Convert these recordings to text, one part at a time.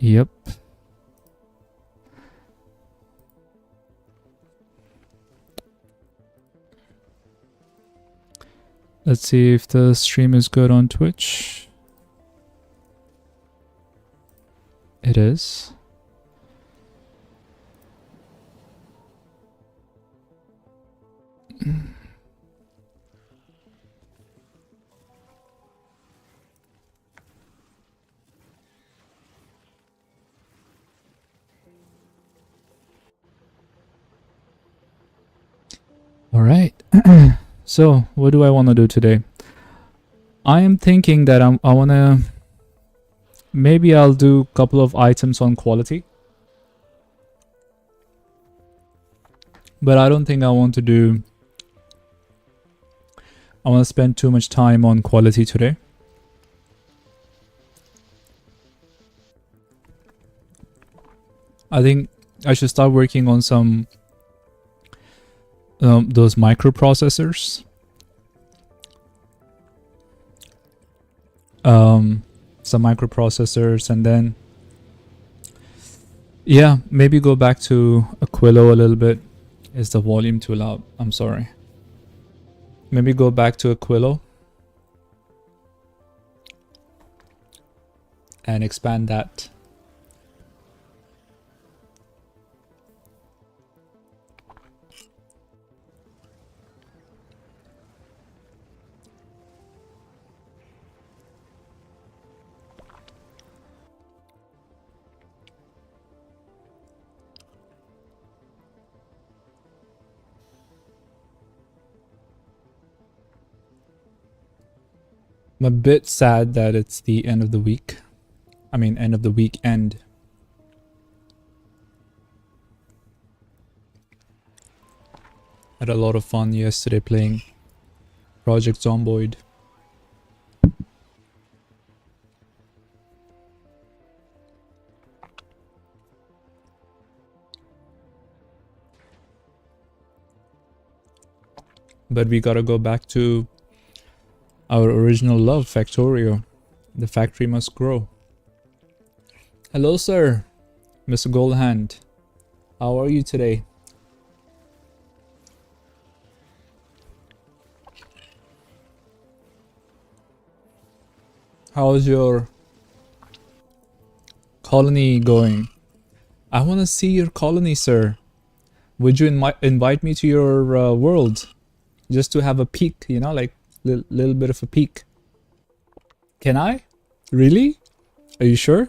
Yep. Let's see if the stream is good on Twitch. It is. All right. So, what do I want to do today? I am thinking that I want to... Maybe I'll do a couple of items on quality. But I don't think I want to do... I want to spend too much time on quality today. I think I should start working on some... those microprocessors. Some microprocessors, and then yeah, maybe go back to Aquilo a little bit. Is the volume too loud? I'm sorry. Maybe go back to Aquilo and expand that. I'm a bit sad that it's the end of the week. I mean, end of the weekend. Had a lot of fun yesterday playing Project Zomboid. But we gotta go back to our original love, Factorio. The factory must grow. Hello, sir. Mr. Goldhand. How are you today? How's your colony going? I want to see your colony, sir. Would you invite me to your world? Just to have a peek, you know, like little bit of a peek. Can I? Really? Are you sure?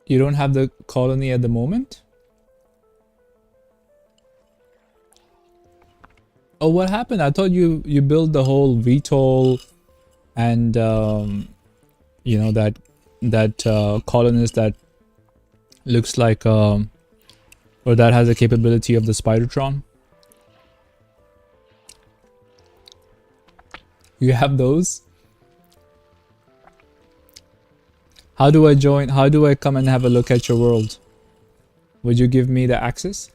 You don't have the colony at the moment? Oh, what happened? I thought you built the whole VTOL and you know, that colonist that looks like or that has the capability of the Spidertron. You have those? How do I join? How do I come and have a look at your world? Would you give me the access?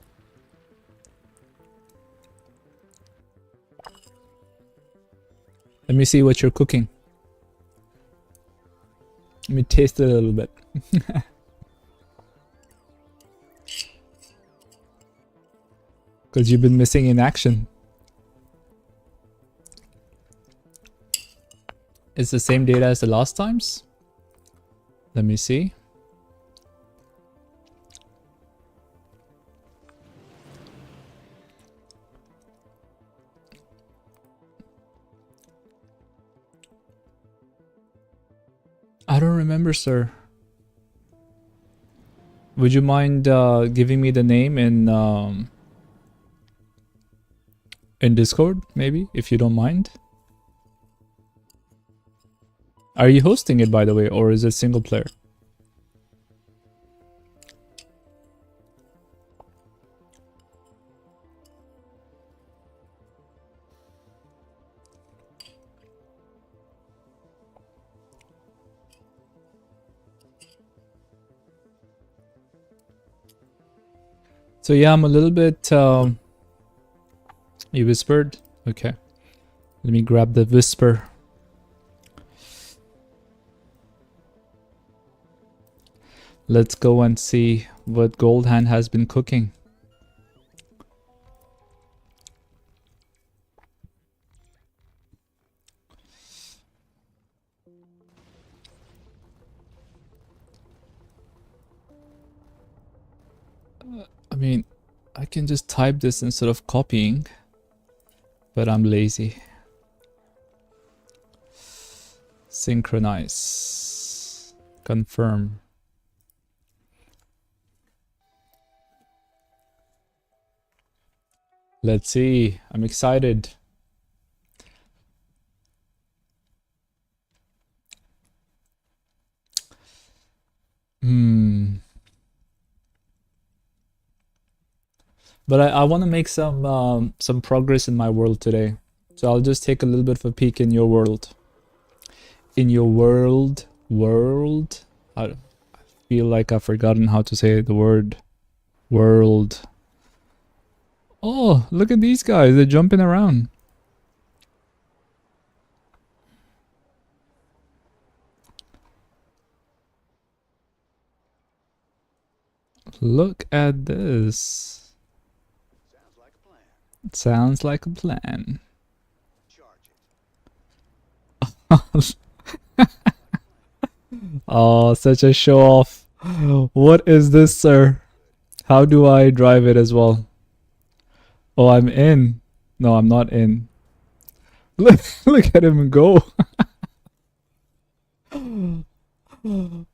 Let me see what you're cooking. Let me taste it a little bit. Because you've been missing in action. It's the same data as the last times? Let me see. I don't remember, sir. Would you mind giving me the name in Discord, maybe, if you don't mind? Are you hosting it, by the way, or is it single player? So yeah, I'm a little bit... You whispered? Okay. Let me grab the whisper Let's go and see what Goldhand has been cooking. I mean, I can just type this instead of copying, but I'm lazy. Synchronize. Confirm. Let's see. I'm excited. But I want to make some progress in my world today. So I'll just take a little bit of a peek in your world. In your world. I feel like I've forgotten how to say the word world. Oh, look at these guys. They're jumping around. Look at this. Sounds like a plan. Oh, such a show off. What is this, sir? How do I drive it as well? Oh, I'm in. No, I'm not in. Look at him go.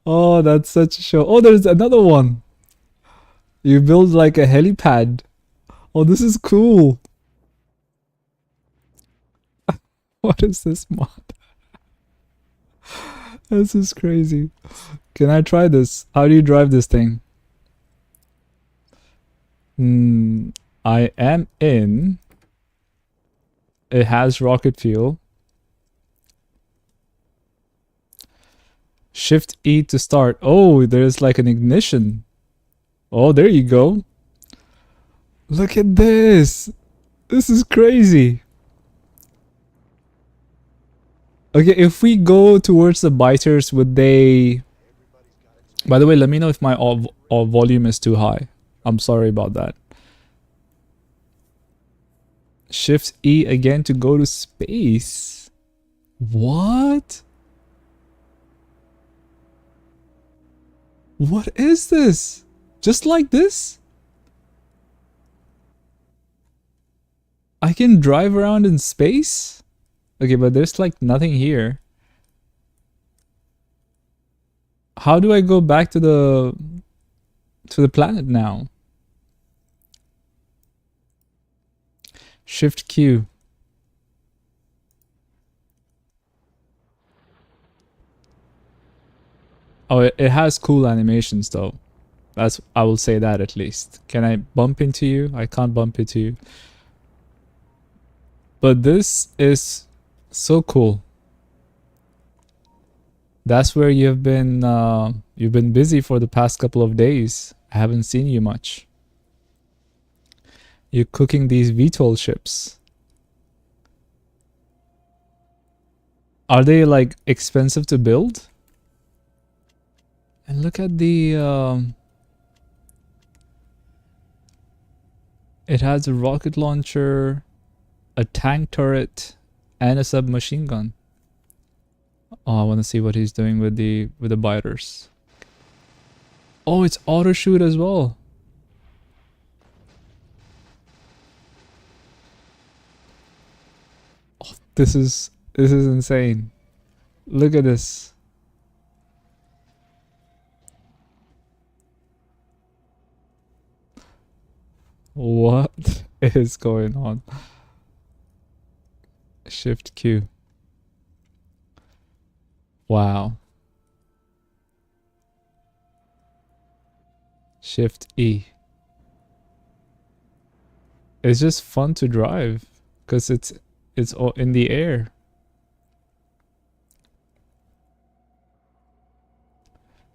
Oh, that's such a show. Oh, there's another one. You build like a helipad. Oh, this is cool. What is this mod? This is crazy. Can I try this? How do you drive this thing? I am in. It has rocket fuel. Shift E to start. Oh, there's like an ignition. Oh, there you go. Look at this. This is crazy. Okay, if we go towards the biters, would they... By the way, let me know if my volume is too high. I'm sorry about that. Shift E again to go to space. What? What is this? Just like this? I can drive around in space? Okay, but there's like nothing here. How do I go back to the planet now? Shift Q. Oh, it has cool animations though. I will say that at least. Can I bump into you? I can't bump into you. But this is so cool. That's where you've been busy for the past couple of days. I haven't seen you much. You're cooking these VTOL ships. Are they like expensive to build? And look at the it has a rocket launcher, a tank turret, and a submachine gun. Oh, I want to see what he's doing with the biters. Oh, it's auto shoot as well. Oh, this is insane. Look at this. What is going on? Shift Q. Wow. Shift E. It's just fun to drive because it's all in the air.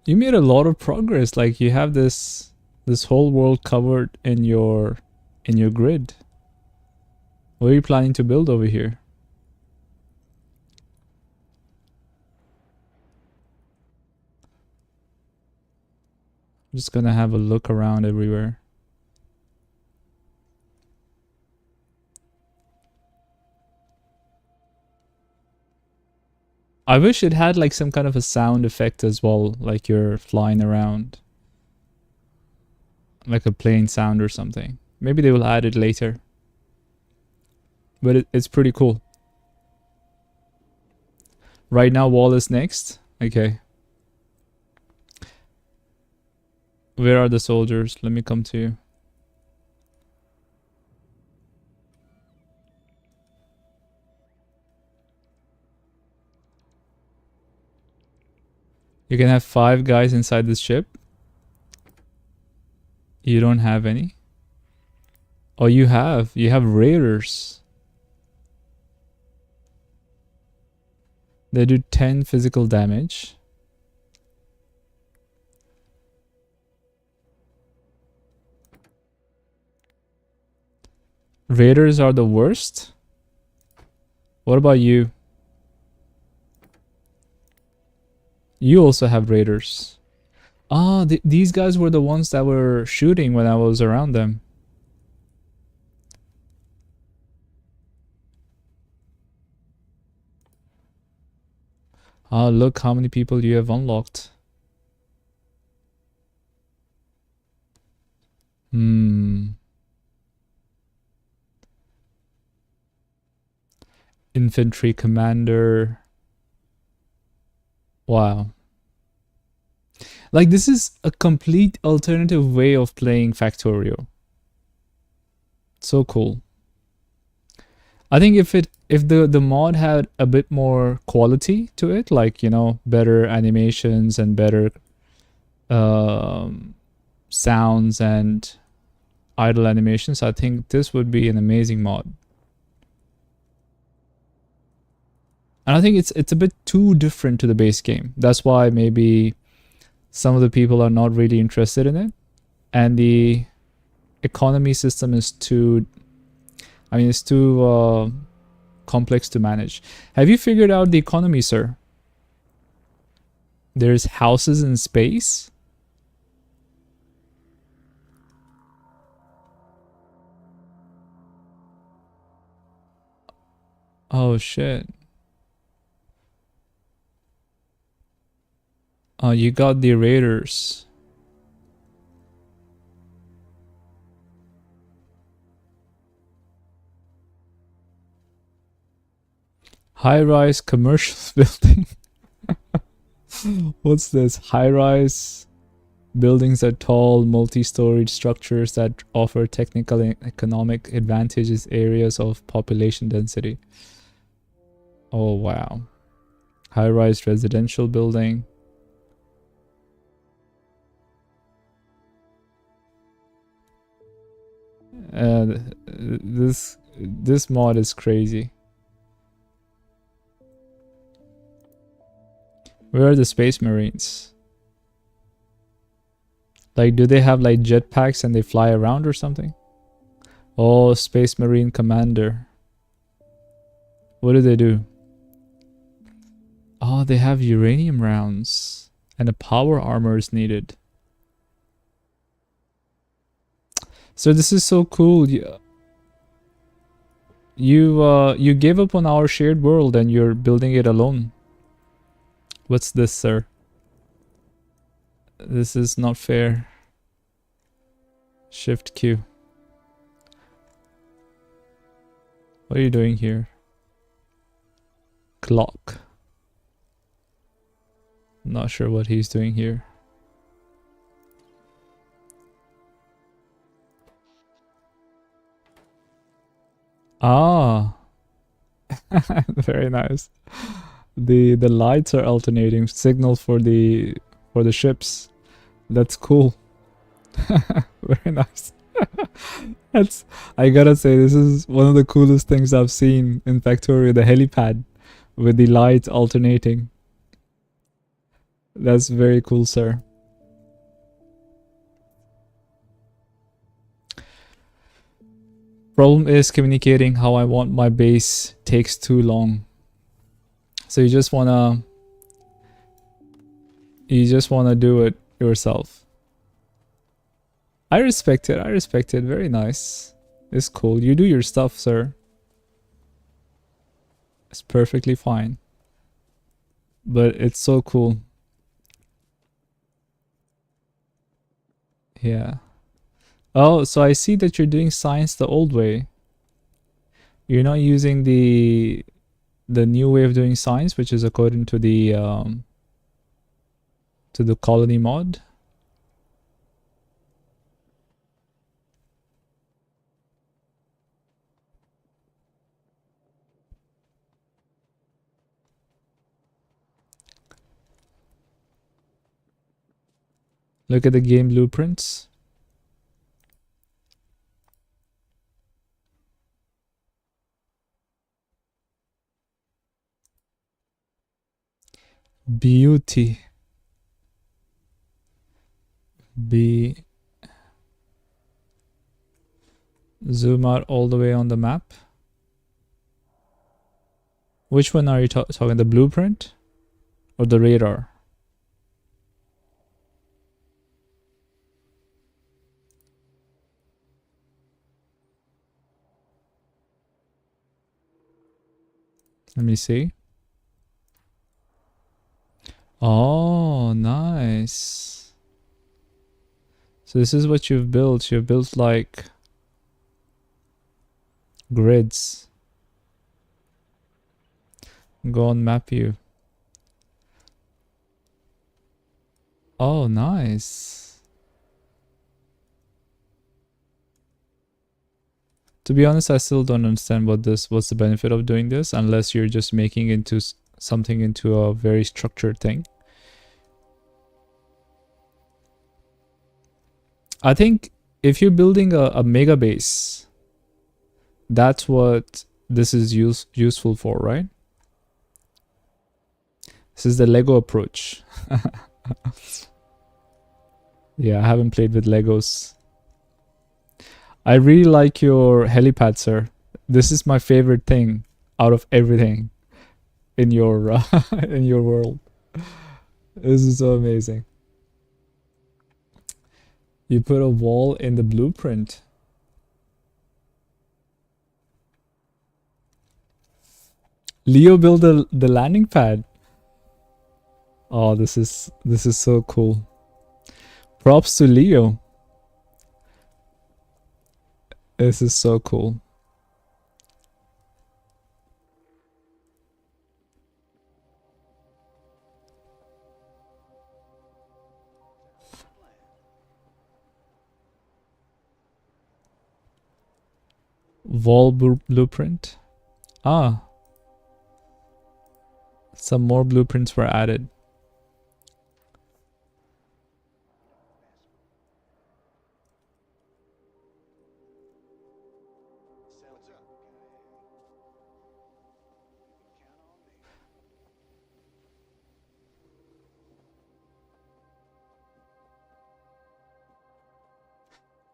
You made a lot of progress. Like you have this whole world covered in your grid. What are you planning to build over here? I'm just gonna have a look around everywhere. I wish it had like some kind of a sound effect as well, like you're flying around. Like a plane sound or something. Maybe they will add it later. But it's pretty cool. Right now, wall is next. Okay. Where are the soldiers? Let me come to you. You can have 5 guys inside this ship. You don't have any? Oh, you have. You have raiders. They do 10 physical damage. Raiders are the worst? What about you? You also have raiders. Ah, these guys were the ones that were shooting when I was around them. Ah, look how many people you have unlocked. Infantry commander. Wow. Like, this is a complete alternative way of playing Factorio. So cool. I think if the mod had a bit more quality to it, like, you know, better animations and better sounds and idle animations, I think this would be an amazing mod. And I think it's a bit too different to the base game. That's why maybe some of the people are not really interested in it. And the economy system is too, I mean, it's too complex to manage. Have you figured out the economy, sir? There's houses in space? Oh shit. Oh, you got the raiders. High-rise commercial building. What's this? High-rise buildings are tall, multi-storied structures that offer technical and economic advantages areas of population density. Oh, wow. High-rise residential building. This mod is crazy. Where are the Space Marines? Like, do they have like jetpacks and they fly around or something? Oh, Space Marine Commander. What do they do? Oh, they have uranium rounds and a power armor is needed. So this is so cool. You gave up on our shared world and you're building it alone. What's this, sir? This is not fair. Shift Q. What are you doing here? Clock. Not sure what he's doing here. Ah. Very nice. The lights are alternating signal for the ships. That's cool. Very nice. That's, I gotta say, this is one of the coolest things I've seen in Factorio, the helipad with the lights alternating. That's very cool, sir. Problem is communicating how I want my base takes too long. So you just wanna do it yourself. I respect it. I respect it. Very nice. It's cool. You do your stuff, sir. It's perfectly fine. But it's so cool. Yeah. Oh, so I see that you're doing science the old way. You're not using the new way of doing science, which is according to the colony mod. Look at the game blueprints. Beauty. Be zoom out all the way on the map. Which one are you talking? The blueprint or the radar? Let me see. Oh, nice. So this is what you've built. You've built like grids. Go on map view. Oh, nice. To be honest, I still don't understand what's the benefit of doing this unless you're just making into something into a very structured thing. I think if you're building a mega base, that's what this is useful for, right? This is the Lego approach. Yeah, I haven't played with Legos. I really like your helipad, sir. This is my favorite thing out of everything in your in your world. This is so amazing. You put a wall in the blueprint. Leo built the landing pad. Oh, this is so cool. Props to Leo. This is so cool. Wall blueprint. Ah, some more blueprints were added.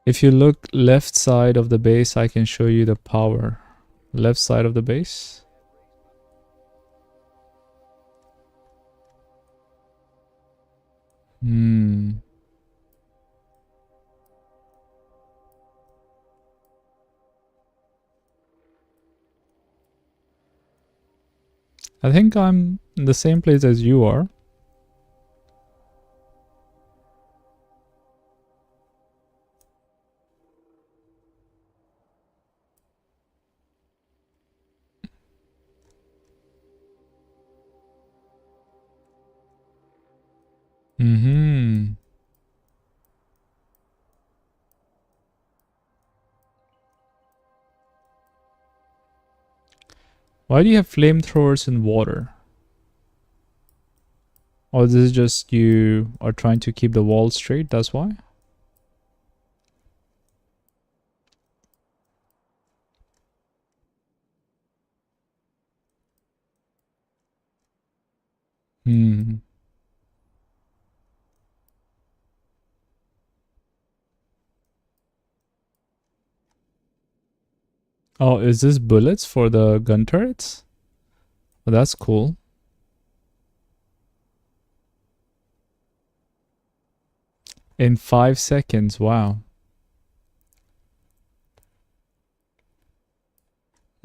If you look left side of the base, I can show you the power. Left side of the base. I think I'm in the same place as you are. Why do you have flamethrowers in water? Or this is just you are trying to keep the wall straight, that's why? Oh, is this bullets for the gun turrets? Oh, that's cool. In 5 seconds, wow.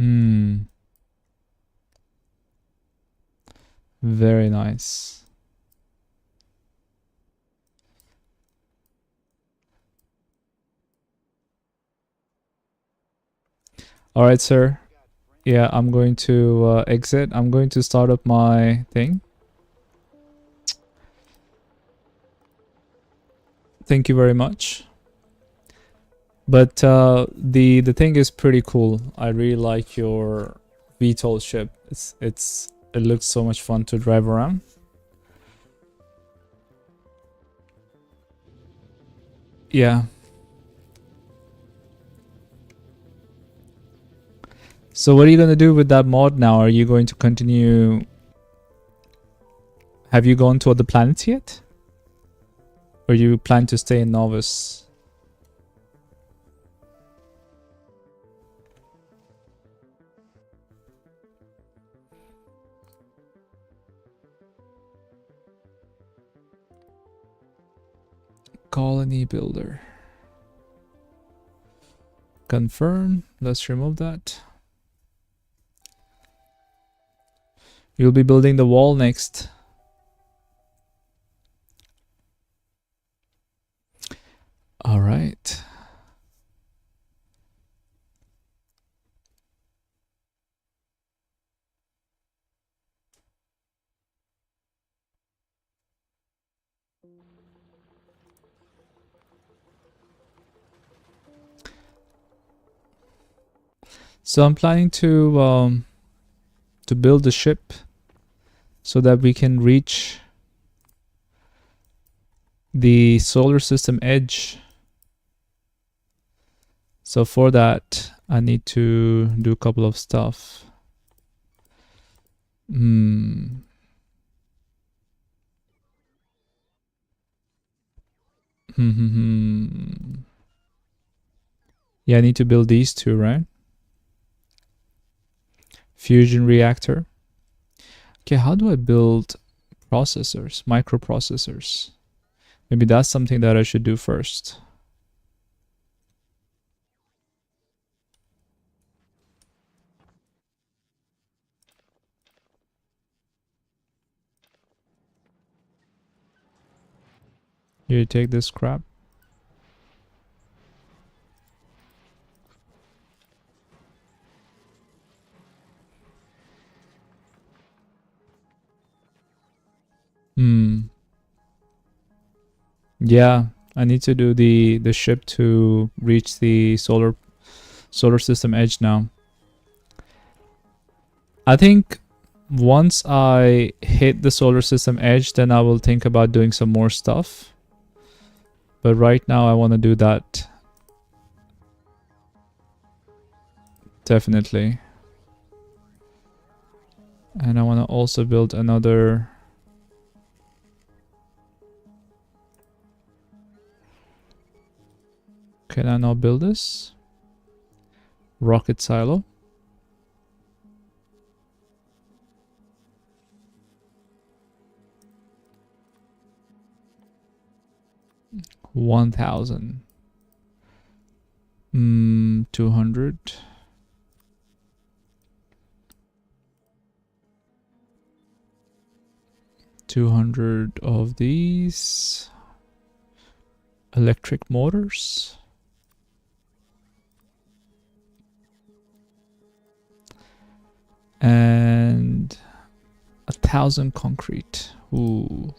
Hmm. Very nice. All right, sir. Yeah, I'm going to exit. I'm going to start up my thing. Thank you very much. But the thing is pretty cool. I really like your VTOL ship. It looks so much fun to drive around. Yeah. So what are you gonna do with that mod now? Are you going to continue? Have you gone to other planets yet? Or you plan to stay in Novus? Colony builder. Confirm. Let's remove that. You'll be building the wall next. All right. So I'm planning to build the ship so that we can reach the solar system edge. So for that, I need to do a couple of stuff. Yeah, I need to build these two, right? Fusion reactor. Okay, how do I build processors, microprocessors? Maybe that's something that I should do first. You take this crap. Yeah, I need to do the ship to reach the solar system edge now. I think once I hit the solar system edge, then I will think about doing some more stuff. But right now I want to do that. Definitely. And I want to also build another. Can I now build this? Rocket silo. $1,000. 200. $200 of these electric motors. And 1,000 concrete. Ooh.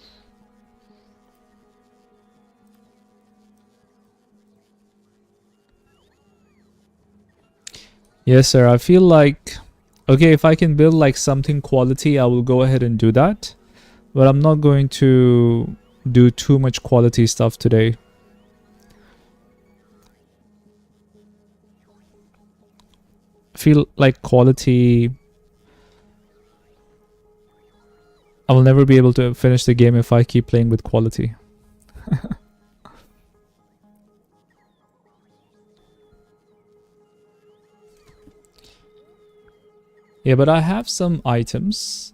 Yes, sir. I feel like, okay, if I can build like something quality, I will go ahead and do that. But I'm not going to do too much quality stuff today. I feel like quality, I will never be able to finish the game if I keep playing with quality. Yeah, but I have some items.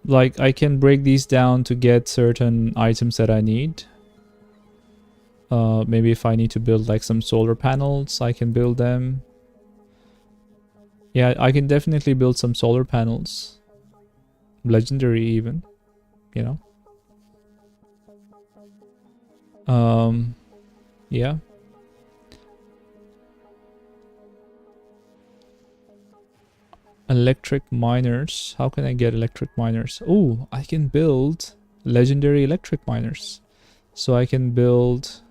Like I can break these down to get certain items that I need. Maybe if I need to build like some solar panels, I can build them. Yeah, I can definitely build some solar panels. Legendary even, you know. Yeah. Electric miners. How can I get electric miners? Oh, I can build legendary electric miners. So I can build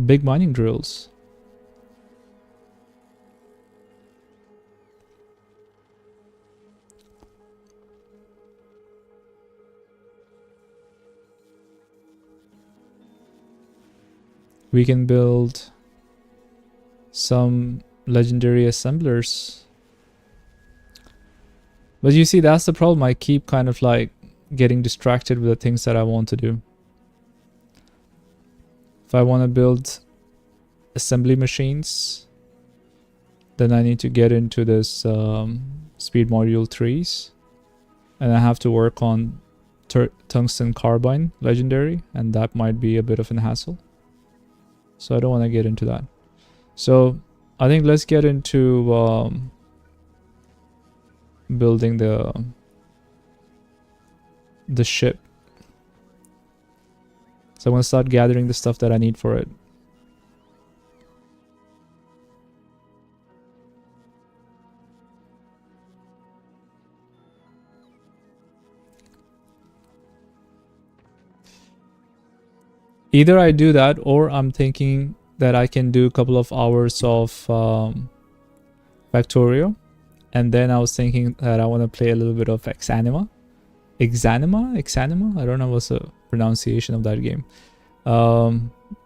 big mining drills. We can build some legendary assemblers. But you see, that's the problem. I keep kind of like getting distracted with the things that I want to do. If I want to build assembly machines, then I need to get into this speed module 3s. And I have to work on tungsten carbide legendary, and that might be a bit of an hassle. So I don't want to get into that. So I think let's get into building the ship. So I'm going to start gathering the stuff that I need for it. Either I do that, or I'm thinking that I can do a couple of hours of Factorio. And then I was thinking that I want to play a little bit of Exanima. Exanima? I don't know what's the pronunciation of that game.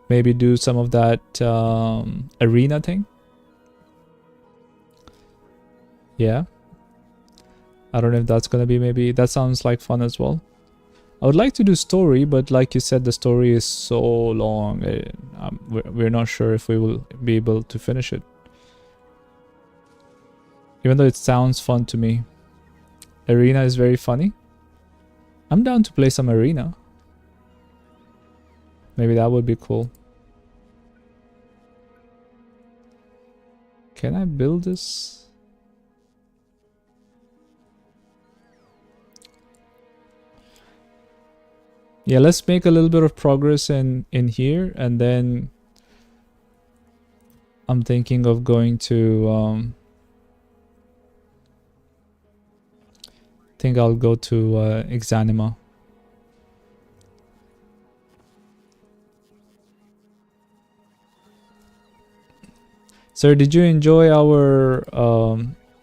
Maybe do some of that arena thing. Yeah. I don't know if that's going to be, maybe that sounds like fun as well. I would like to do story, but like you said, the story is so long. We're not sure if we will be able to finish it. Even though it sounds fun to me. Arena is very funny. I'm down to play some arena. Maybe that would be cool. Can I build this? Yeah, let's make a little bit of progress in here, and then I'm thinking of going to think I'll go to Exanima. Sir, did you enjoy our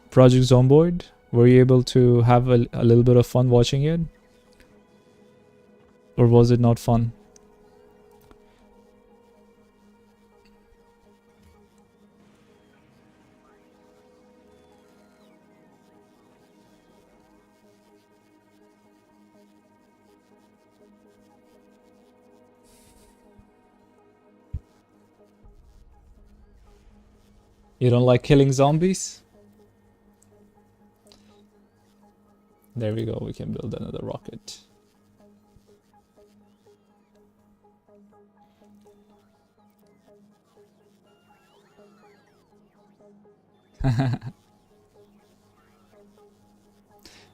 Project Zomboid? Were you able to have a little bit of fun watching it? Or was it not fun? You don't like killing zombies? There we go, we can build another rocket.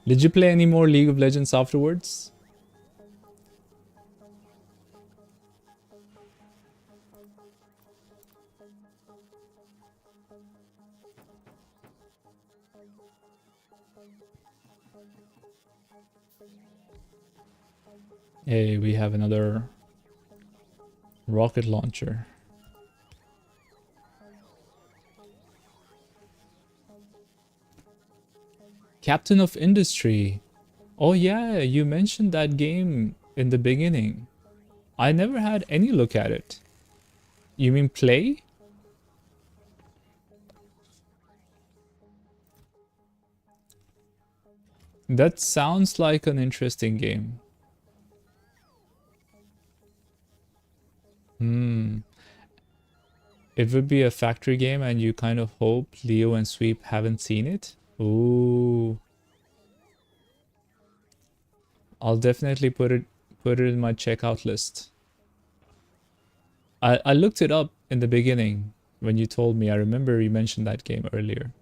Did you play any more League of Legends afterwards? Hey, we have another rocket launcher. Captain of Industry. Oh yeah, you mentioned that game in the beginning. I never had any look at it. You mean play? That sounds like an interesting game. It would be a factory game, and you kind of hope Leo and Sweep haven't seen it? Ooh. I'll definitely put it in my checkout list. I looked it up in the beginning when you told me. I remember you mentioned that game earlier.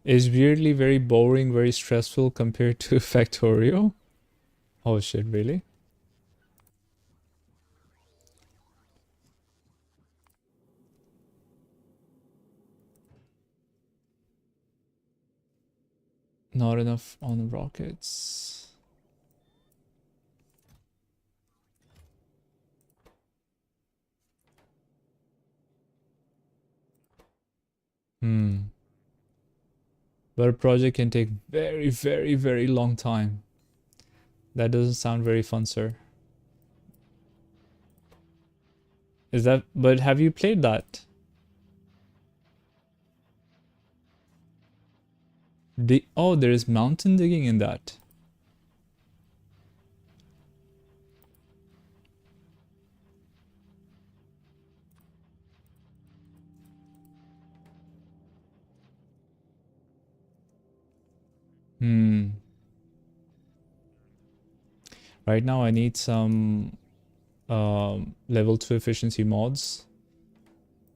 Is weirdly very boring, very stressful compared to Factorio. Oh shit, really? Not enough on rockets. Hmm. But a project can take very, very, very long time. That doesn't sound very fun, sir. Is that, but have you played that? Oh, there is mountain digging in that. Hmm. Right now I need some level 2 efficiency mods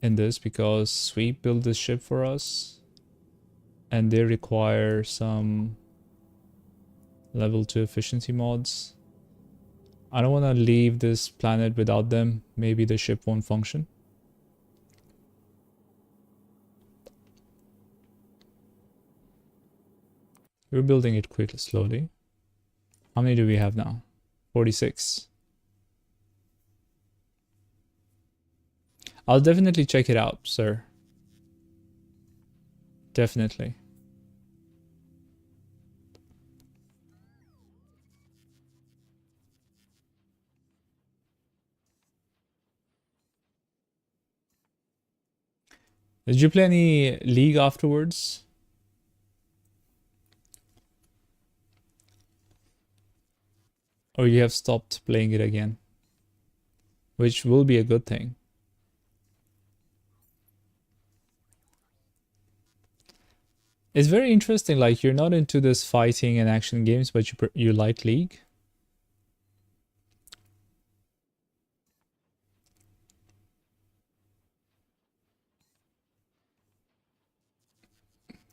in this because Sweep built this ship for us and they require some level 2 efficiency mods. I don't want to leave this planet without them. Maybe the ship won't function. We're building it quickly, slowly. How many do we have now? 46. I'll definitely check it out, sir. Definitely. Did you play any League afterwards? Or you have stopped playing it again? Which will be a good thing. It's very interesting, like you're not into this fighting and action games, but you like League.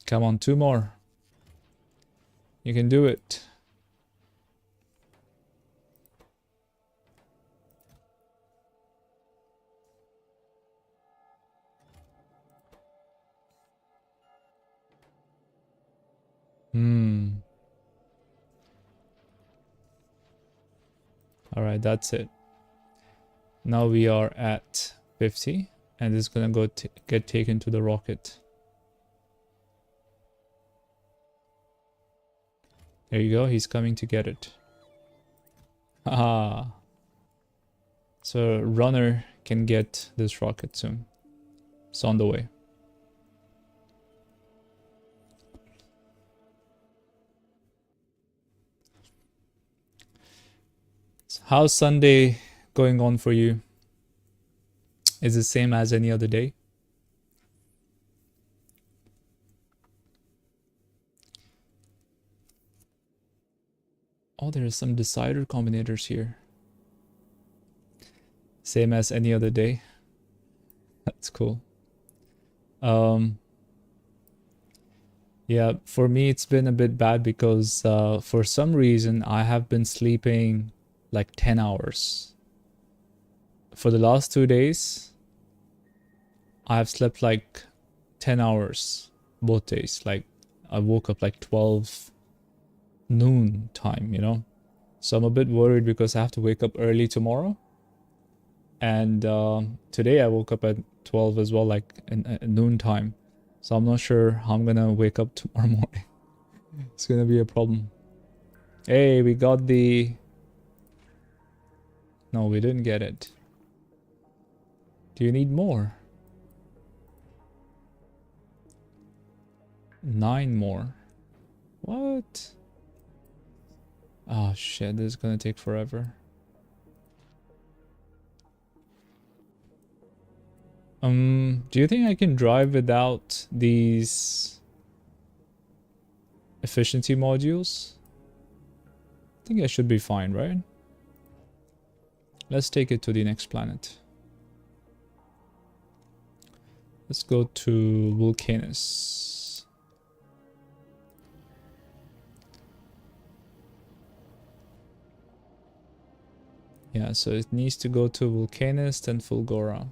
Come on, 2 more. You can do it. Hmm. All right, that's it. Now we are at 50 and it's gonna go get taken to the rocket. There you go, he's coming to get it. Ah. So Runner can get this rocket soon. It's on the way. So how's Sunday going on for you? Is it the same as any other day? Oh, there are some decider combinators here. Same as any other day. That's cool. Yeah, for me it's been a bit bad because for some reason I have been sleeping like 10 hours. For the last 2 days, I have slept like 10 hours both days. Like I woke up like 12 noon time, you know? So I'm a bit worried because I have to wake up early tomorrow. And today I woke up at 12 as well, like in noon time. So I'm not sure how I'm gonna wake up tomorrow morning. It's gonna be a problem. Hey, we got the... No, we didn't get it. Do you need more? 9 more. What? Oh shit, this is gonna take forever. Do you think I can drive without these efficiency modules? I think I should be fine, right? Let's take it to the next planet. Let's go to Vulcanus. Yeah, so it needs to go to Vulcanus, then Fulgora.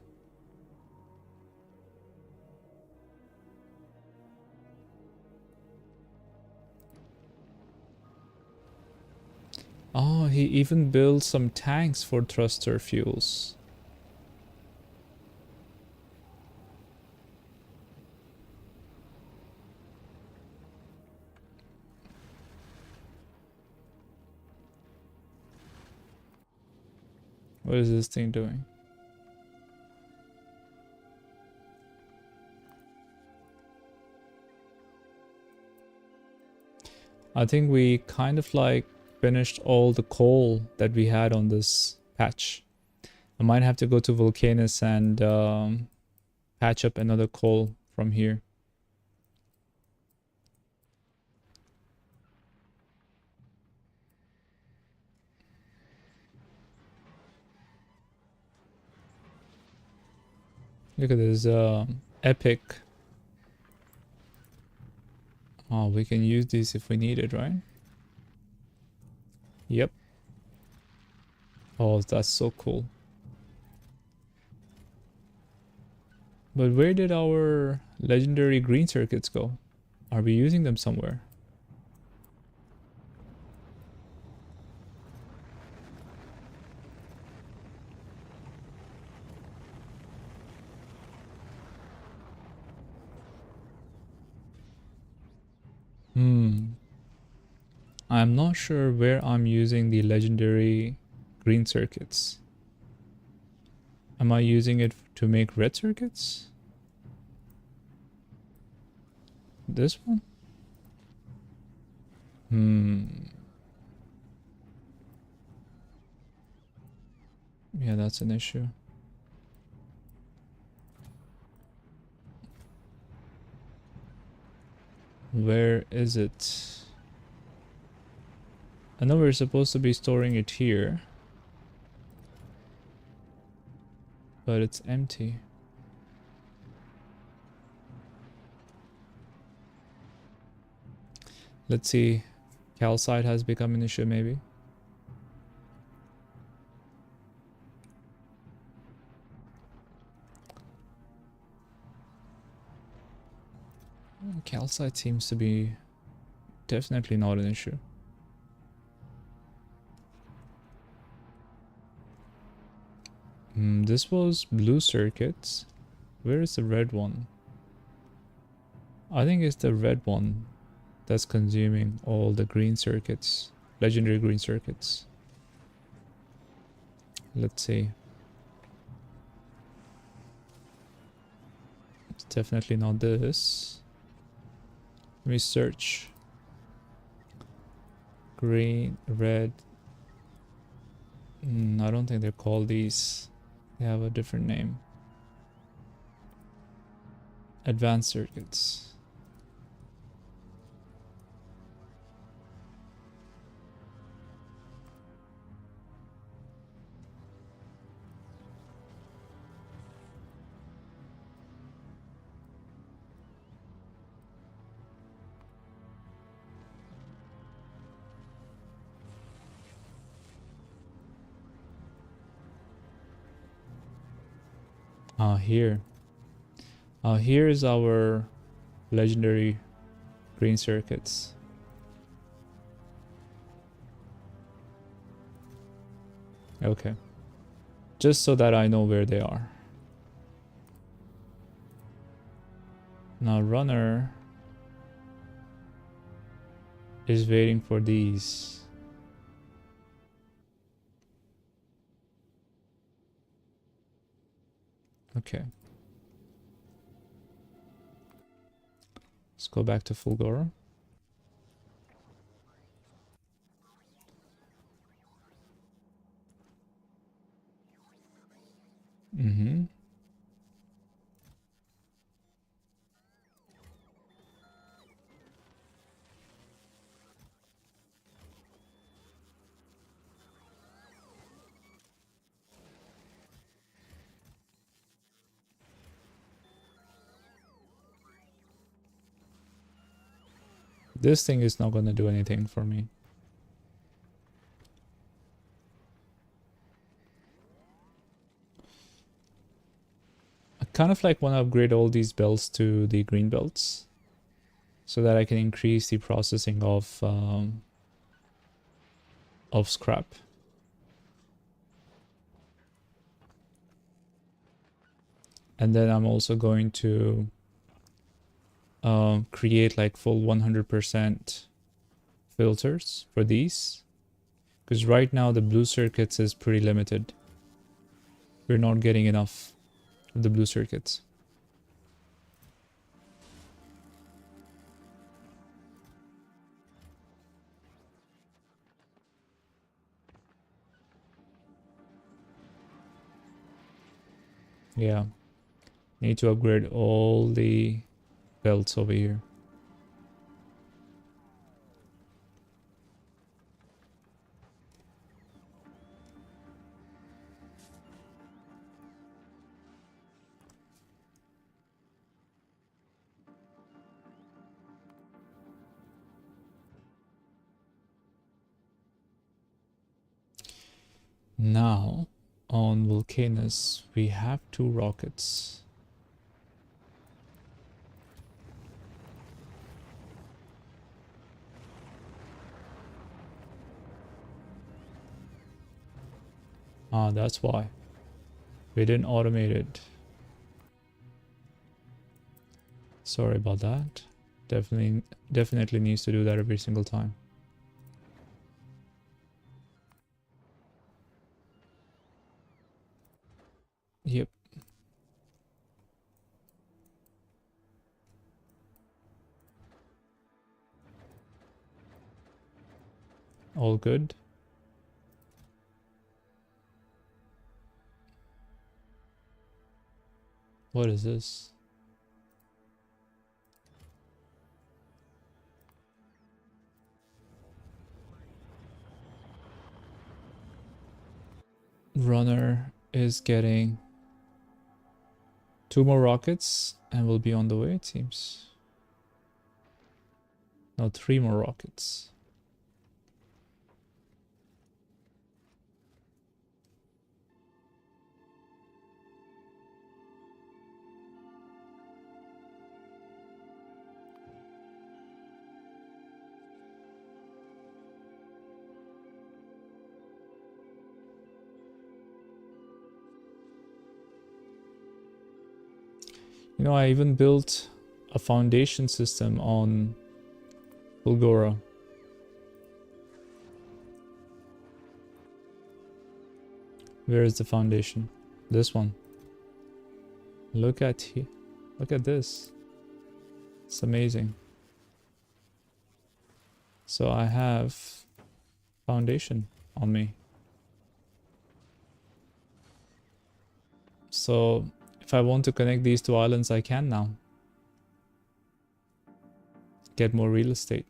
Oh, he even built some tanks for thruster fuels. What is this thing doing? I think we kind of like finished all the coal that we had on this patch. I might have to go to Vulcanus and patch up another coal from here. Look at this epic. Oh, we can use these if we need it, right? Yep. Oh, that's so cool. But where did our legendary green circuits go? Are we using them somewhere? I'm not sure where I'm using the legendary green circuits. Am I using it to make red circuits? This one? Yeah, that's an issue. Where is it? I know we're supposed to be storing it here, but it's empty. Let's see. Calcite has become an issue, maybe. Calcite seems to be definitely not an issue. This was blue circuits. Where is the red one? I think it's the red one that's consuming all the green circuits, legendary green circuits. Let's see. It's definitely not this. Let me search. Green, red. I don't think they're called these. They have a different name. Advanced circuits. Here. Here is our legendary green circuits. Okay. Just so that I know where they are. Now runner is waiting for these. Okay. Let's go back to Fulgora. This thing is not gonna do anything for me. I kind of like want to upgrade all these belts to the green belts so that I can increase the processing of scrap. And then I'm also going to create like full 100% filters for these, because right now the blue circuits is pretty limited. We're not getting enough of the blue circuits. Yeah, need to upgrade all the belts over here. Now, on Vulcanus, we have 2 rockets. Ah, that's why. We didn't automate it. Sorry about that. Definitely needs to do that every single time. Yep. All good. What is this? Runner is getting 2 more rockets and will be on the way, it seems. No, 3 more rockets. You know, I even built a foundation system on Fulgora. Where is the foundation? This one. Look at here. Look at this. It's amazing. So I have foundation on me. So if I want to connect these 2 islands, I can now. Get more real estate.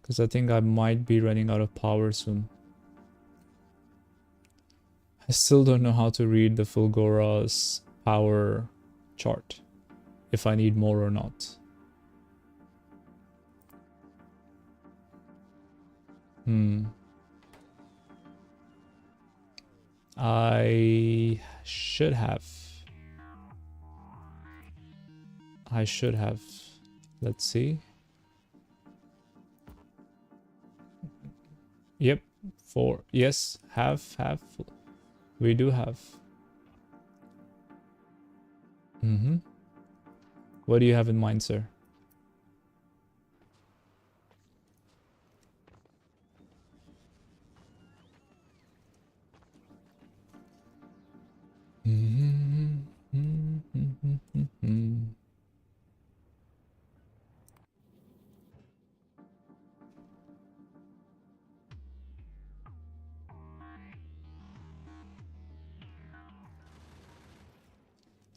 Because I think I might be running out of power soon. I still don't know how to read the Fulgora's power chart, if I need more or not. I should have. Let's see. Yep, 4. Yes, have. We do have. What do you have in mind, sir?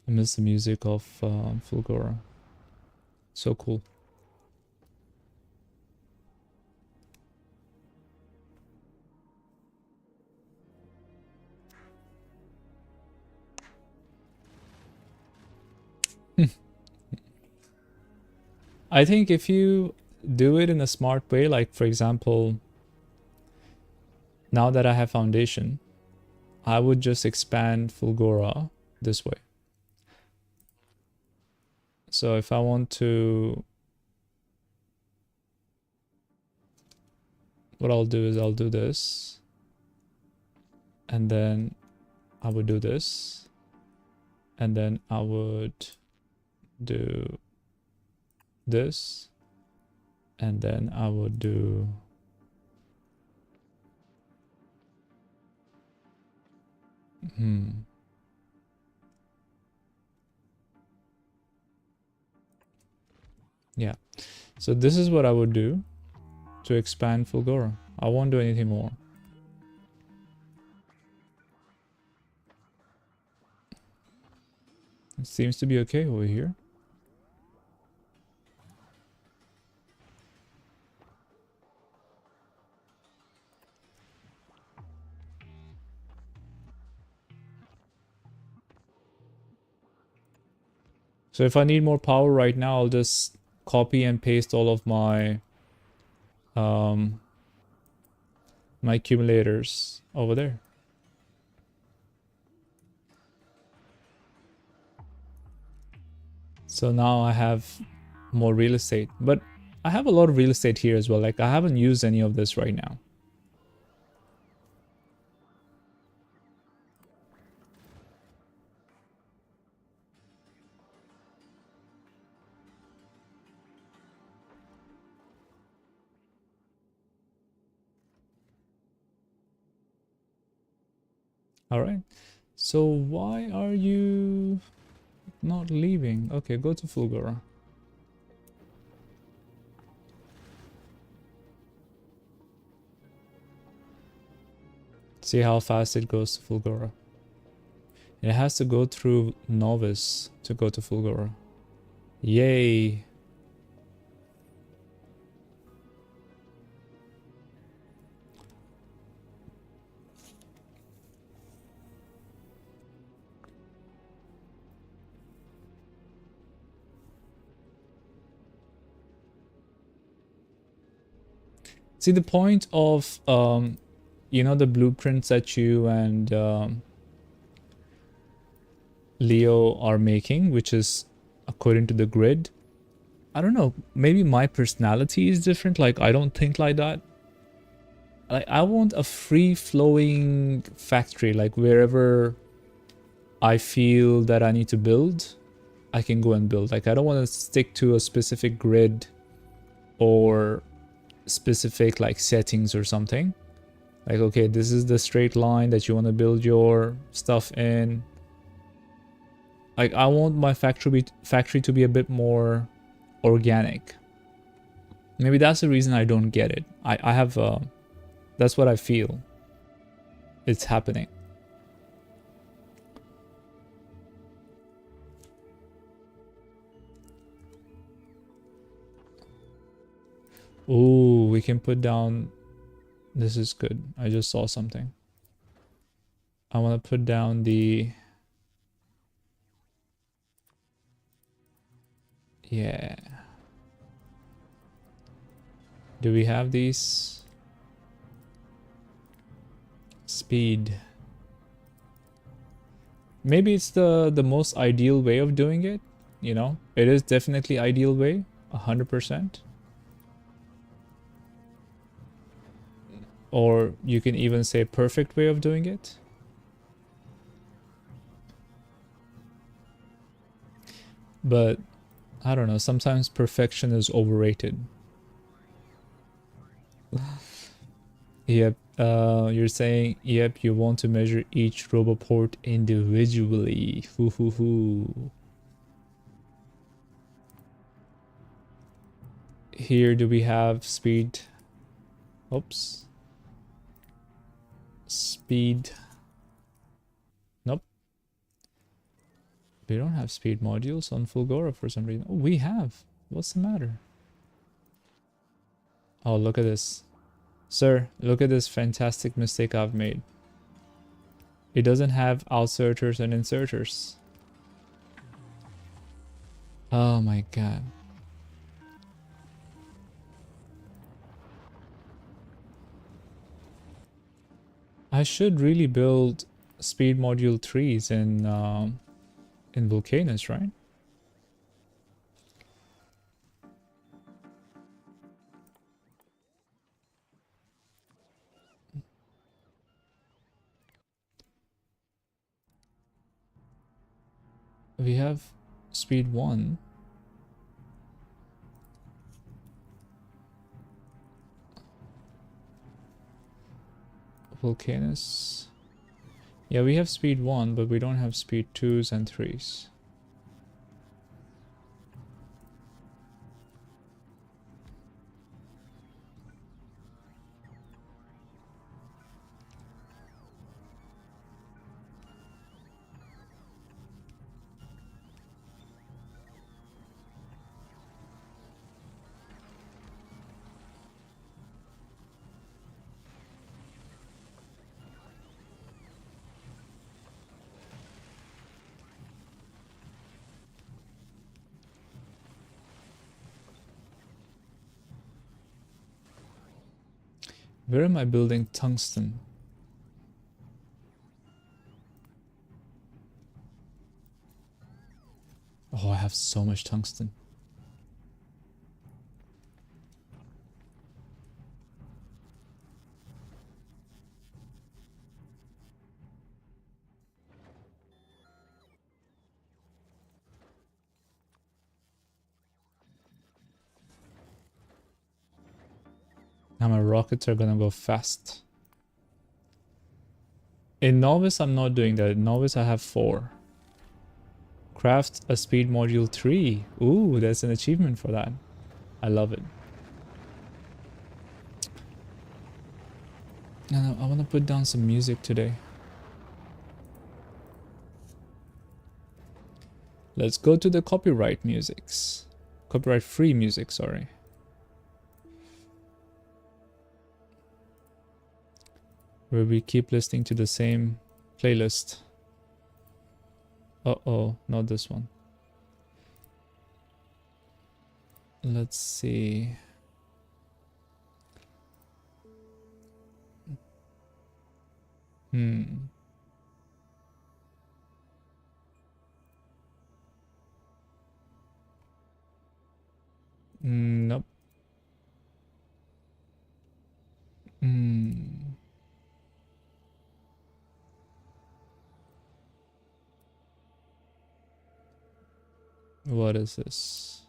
I miss the music of Fulgora. So cool. I think if you do it in a smart way, like for example, now that I have foundation, I would just expand Fulgora this way. So if I want to, what I'll do is I'll do this, and then I would do this, and then I would do this, and then I would do yeah. So this is what I would do to expand Fulgora. I won't do anything more. It seems to be okay over here. So if I need more power right now, I'll just copy and paste all of my my accumulators over there. So now I have more real estate, but I have a lot of real estate here as well. Like I haven't used any of this right now. All right. So why are you not leaving? Okay, go to Fulgora. See how fast it goes to Fulgora. It has to go through Novice to go to Fulgora. Yay. See, the point of, you know, the blueprints that you and Leo are making, which is according to the grid. I don't know, maybe my personality is different. Like, I don't think like that. Like, I want a free-flowing factory, like wherever I feel that I need to build, I can go and build. Like, I don't want to stick to a specific grid or specific like settings or something. Like, okay, this is the straight line that you want to build your stuff in. Like, I want my factory to be a bit more organic. Maybe that's the reason I don't get it. I have that's what I feel it's happening. Ooh, we can put down, this is good. I just saw something. I want to put down the, yeah. Do we have these? Speed. Maybe it's the most ideal way of doing it, you know? It is definitely ideal way, 100%. Or you can even say perfect way of doing it. But I don't know, sometimes perfection is overrated. Yep, you're saying, yep, you want to measure each RoboPort individually. Hoo hoo hoo. Here, do we have speed? Oops. Speed. Nope. We don't have speed modules on Fulgora for some reason. Oh, we have. What's the matter? Oh, look at this. Sir, look at this fantastic mistake I've made. It doesn't have outserters and inserters. Oh my god. I should really build speed module 3s in Vulcanus, right? We have speed 1. Vulcanus. Yeah, we have speed 1, but we don't have speed 2s and 3s. Where am I building tungsten? Oh, I have so much tungsten. Now my rockets are gonna go fast. In Novice, I'm not doing that. In Novice, I have 4. Craft a speed module 3. Ooh, there's an achievement for that. I love it. And I want to put down some music today. Let's go to the copyright musics. Copyright free music, sorry. Where we keep listening to the same playlist. Uh-oh, not this one. Let's see. Nope. What is this?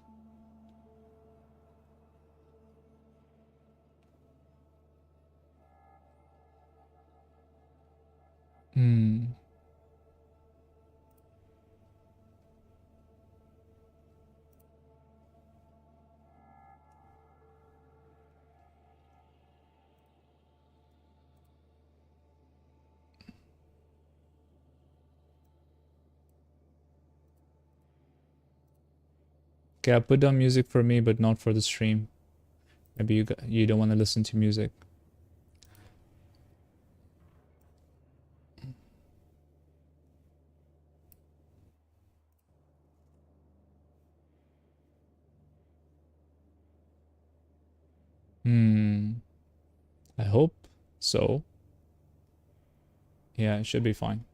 Okay, I put down music for me, but not for the stream. Maybe you don't want to listen to music. I hope so. Yeah, it should be fine.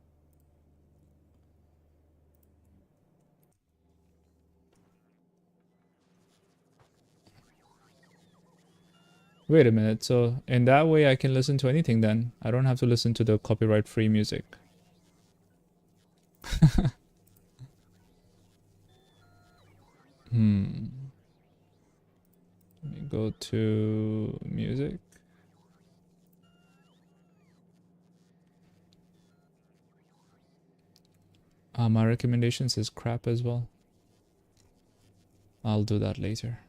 Wait a minute, so in that way I can listen to anything then? I don't have to listen to the copyright-free music. Let me go to music. My recommendations is crap as well. I'll do that later.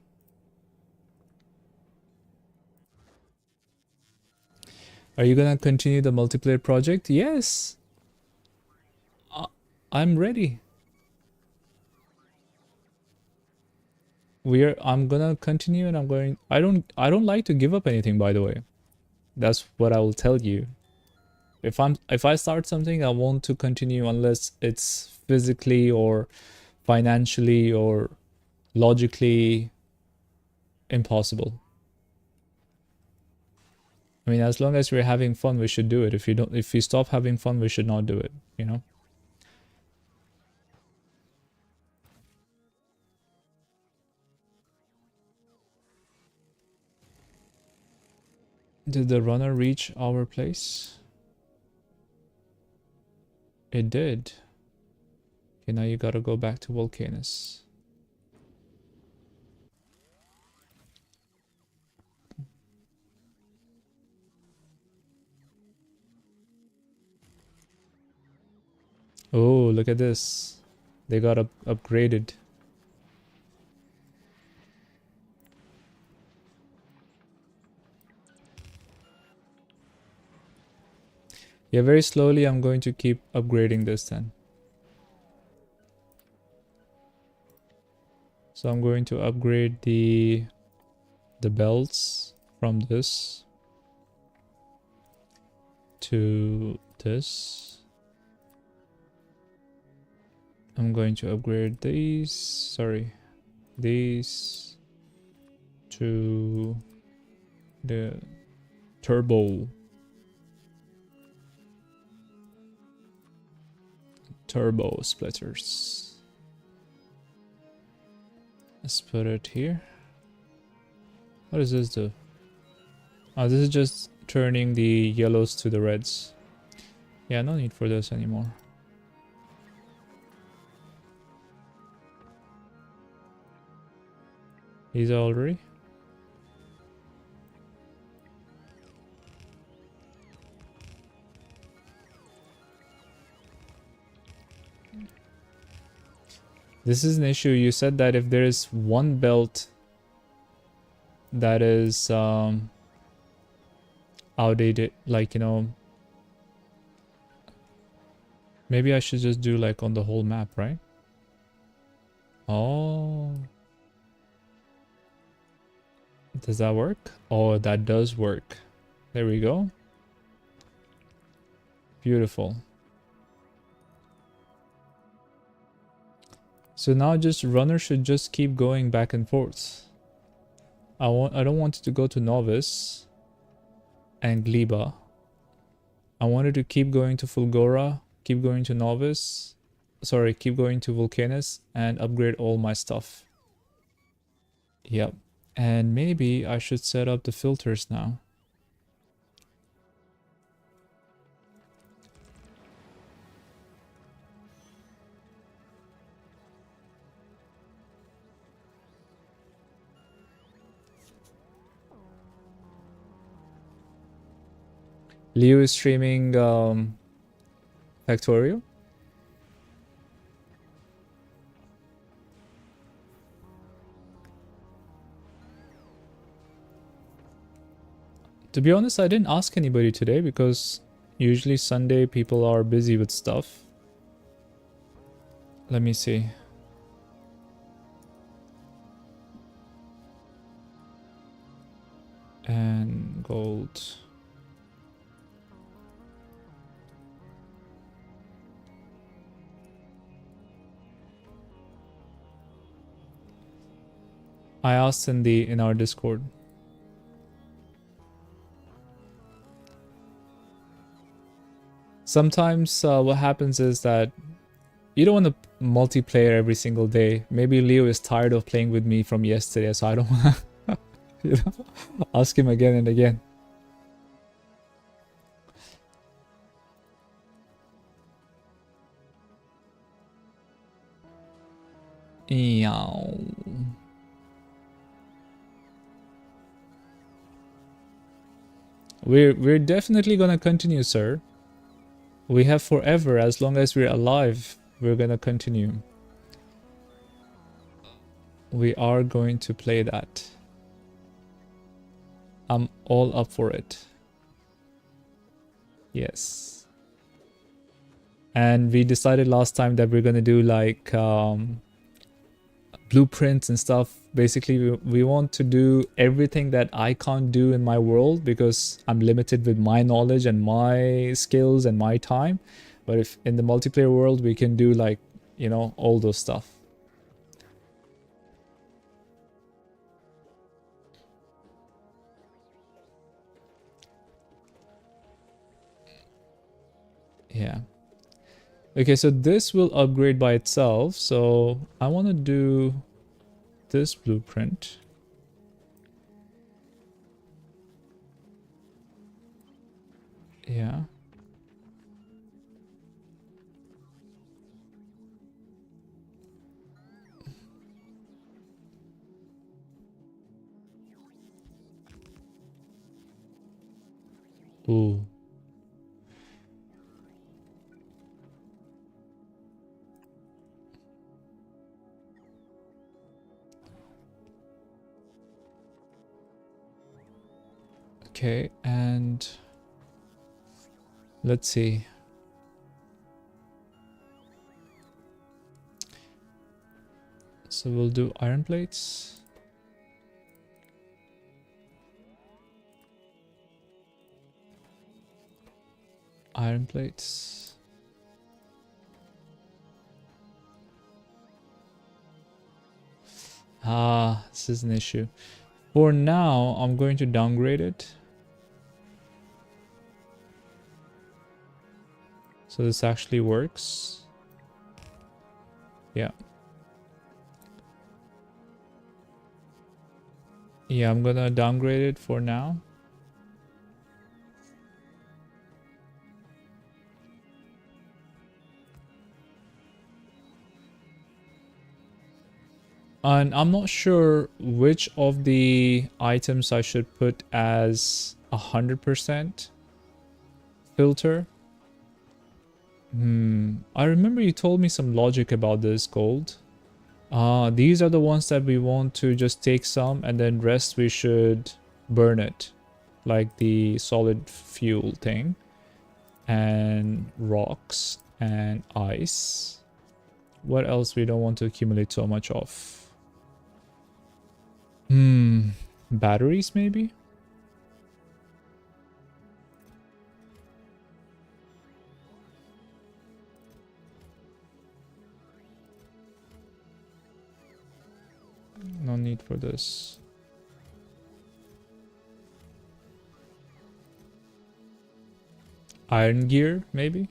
Are you gonna continue the multiplayer project? Yes. I'm ready. I'm gonna continue and I don't like to give up anything, by the way. That's what I will tell you. If I start something, I want to continue unless it's physically or financially or logically impossible. I mean, as long as we're having fun, we should do it. If we stop having fun, we should not do it, you know? Did the runner reach our place? It did. Okay, now you gotta go back to Volcanus. Oh, look at this. They got upgraded. Yeah, very slowly I'm going to keep upgrading this then. So I'm going to upgrade the belts from this to this. I'm going to upgrade these to the turbo splitters. Let's put it here. What does this do? Oh, this is just turning the yellows to the reds. Yeah, no need for this anymore. These are already. This is an issue. You said that if there is one belt that is outdated, like, you know, maybe I should just do like on the whole map, right? Oh, does that work? Oh, that does work. There we go. Beautiful. So now just runner should just keep going back and forth. I don't want it to go to novice and Gleba. I wanted to keep going to Fulgora, keep going to novice, sorry, keep going to Volcanus and upgrade all my stuff. Yep. And maybe I should set up the filters now. Leo is streaming Factorio. To be honest, I didn't ask anybody today because usually Sunday people are busy with stuff. Let me see. And gold. I asked in our Discord. Sometimes what happens is that you don't want to multiplayer every single day. Maybe Leo is tired of playing with me from yesterday, so I don't want to you know, ask him again and again. Eow. We're definitely gonna continue, sir. We have forever. As long as we're alive, we're gonna continue. We are going to play that. I'm all up for it. Yes. And we decided last time that we're gonna do like blueprints and stuff. Basically, we want to do everything that I can't do in my world because I'm limited with my knowledge and my skills and my time. But if in the multiplayer world, we can do like, you know, all those stuff. Yeah. Okay, so this will upgrade by itself. So I want to do this blueprint. Yeah. Ooh. Okay, and let's see. So we'll do iron plates. Iron plates. Ah, this is an issue. For now, I'm going to downgrade it. So this actually works. Yeah. Yeah, I'm gonna downgrade it for now. And I'm not sure which of the items I should put as 100% filter. I remember you told me some logic about this, Gold. These are the ones that we want to just take some and then rest we should burn it. Like the solid fuel thing. And rocks and ice. What else we don't want to accumulate so much of? Batteries maybe? No need for this. Iron gear, maybe?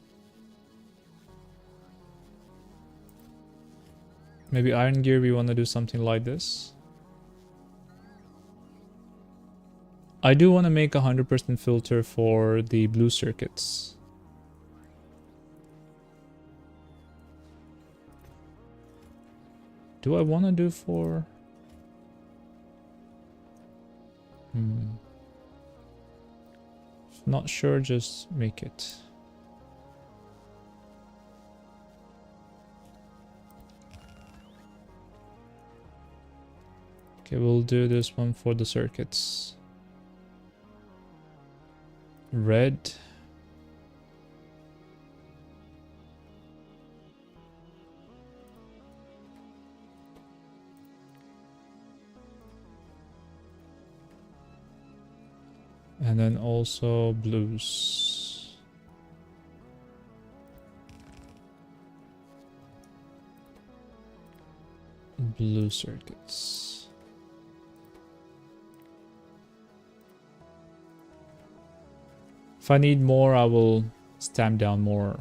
Maybe iron gear, we want to do something like this. I do want to make 100% filter for the blue circuits. Do I want to do for... Not sure, just make it. Okay, we'll do this one for the circuits. Red. And then also blues. Blue circuits. If I need more, I will stamp down more.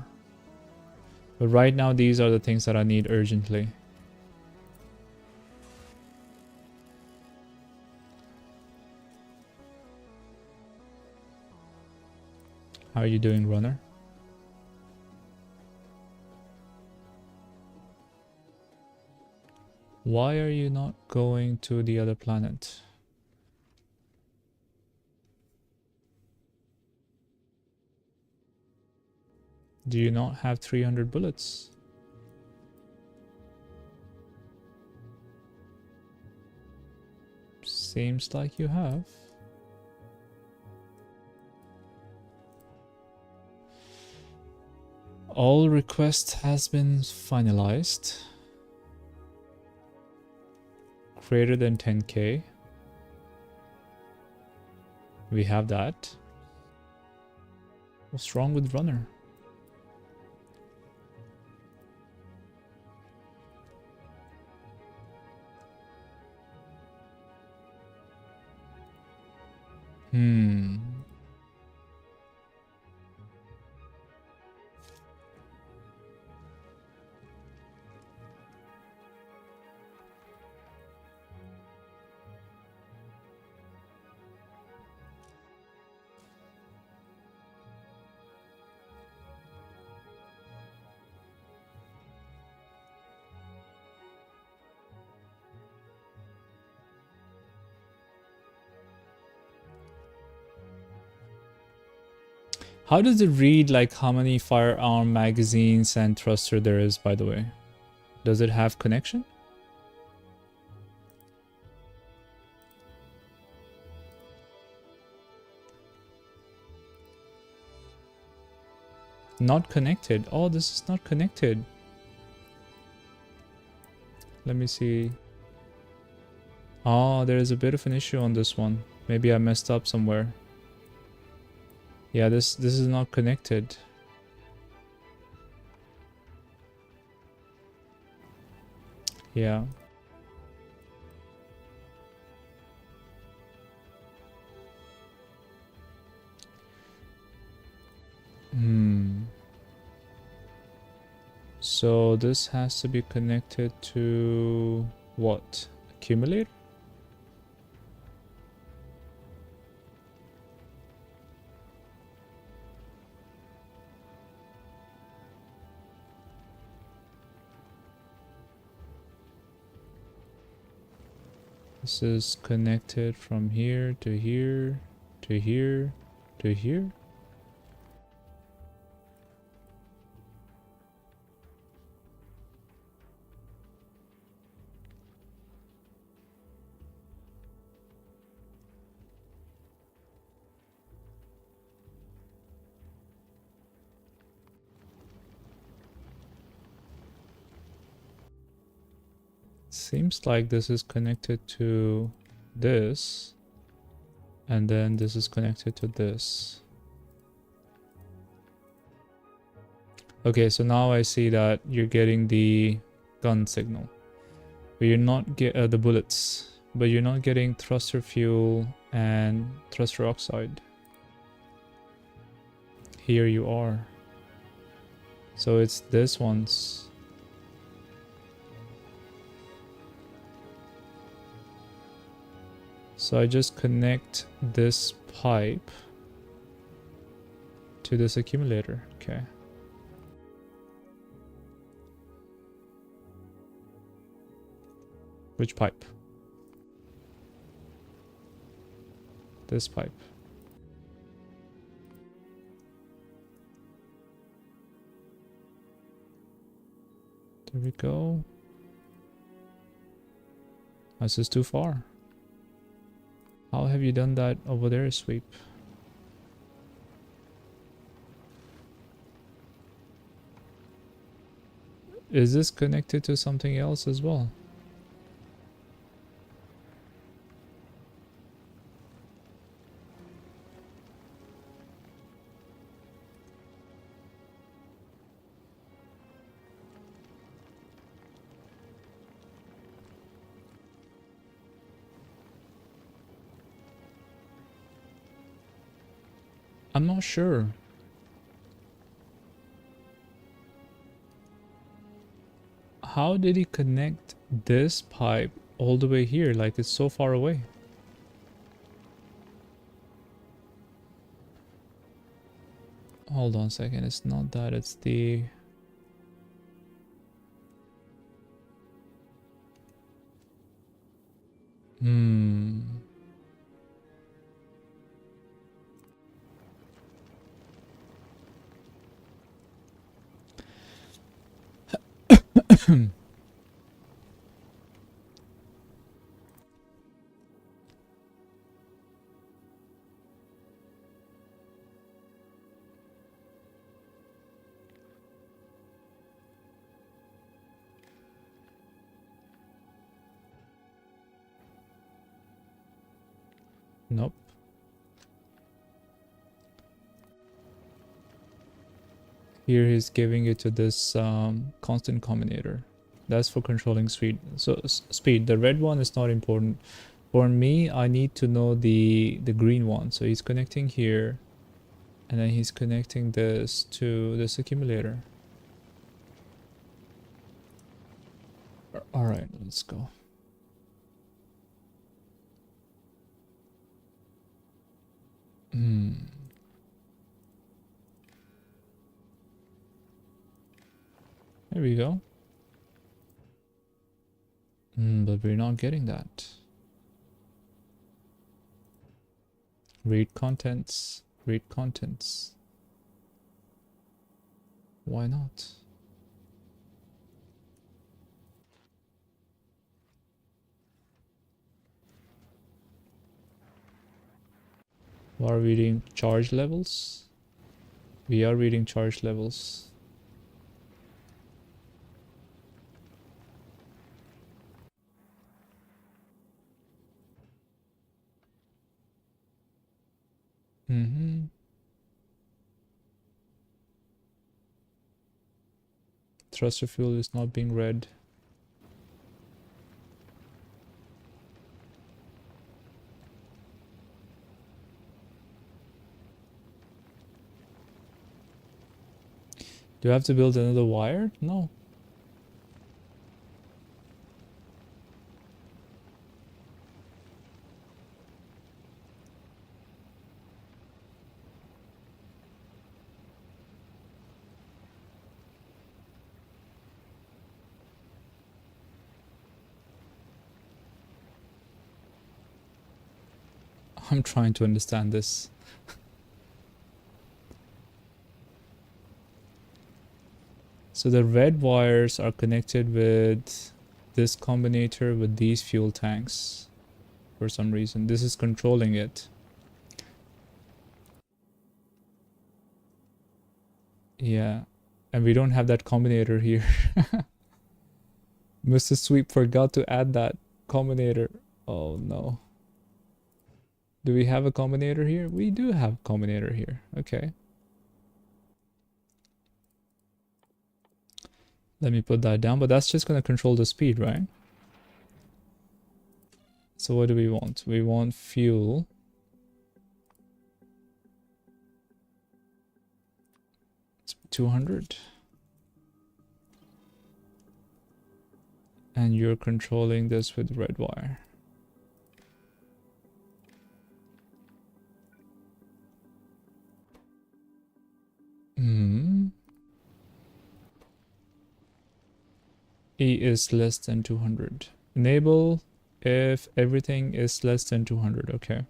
But right now, these are the things that I need urgently. How are you doing, runner? Why are you not going to the other planet? Do you not have 300 bullets? Seems like you have. All request has been finalized. Greater than 10k. We have that. What's wrong with runner? How does it read like how many firearm magazines and thruster there is, by the way? Does it have connection? Not connected. Oh, this is not connected. Let me see. Oh, there is a bit of an issue on this one. Maybe I messed up somewhere. Yeah, this is not connected. Yeah. So this has to be connected to what? Accumulator? This is connected from here to here to here to here. Seems like this is connected to this, and then this is connected to this. Okay, so now I see that you're getting the gun signal, but you're not get the bullets, but you're not getting thruster fuel and thruster oxide. Here you are. So it's this one's. So I just connect this pipe to this accumulator. Okay. Which pipe? This pipe. There we go. This is too far. How have you done that over there, Sweep? Is this connected to something else as well? I'm not sure. How did he connect this pipe all the way here? Like it's so far away. Hold on a second. It's not that. It's the... Nope. Here he's giving it to this constant combinator. That's for controlling speed. So speed, the red one is not important. For me, I need to know the green one. So he's connecting here, and then he's connecting this to this accumulator. All right, let's go. There we go. But we're not getting that. Read contents. Read contents. Why not? Are we reading charge levels? We are reading charge levels. Mm-hmm. Thruster fuel is not being read. Do I have to build another wire? No. I'm trying to understand this. So the red wires are connected with this combinator with these fuel tanks for some reason. This is controlling it. Yeah, and we don't have that combinator here. Mr. Sweep forgot to add that combinator. Oh no. Do we have a combinator here? We do have a combinator here. Okay. Let me put that down, but that's just going to control the speed, right? So what do we want? We want fuel. It's 200. And you're controlling this with red wire. E is less than 200. Enable if everything is less than 200. Okay.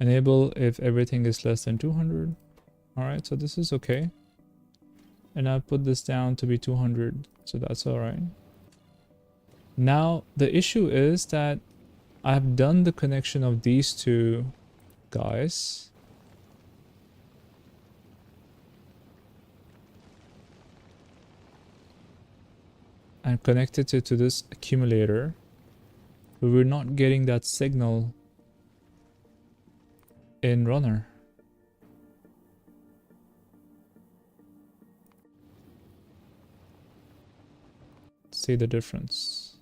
Enable if everything is less than 200. Alright, so this is okay. And I put this down to be 200, so that's alright. Now, the issue is that I've done the connection of these two guys. And connected it to this accumulator. But we're not getting that signal in runner. See the difference.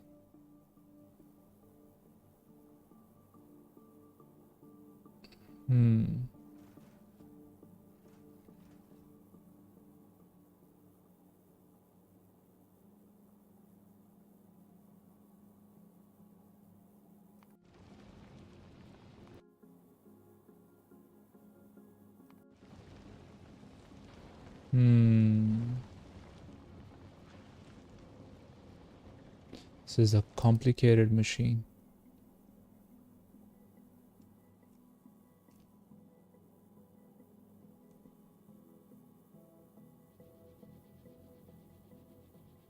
This is a complicated machine.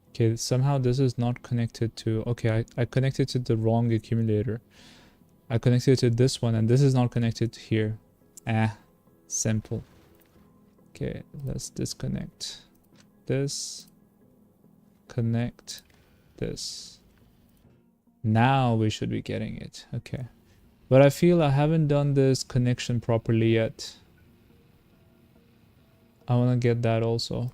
Okay, somehow this is not connected to... Okay, I connected to the wrong accumulator. I connected to this one and this is not connected here. Simple. Okay, let's disconnect this. Connect this. Now we should be getting it. Okay. But I feel I haven't done this connection properly yet. I want to get that also.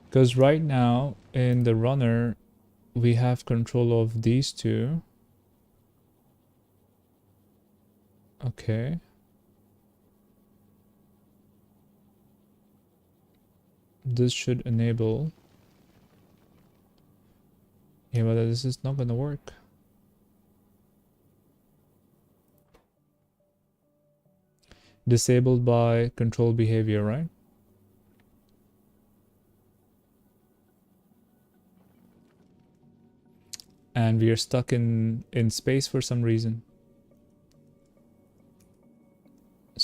Because right now in the runner we have control of these two. Okay. This should enable. Yeah, but this is not gonna work. Disabled by control behavior, right? And we are stuck in space for some reason.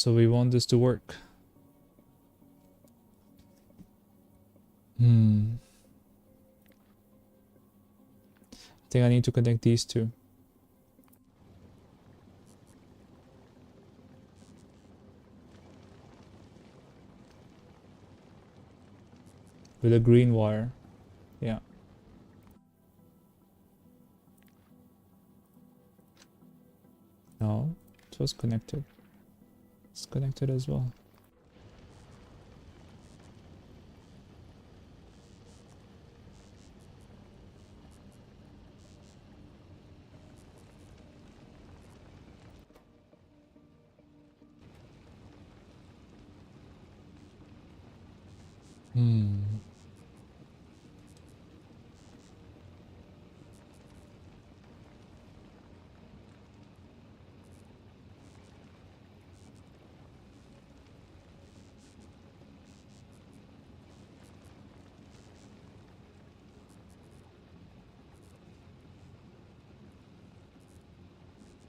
So we want this to work. I think I need to connect these two. With a green wire. Yeah. No, it was connected. It's connected as well.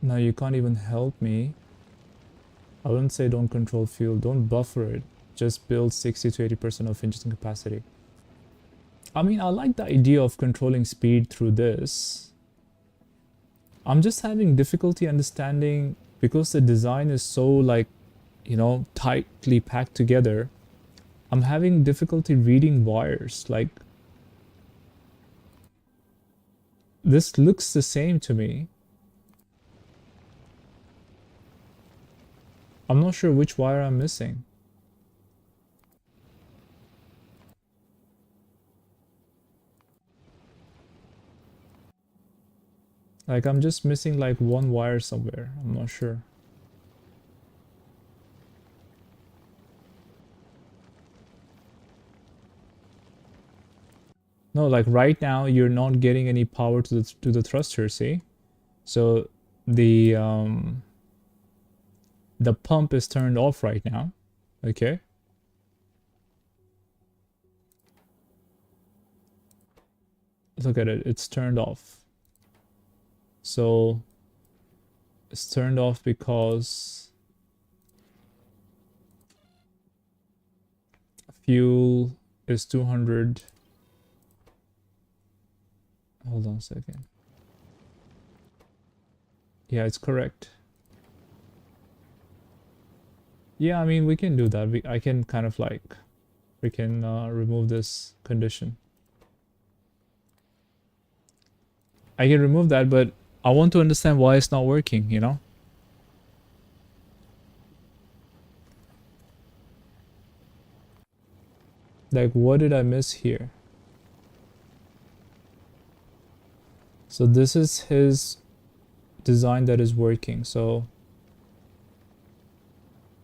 No, you can't even help me. I wouldn't say don't control fuel, don't buffer it. Just build 60 to 80% of engine capacity. I mean, I like the idea of controlling speed through this. I'm just having difficulty understanding because the design is so like, you know, tightly packed together. I'm having difficulty reading wires. Like, this looks the same to me. I'm not sure which wire I'm missing. Like, I'm just missing like one wire somewhere. I'm not sure. No, like right now you're not getting any power to the thruster, see? So the pump is turned off right now. Okay? Look at it, it's turned off. So it's turned off because fuel is 200. Hold on a second. Yeah, it's correct. Yeah, I mean, we can do that. I can kind of like, we can remove this condition. I can remove that, but I want to understand why it's not working, you know? Like, what did I miss here? So this is his design that is working. So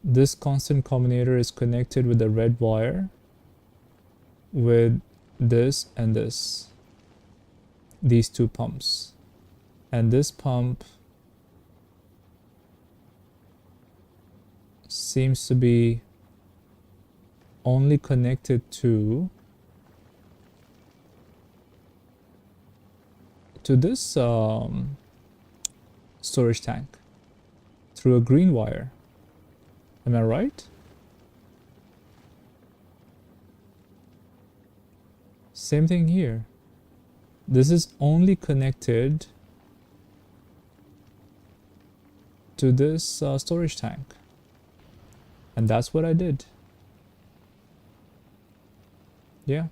this constant combinator is connected with the red wire with this and this. These two pumps. And this pump seems to be only connected to this storage tank through a green wire. Am I right? Same thing here. This is only connected to this storage tank. And that's what I did. Yeah.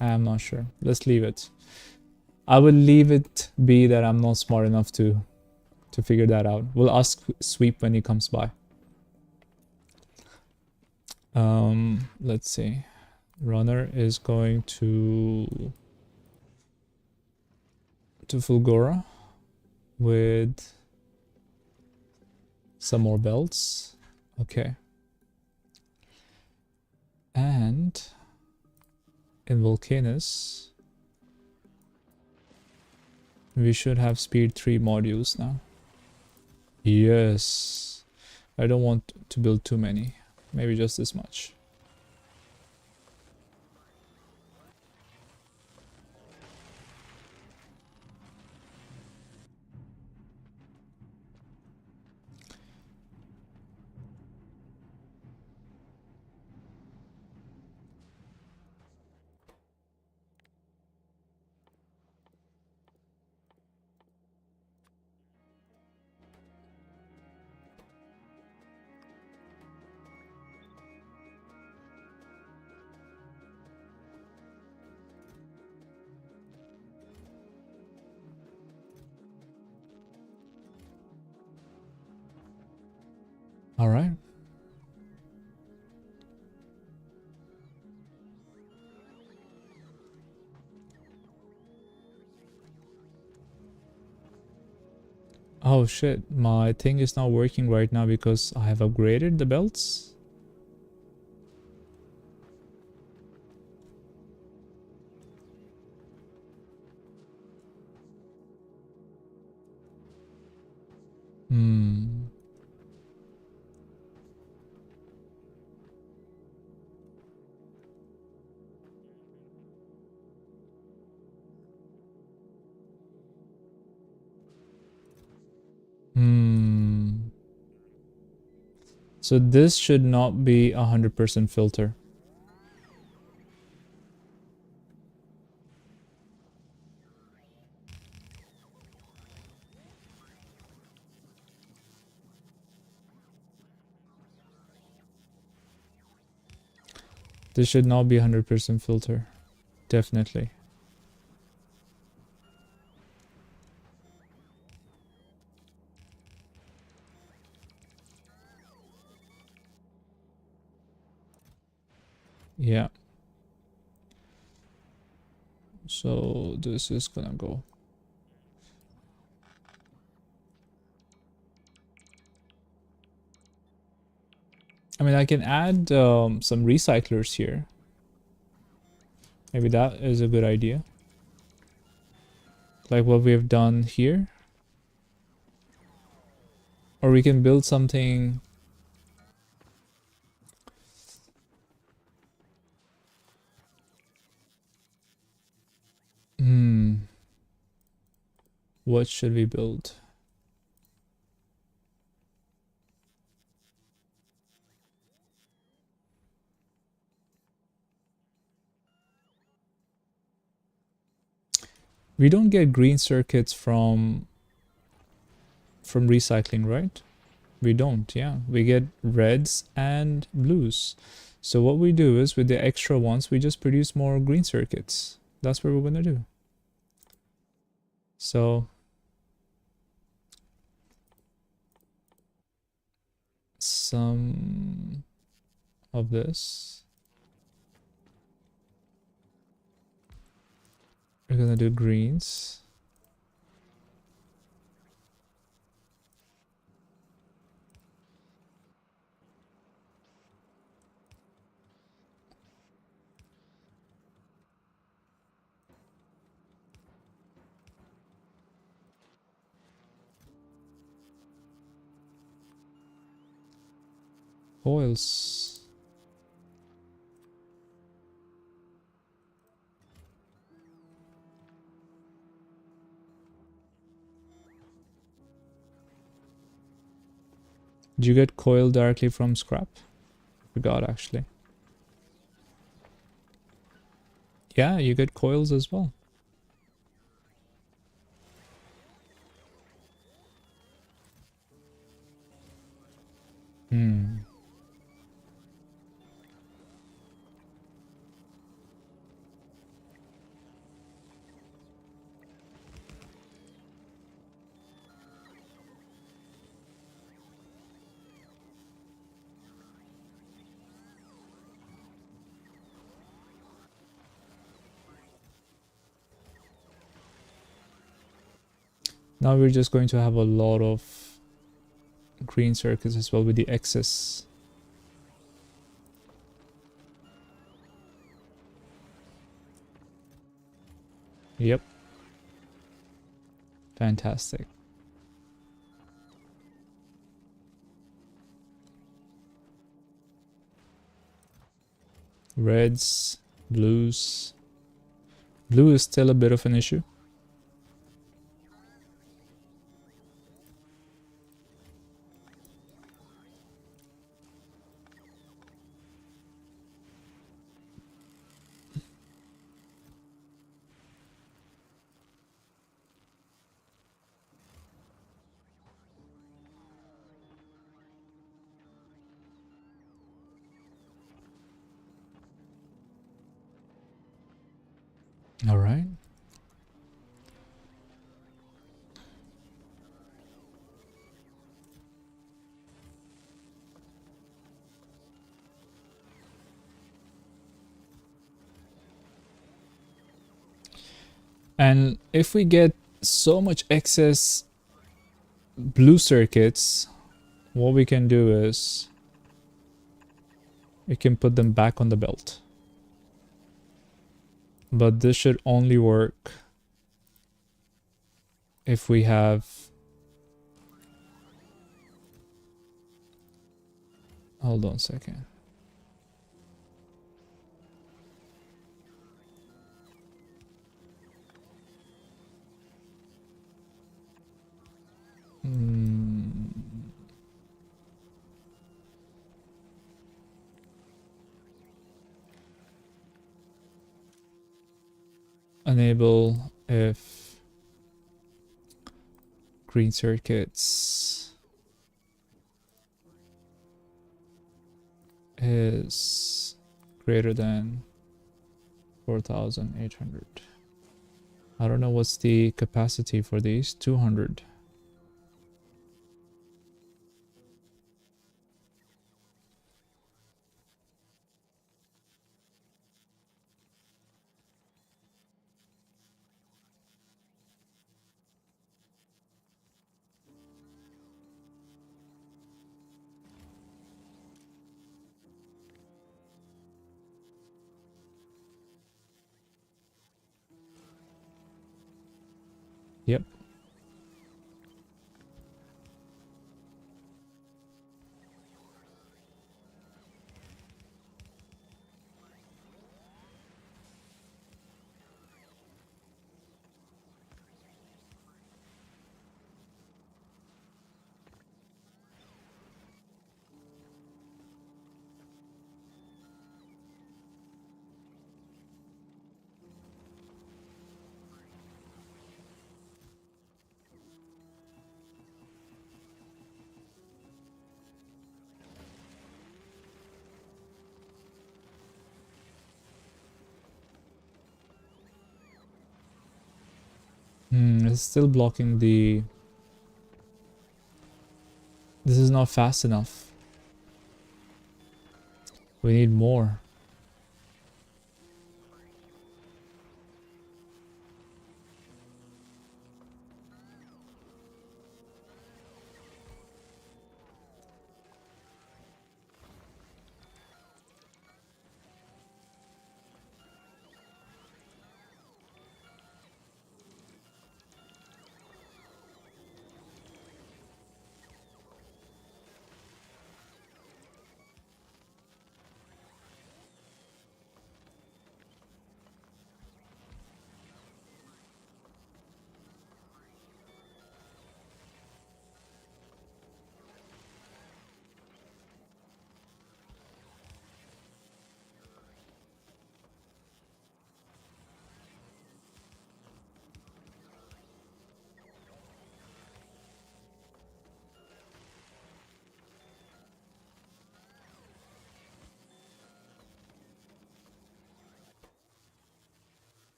I'm not sure. Let's leave it. I will leave it be that I'm not smart enough to figure that out. We'll ask Sweep when he comes by. Let's see. Runner is going to Fulgora with some more belts. Okay. And in Vulcanus, we should have speed 3 modules now. Yes. I don't want to build too many. Maybe just this much. All right. Oh shit, my thing is not working right now because I have upgraded the belts. Hmm. Hmm. So this should not be 100% filter. This should not be 100% filter. Definitely. Yeah. So this is gonna go. I mean, I can add some recyclers here. Maybe that is a good idea. Like what we have done here. Or we can build something. Hmm. What should we build? We don't get green circuits from recycling, right? We don't, yeah. We get reds and blues. So what we do is with the extra ones, we just produce more green circuits. That's what we're gonna do. So some of this. We're gonna do greens. Oils. Do you get coil directly from scrap? Forgot actually. Yeah, you get coils as well. Hmm. Now we're just going to have a lot of green circuits as well with the excess. Yep. Fantastic. Reds, blues. Blue is still a bit of an issue. All right. And if we get so much excess blue circuits, what we can do is we can put them back on the belt. But this should only work if we have... Hold on a second. Enable if green circuits is greater than 4,800. I don't know what's the capacity for these. 200. Yep. It's still blocking the... This is not fast enough. We need more.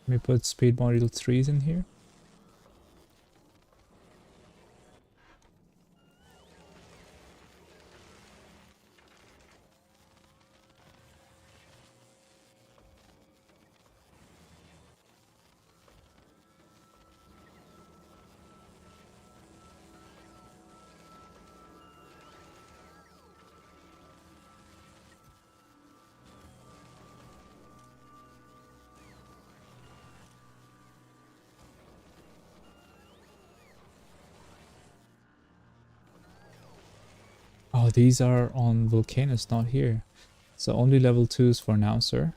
Let me put speed module 3s in here. Oh, these are on Volcanus, not here. So only level 2s for now, sir.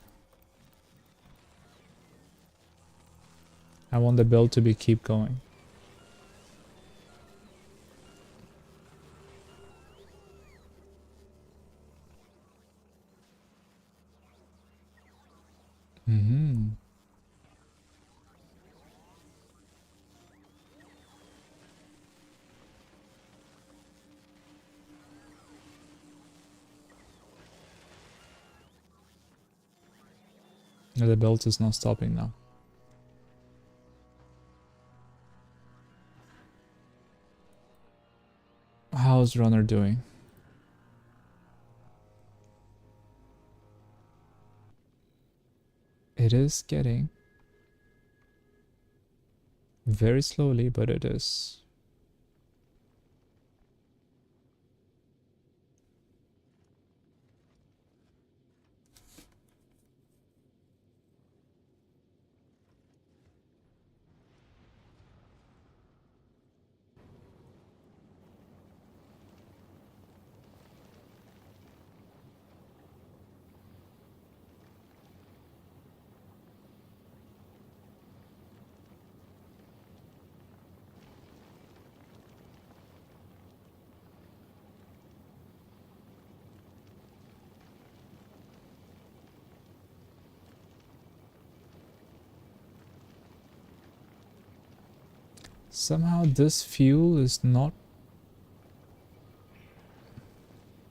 I want the build to be keep going. The belt is not stopping now. How's runner doing? It is getting very slowly, but it is. Somehow this fuel is not,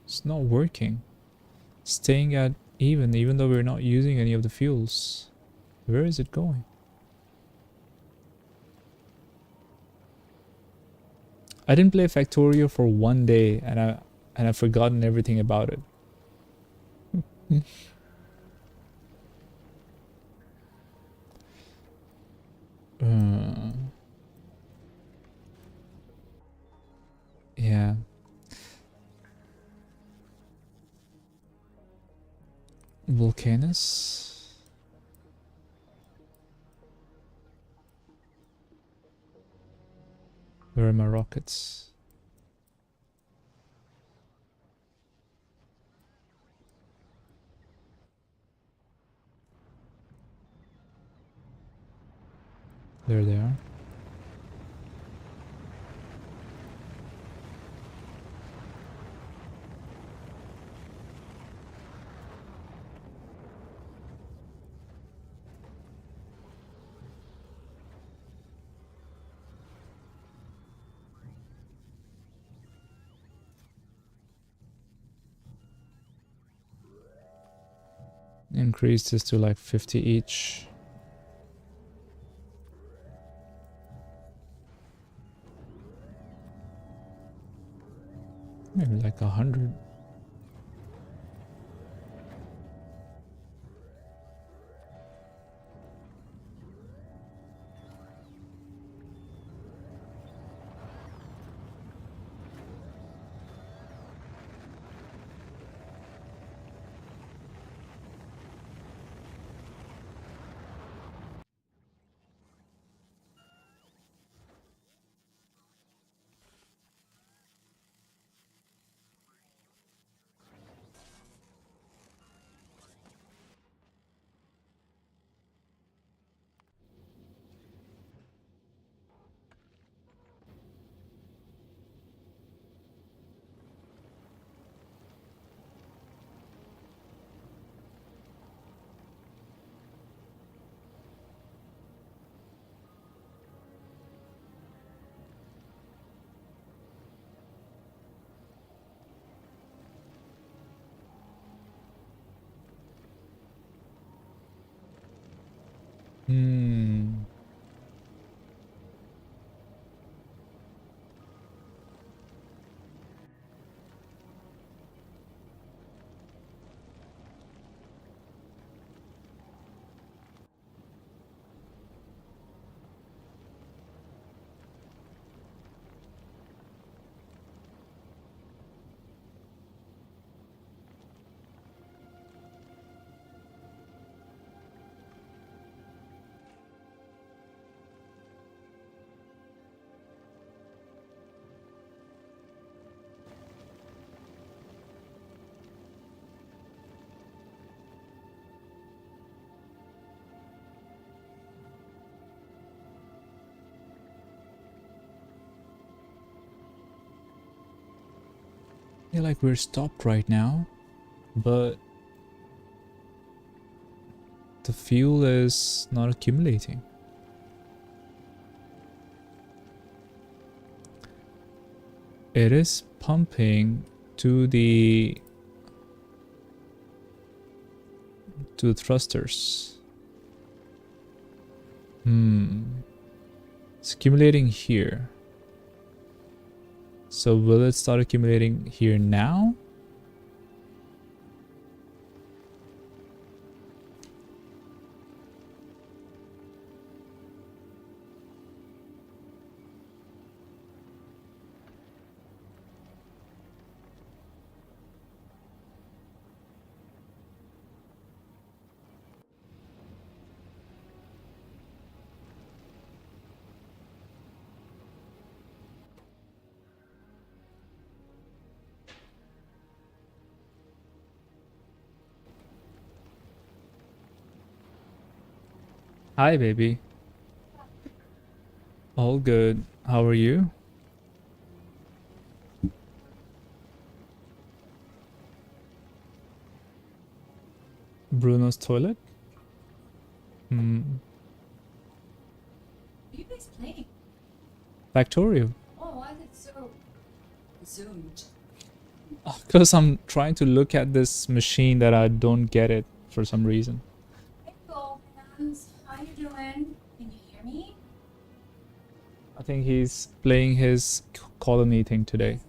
it's not working. Staying at even though we're not using any of the fuels. Where is it going? I didn't play Factorio for 1 day and I've forgotten everything about it. Yeah. Volcanus. Where are my rockets? There they are. Increase this to like 50 each. Maybe like 100. Hmm. Yeah, like we're stopped right now, but the fuel is not accumulating. It is pumping to the thrusters. It's accumulating here. So will it start accumulating here now? Hi, baby. All good. How are you? Bruno's toilet? Hmm. What are you guys playing? Factorio. Oh, why is it so zoomed? Because I'm trying to look at this machine that I don't get it for some reason. Hey, Goldhands. How you doing? Can you hear me? I think he's playing his colony thing today.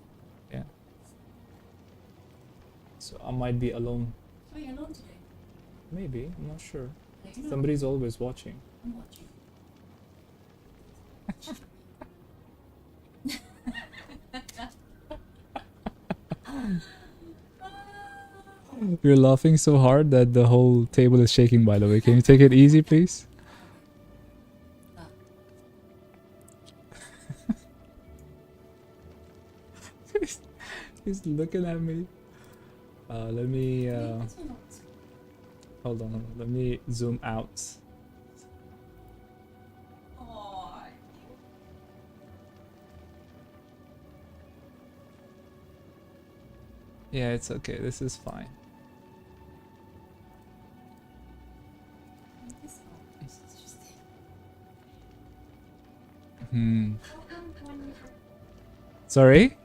Yeah. So I might be alone. Oh, you're alone today. Maybe. I'm not sure. No, you're not. Somebody's always watching. I'm watching. You're laughing so hard that the whole table is shaking, by the way. Can you take it easy, please? He's looking at me. Let me hold on. Let me zoom out. Oh, Yeah, it's okay. This is fine. this is interesting. Hmm. Sorry?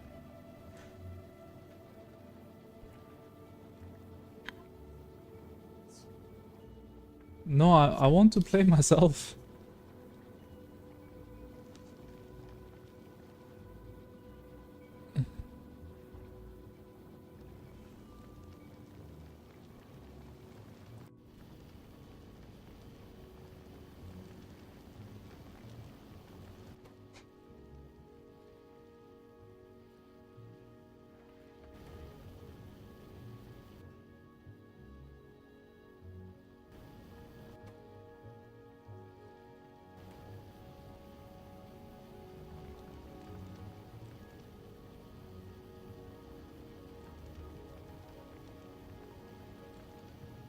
No, I want to play myself.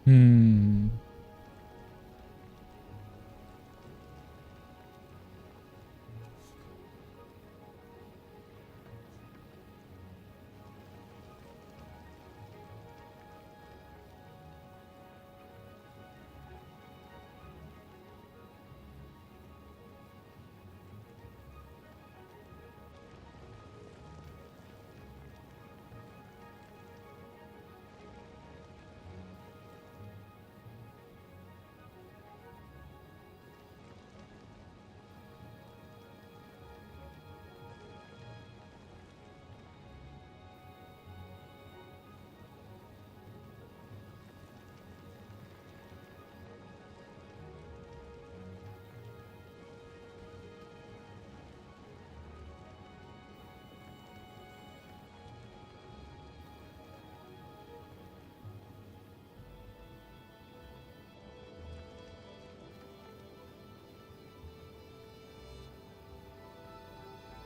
Hmm.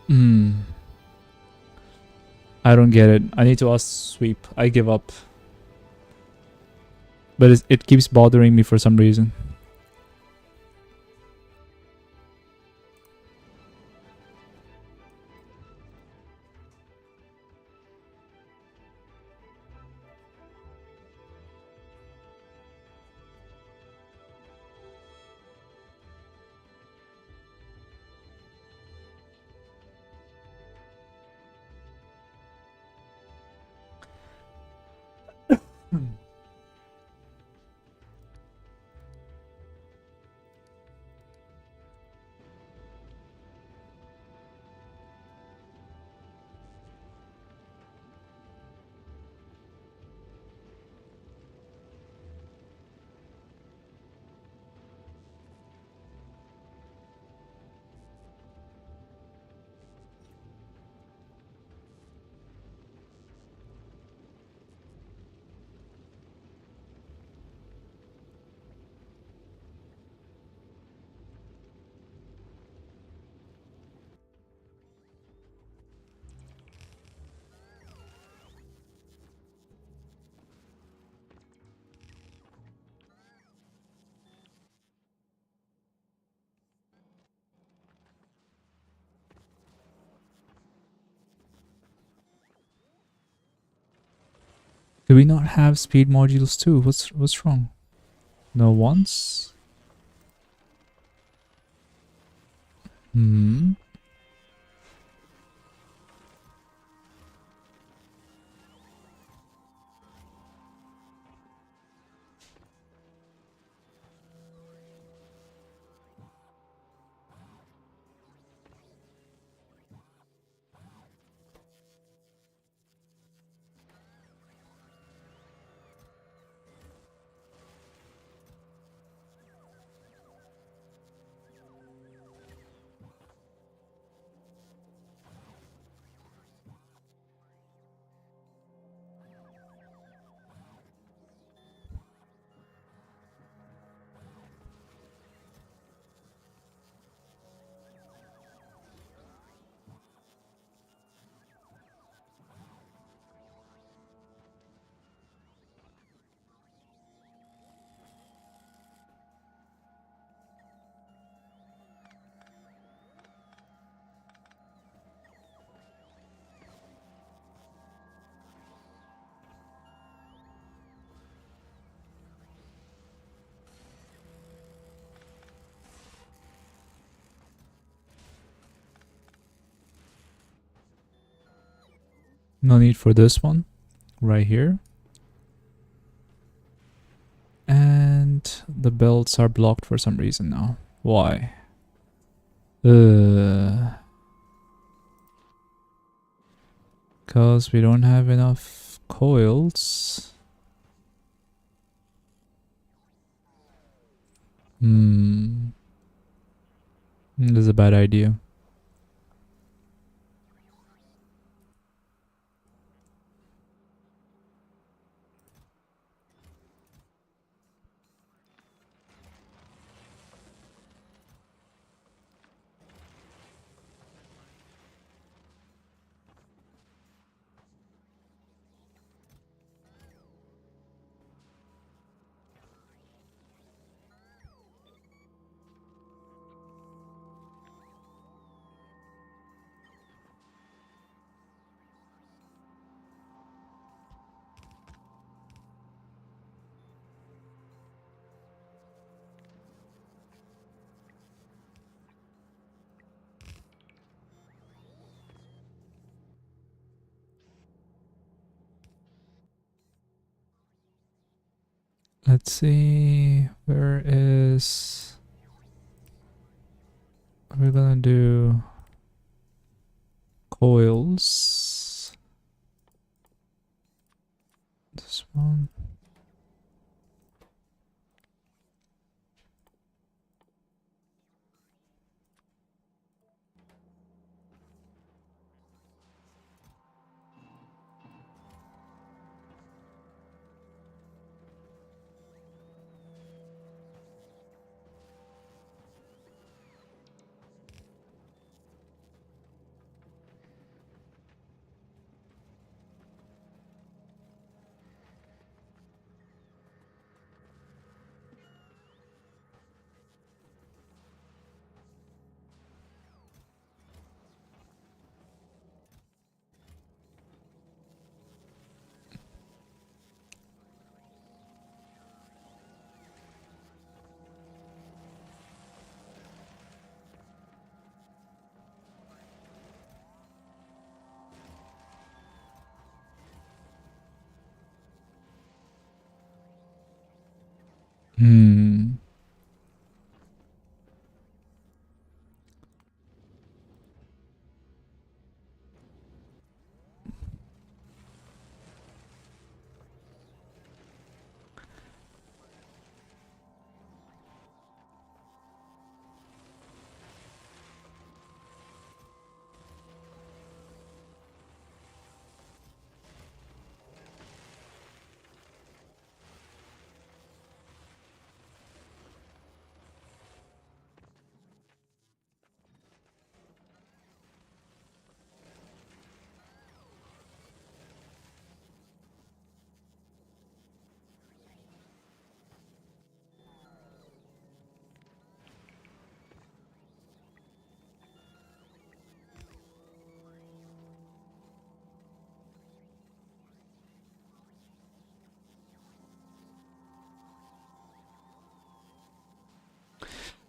Hmm. I don't get it. I need to ask Sweep. I give up. But it keeps bothering me for some reason. Do we not have speed modules too? What's wrong? No once? Hmm. No need for this one. Right here. And the belts are blocked for some reason now. Why? Because we don't have enough coils. This is a bad idea. Let's see, where is... We're gonna do coils. This one. Hmm.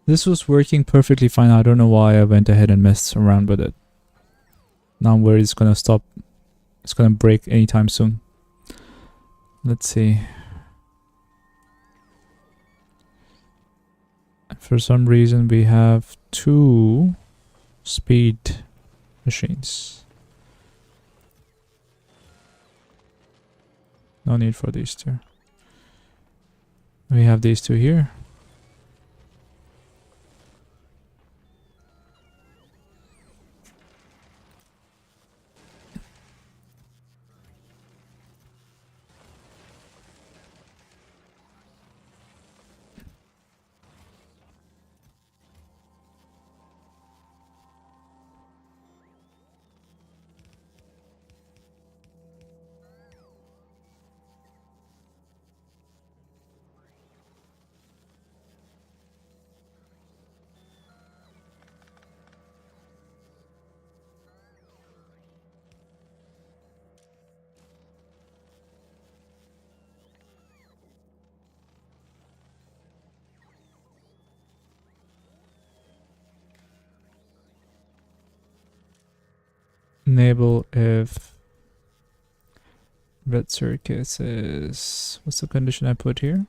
This was working perfectly fine. I don't know why I went ahead and messed around with it. Now I'm worried it's gonna stop. It's gonna break anytime soon. Let's see. For some reason we have 2 speed machines. No need for these 2. We have these 2 here. Enable if red circuits is, what's the condition I put here?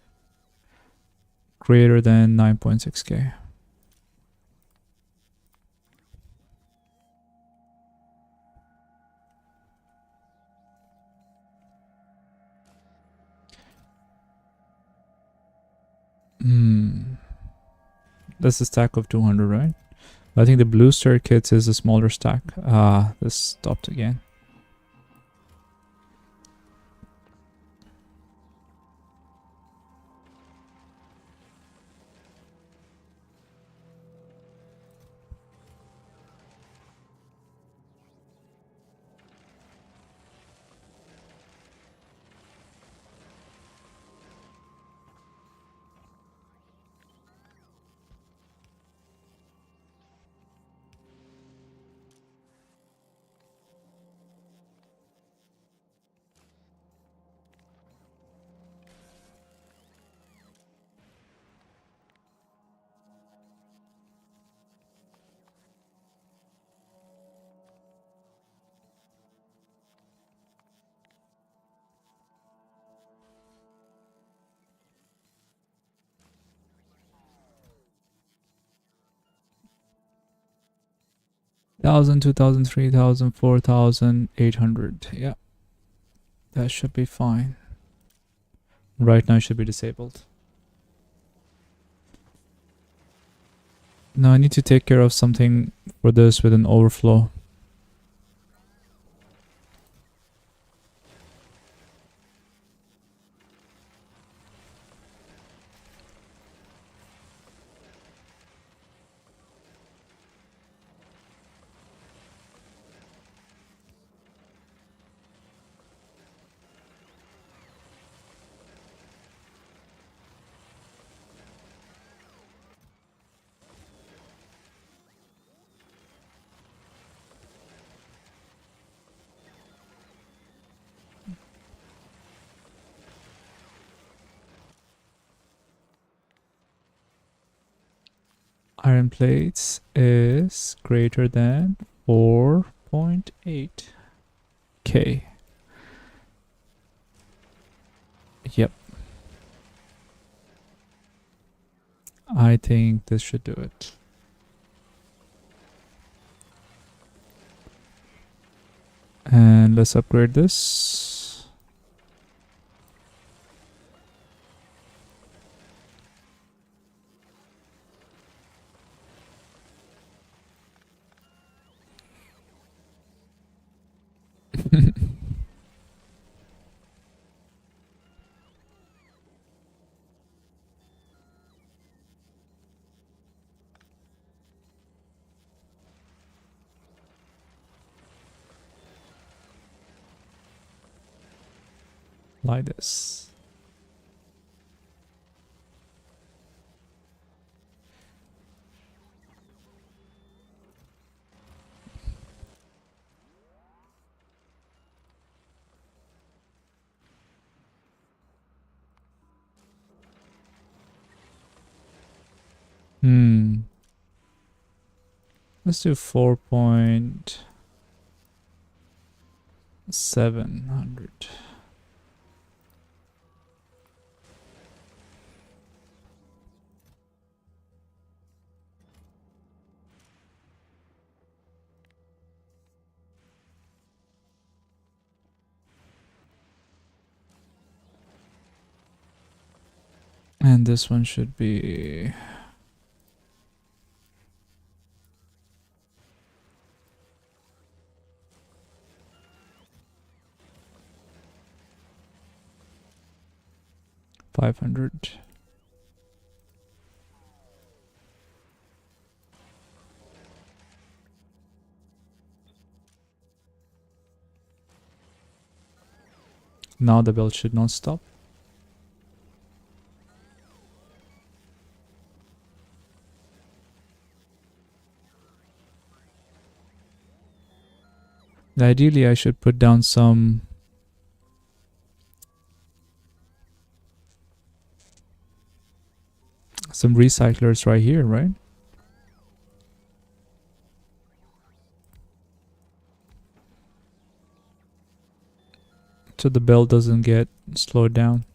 Greater than 9.6k. That's a stack of 200, right? I think the blue circuits is a smaller stack. This stopped again. Thousand, 2,000, 3,000, 4,800. Yeah, that should be fine. Right now it should be disabled. Now I need to take care of something for this with an overflow. Iron plates is greater than 4.8k. Yep. I think this should do it. And let's upgrade this. Like this. Let's do 4.700. And this one should be 500. Now the bell should not stop. Ideally, I should put down some recyclers right here, right? So the bell doesn't get slowed down.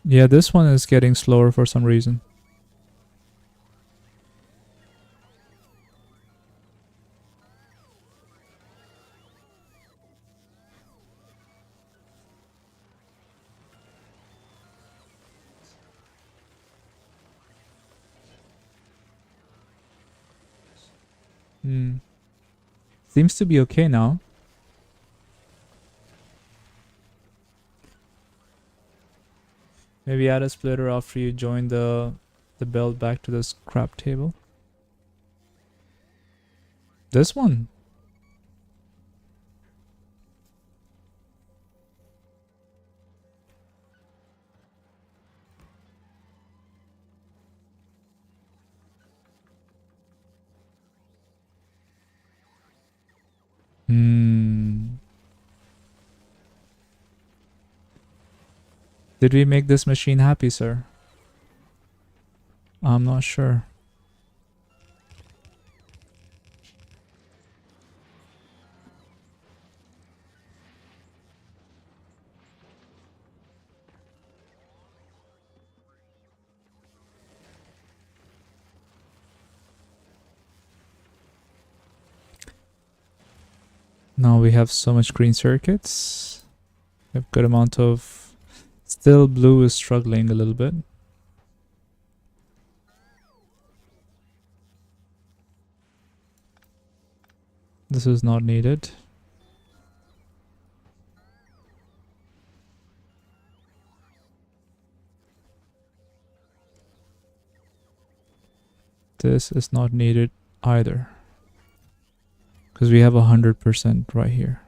Yeah, this one is getting slower for some reason. Seems to be okay now. Maybe add a splitter after you join the belt back to the scrap table. This one. Did we make this machine happy, sir? I'm not sure. Now we have so much green circuits. We have good amount of... Still blue is struggling a little bit. This is not needed. This is not needed either. Because we have 100% right here.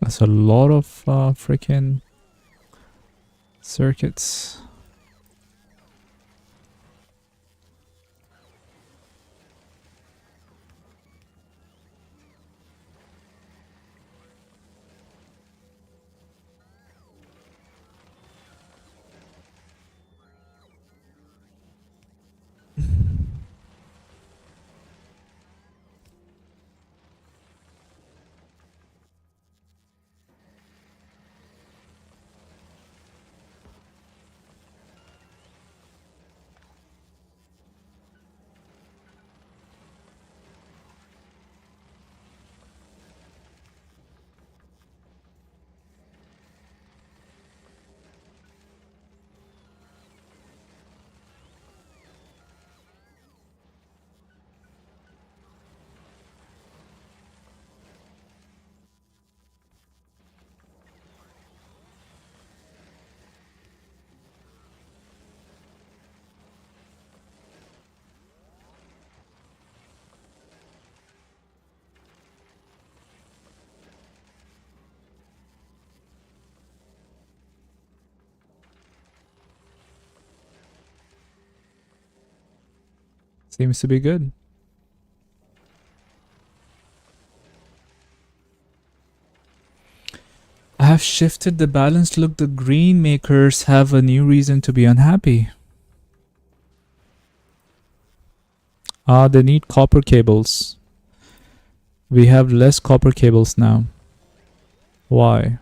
That's a lot of freaking circuits. Seems to be good. I have shifted the balance. Look, the green makers have a new reason to be unhappy. Ah, they need copper cables. We have less copper cables now. Why?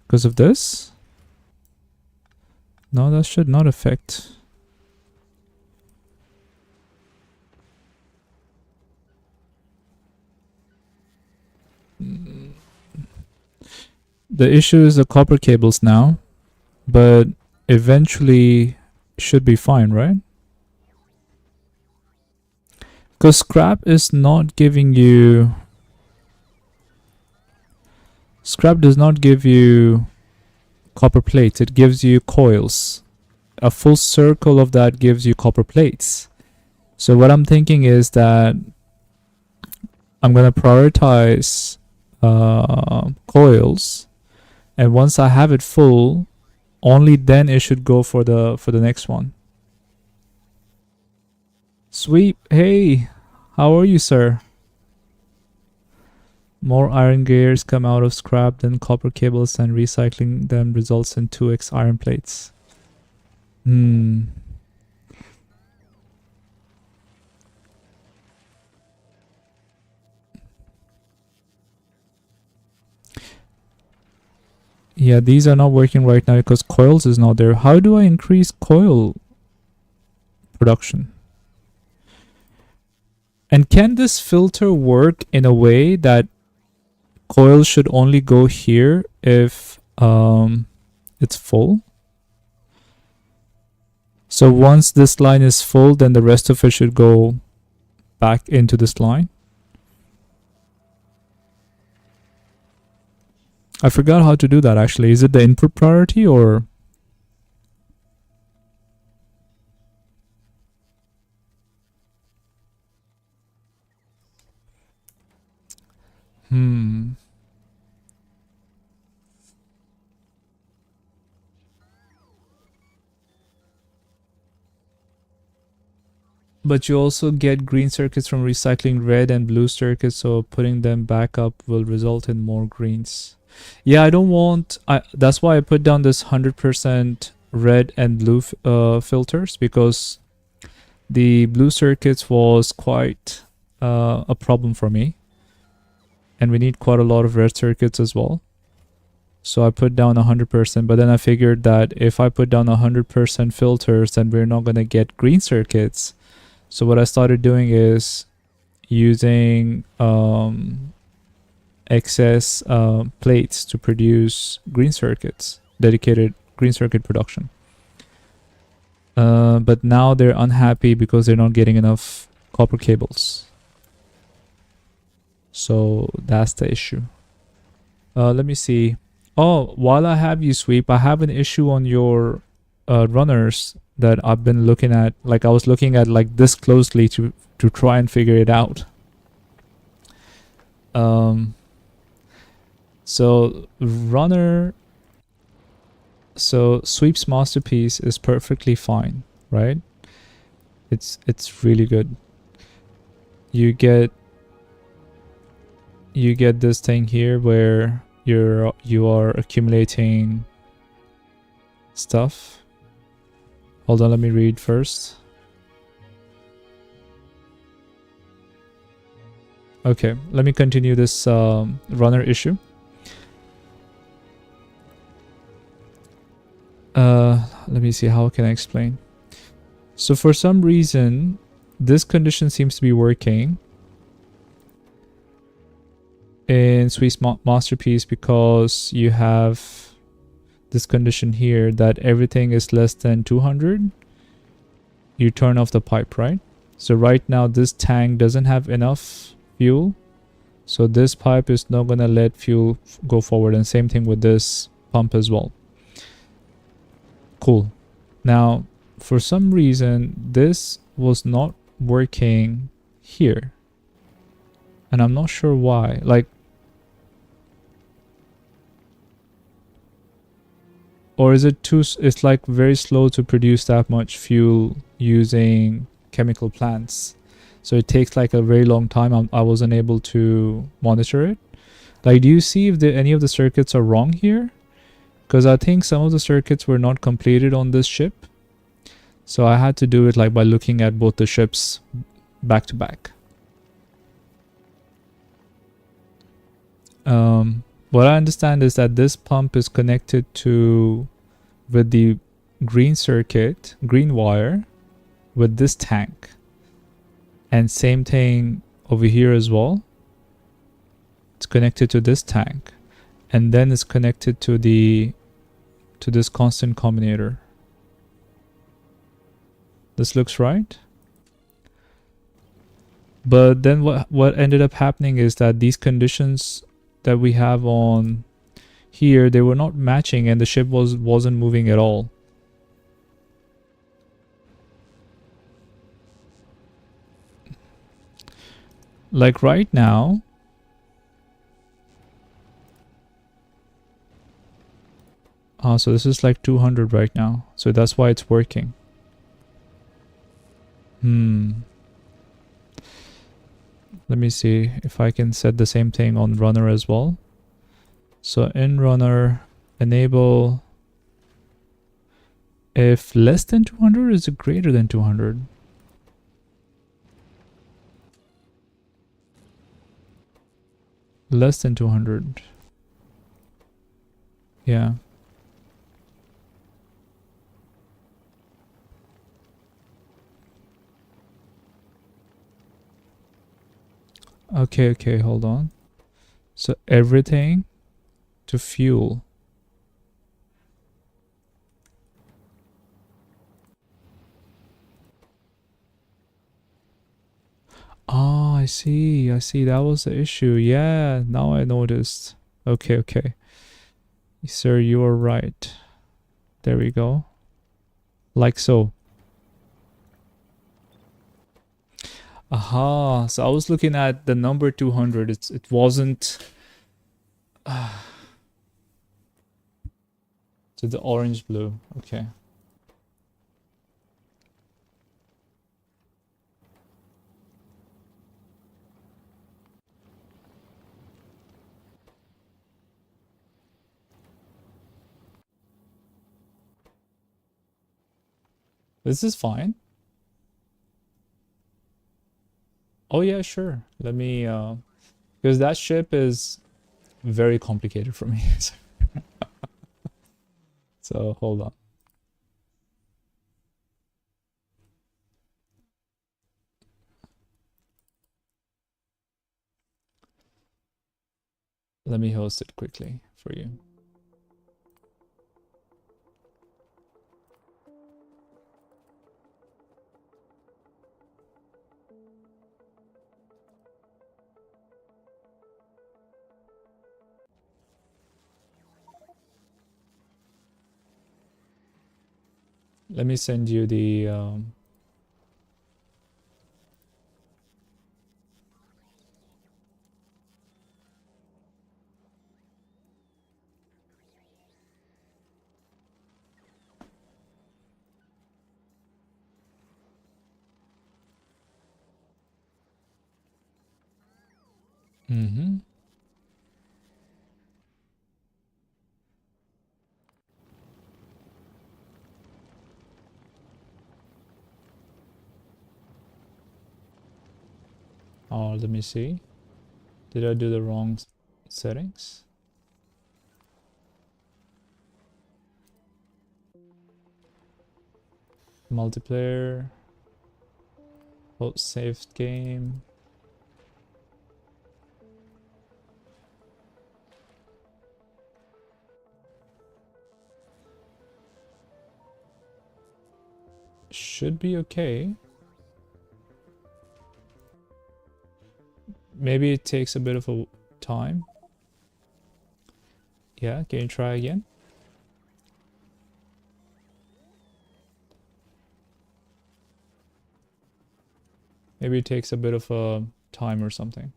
Because of this? No, that should not affect. The issue is the copper cables now, but eventually should be fine, right? Because scrap is not giving you... Scrap does not give you copper plates, it gives you coils. A full circle of that gives you copper plates. So what I'm thinking is that I'm gonna prioritize coils, and once I have it full, only then it should go for the next one. Sweep, hey, how are you, sir? More iron gears come out of scrap than copper cables, and recycling them results in 2x iron plates. Yeah, these are not working right now because coils is not there. How do I increase coil production? And can this filter work in a way that coil should only go here if it's full? So once this line is full, then the rest of it should go back into this line. I forgot how to do that actually. Is it the input priority or? But you also get green circuits from recycling red and blue circuits, so putting them back up will result in more greens. Yeah, I don't want... that's why I put down this 100% red and blue filters, because the blue circuits was quite a problem for me. And we need quite a lot of red circuits as well. So I put down 100%, but then I figured that if I put down 100% filters, then we're not going to get green circuits. So what I started doing is using excess plates to produce green circuits, dedicated green circuit production. But now they're unhappy because they're not getting enough copper cables. So that's the issue. Let me see. Oh, while I have you, Sweep, I have an issue on your runners that I've been looking at. Like I was looking at like this closely to try and figure it out. So runner, so Sweep's masterpiece is perfectly fine, right? It's really good. You get this thing here where you are accumulating stuff. Hold on, let me read first. Okay, let me continue this runner issue. Let me see, how can I explain? So for some reason, this condition seems to be working in Sweep's masterpiece because you have this condition here that everything is less than 200. You turn off the pipe, right? So right now this tank doesn't have enough fuel, so this pipe is not gonna let fuel go forward, and same thing with this pump as well. Cool. Now for some reason this was not working here, and I'm not sure why. Like, or is it too, it's like very slow to produce that much fuel using chemical plants. So it takes like a very long time. I wasn't able to monitor it. Like, do you see if any of the circuits are wrong here? Because I think some of the circuits were not completed on this ship. So I had to do it like by looking at both the ships back to back. What I understand is that this pump is connected to with the green circuit, green wire, with this tank. And same thing over here as well. It's connected to this tank. And then it's connected to this constant combinator. This looks right. But then what ended up happening is that these conditions that we have on here, they were not matching and the ship wasn't moving at all. Like right now, so this is like 200 right now. So that's why it's working. Let me see if I can set the same thing on runner as well. So in runner, enable if less than 200, is it greater than 200? Less than 200. Yeah. Okay, hold on. So everything to fuel. Oh, I see. That was the issue. Yeah, now I noticed. Okay. Sir, you are right. There we go. Like so. Aha, so I was looking at the number 200. It wasn't to the orange blue. Okay. This is fine. Oh yeah, sure. Let me because that ship is very complicated for me. So hold on. Let me host it quickly for you. Let me send you the Oh, let me see. Did I do the wrong settings? Multiplayer. Saved game. Should be okay. Maybe it takes a bit of a time. Yeah, can you try again? Maybe it takes a bit of a time or something.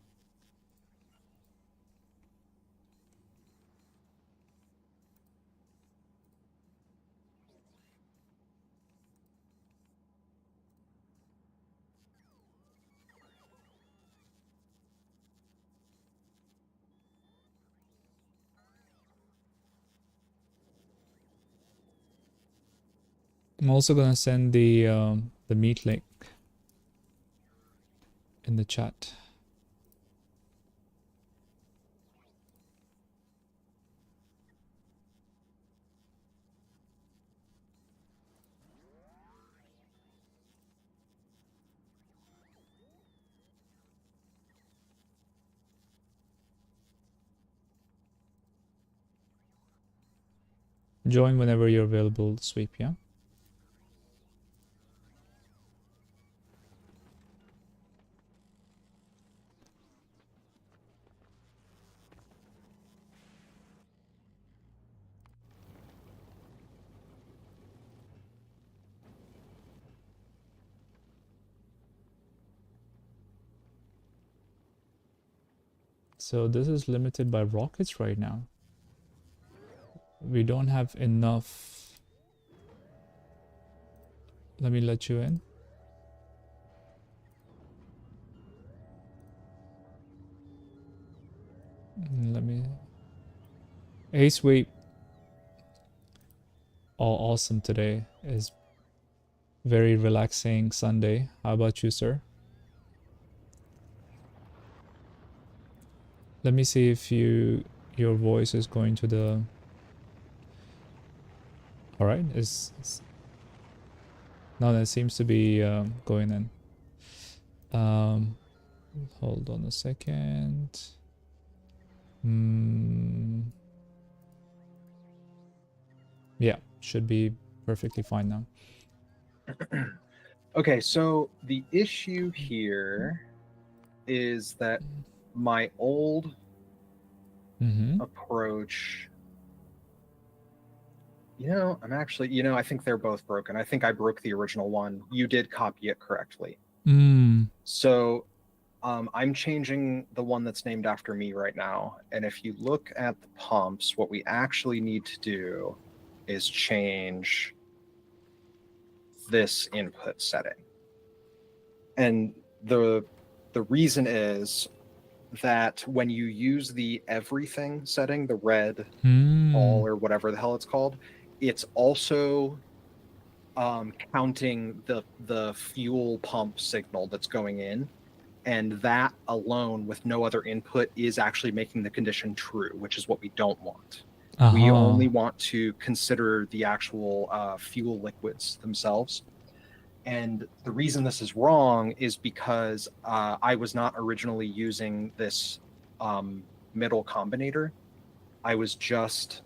I'm also gonna send the meet link in the chat. Join whenever you're available to sweep, yeah? So this is limited by rockets right now. We don't have enough. Let me let you in. Let me. Hey, sweep. All awesome today. Is very relaxing Sunday. How about you, sir? Let me see if your voice is going to the. All right. No, that seems to be going in. Hold on a second. Yeah, should be perfectly fine now. Okay, so the issue here is that my old approach, I think they're both broken. I think I broke the original one. You did copy it correctly. So I'm changing the one that's named after me right now. And if you look at the pumps, what we actually need to do is change this input setting. And the reason is that when you use the everything setting, the red all or whatever the hell it's called, it's also counting the fuel pump signal that's going in, and that alone with no other input is actually making the condition true, which is what we don't want. We only want to consider the actual fuel liquids themselves. And the reason this is wrong is because I was not originally using this middle combinator. I was just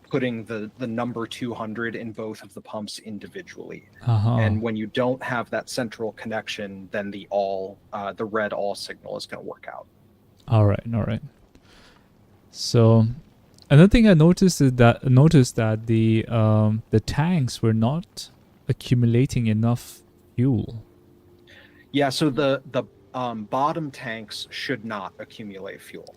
putting the number 200 in both of the pumps individually. And when you don't have that central connection, then the red all signal is going to work out. All right. So another thing I noticed is that the tanks were not accumulating enough fuel. Yeah, so the bottom tanks should not accumulate fuel.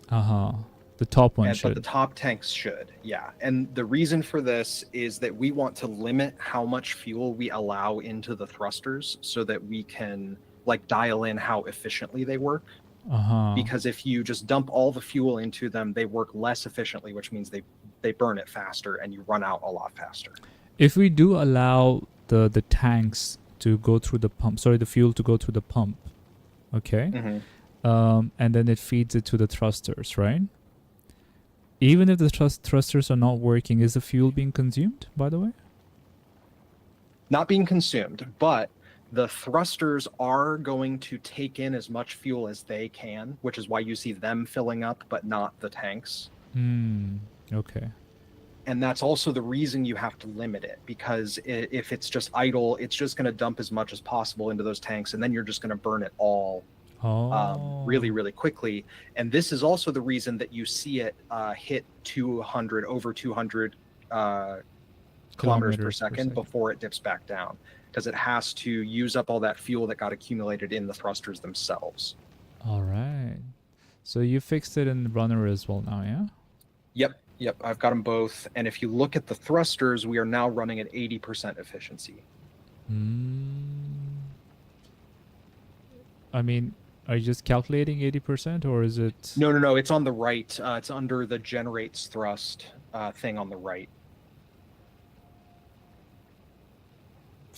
The top one should. But the top tanks should, yeah. And the reason for this is that we want to limit how much fuel we allow into the thrusters so that we can dial in how efficiently they work. Because if you just dump all the fuel into them, they work less efficiently, which means they burn it faster and you run out a lot faster. If we do allow the tanks to go through the pump, the fuel to go through the pump, okay? And then it feeds it to the thrusters, right? Even if the thrusters are not working, is the fuel being consumed, by the way? Not being consumed, but the thrusters are going to take in as much fuel as they can, which is why you see them filling up, but not the tanks. Okay. And that's also the reason you have to limit it, because if it's just idle, it's just going to dump as much as possible into those tanks, and then you're just going to burn it all really, really quickly. And this is also the reason that you see it hit over 200 kilometers per second before it dips back down, because it has to use up all that fuel that got accumulated in the thrusters themselves. All right. So you fixed it in the runner as well now, yeah? Yep, I've got them both. And if you look at the thrusters, we are now running at 80% efficiency. I mean, are you just calculating 80% or is it... No, it's on the right. It's under the generates thrust thing on the right.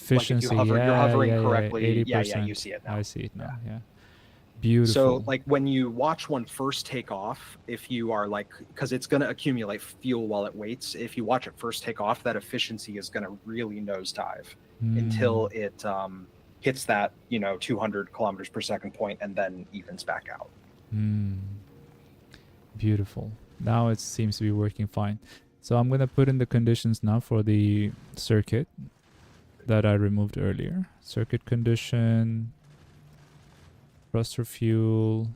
Efficiency. You're Yeah, hovering yeah, yeah. correctly. 80%. You see it now. I see it now. Yeah. Beautiful. So like when you watch one first take off, if you are like, because it's going to accumulate fuel while it waits, if you watch it first take off, that efficiency is going to really nosedive until it hits that 200 kilometers per second point and then evens back out. Beautiful. Now it seems to be working fine. So I'm going to put in the conditions now for the circuit that I removed earlier. Circuit condition, thruster fuel.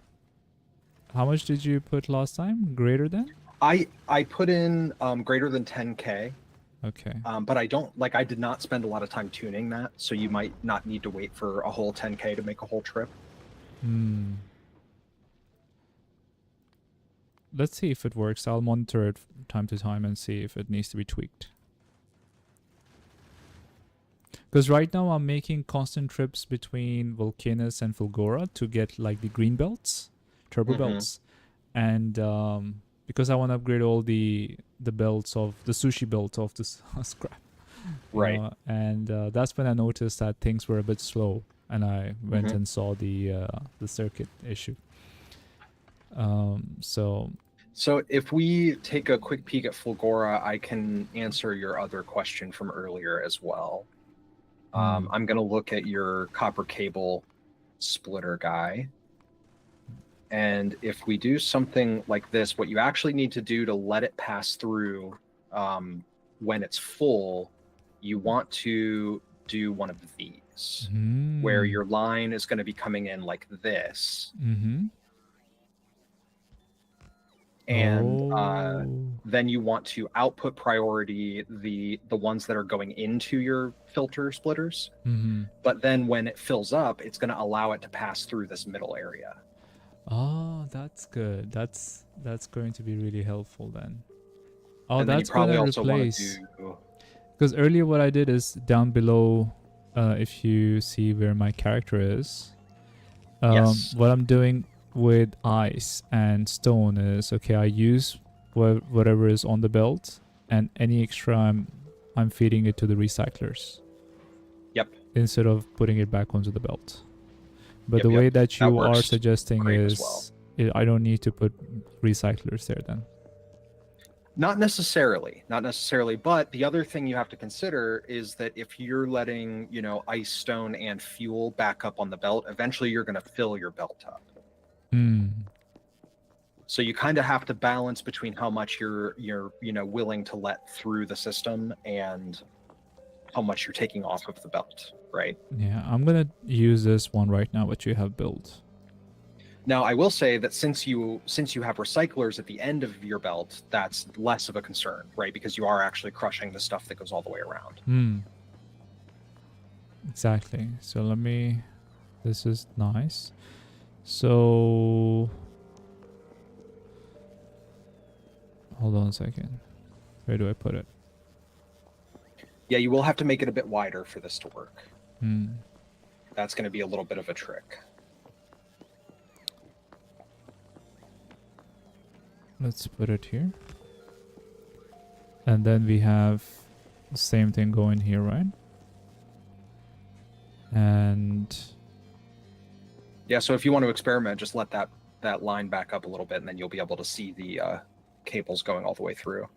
How much did you put last time? Greater than? I put in greater than 10K. Okay. But I did not spend a lot of time tuning that, so you might not need to wait for a whole 10K to make a whole trip. Let's see if it works. I'll monitor it time to time and see if it needs to be tweaked. Because right now I'm making constant trips between Volcanus and Fulgora to get like the green belts, turbo belts, and because I want to upgrade all the belts of the sushi belt of this scrap, right? And that's when I noticed that things were a bit slow, and I went and saw the circuit issue. So if we take a quick peek at Fulgora, I can answer your other question from earlier as well. I'm going to look at your copper cable splitter guy. And if we do something like this, what you actually need to do to let it pass through when it's full, you want to do one of these, where your line is going to be coming in like this. And then you want to output priority the ones that are going into your filter splitters. But then when it fills up, it's going to allow it to pass through this middle area. Oh, that's good. That's going to be really helpful then. Oh, and that's going to replace. Because earlier what I did is down below, if you see where my character is, yes. What I'm doing with ice and stone is, okay, I use whatever is on the belt, and any extra I'm feeding it to the recyclers. Yep. Instead of putting it back onto the belt. But the way that you are suggesting is, I don't need to put recyclers there then. Not necessarily, but the other thing you have to consider is that if you're letting, ice, stone, and fuel back up on the belt, eventually you're going to fill your belt up. So you kind of have to balance between how much you're willing to let through the system and how much you're taking off of the belt, right? Yeah, I'm going to use this one right now, what you have built. Now, I will say that since you have recyclers at the end of your belt, that's less of a concern, right? Because you are actually crushing the stuff that goes all the way around. Exactly. So this is nice. So, hold on a second. Where do I put it? Yeah, you will have to make it a bit wider for this to work. That's going to be a little bit of a trick. Let's put it here. And then we have the same thing going here, right? And yeah, so if you want to experiment, just let that line back up a little bit, and then you'll be able to see the cables going all the way through.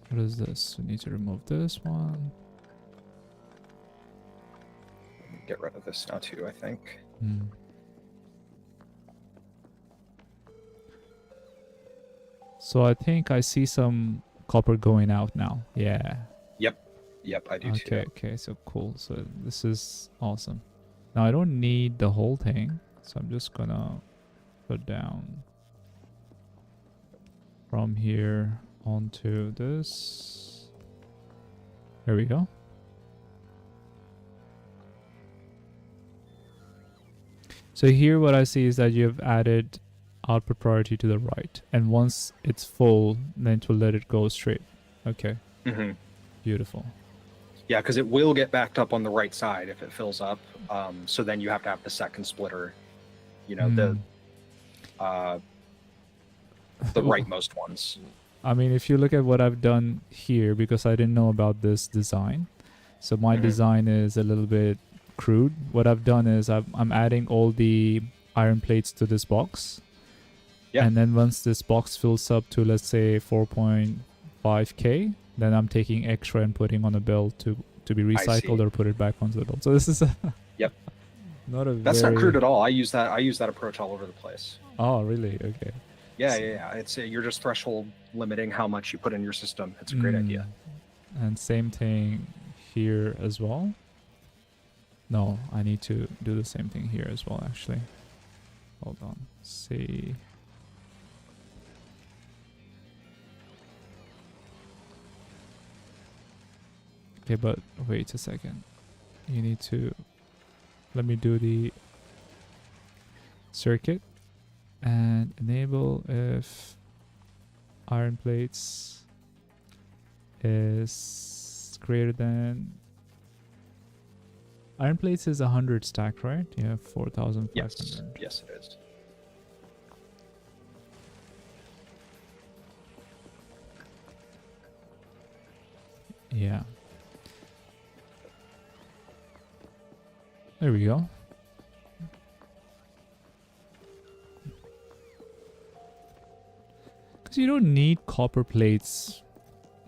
What is this? We need to remove this one. Get rid of this now too, I think. So I think I see some copper going out now. Yeah. Yep, I do too. Okay, so cool. So this is awesome. Now I don't need the whole thing, so I'm just gonna put down from here onto this. There we go. So here what I see is that you have added output priority to the right, and once it's full, then to let it go straight. Okay. Beautiful. Yeah, because it will get backed up on the right side if it fills up. So then you have to have the second splitter, you know, the rightmost ones. I mean, if you look at what I've done here, because I didn't know about this design, so my design is a little bit crude. What I've done is I'm adding all the iron plates to this box. Yeah. And then once this box fills up to, let's say, 4.5K, then I'm taking extra and putting on a belt to be recycled or put it back onto the belt. So this is a Yep. That's not crude at all. I use that approach all over the place. Oh, really? Okay. Yeah. It's you're just threshold limiting how much you put in your system. It's a great idea. And same thing here as well. No, I need to do the same thing here as well, actually. Hold on. See. Okay, but wait a second. You need to... Let me do the circuit and enable if iron plates is greater than... Iron plates is 100 stack, right? Yeah, 4,500. Yes, it is. Yeah. There we go. Because you don't need copper plates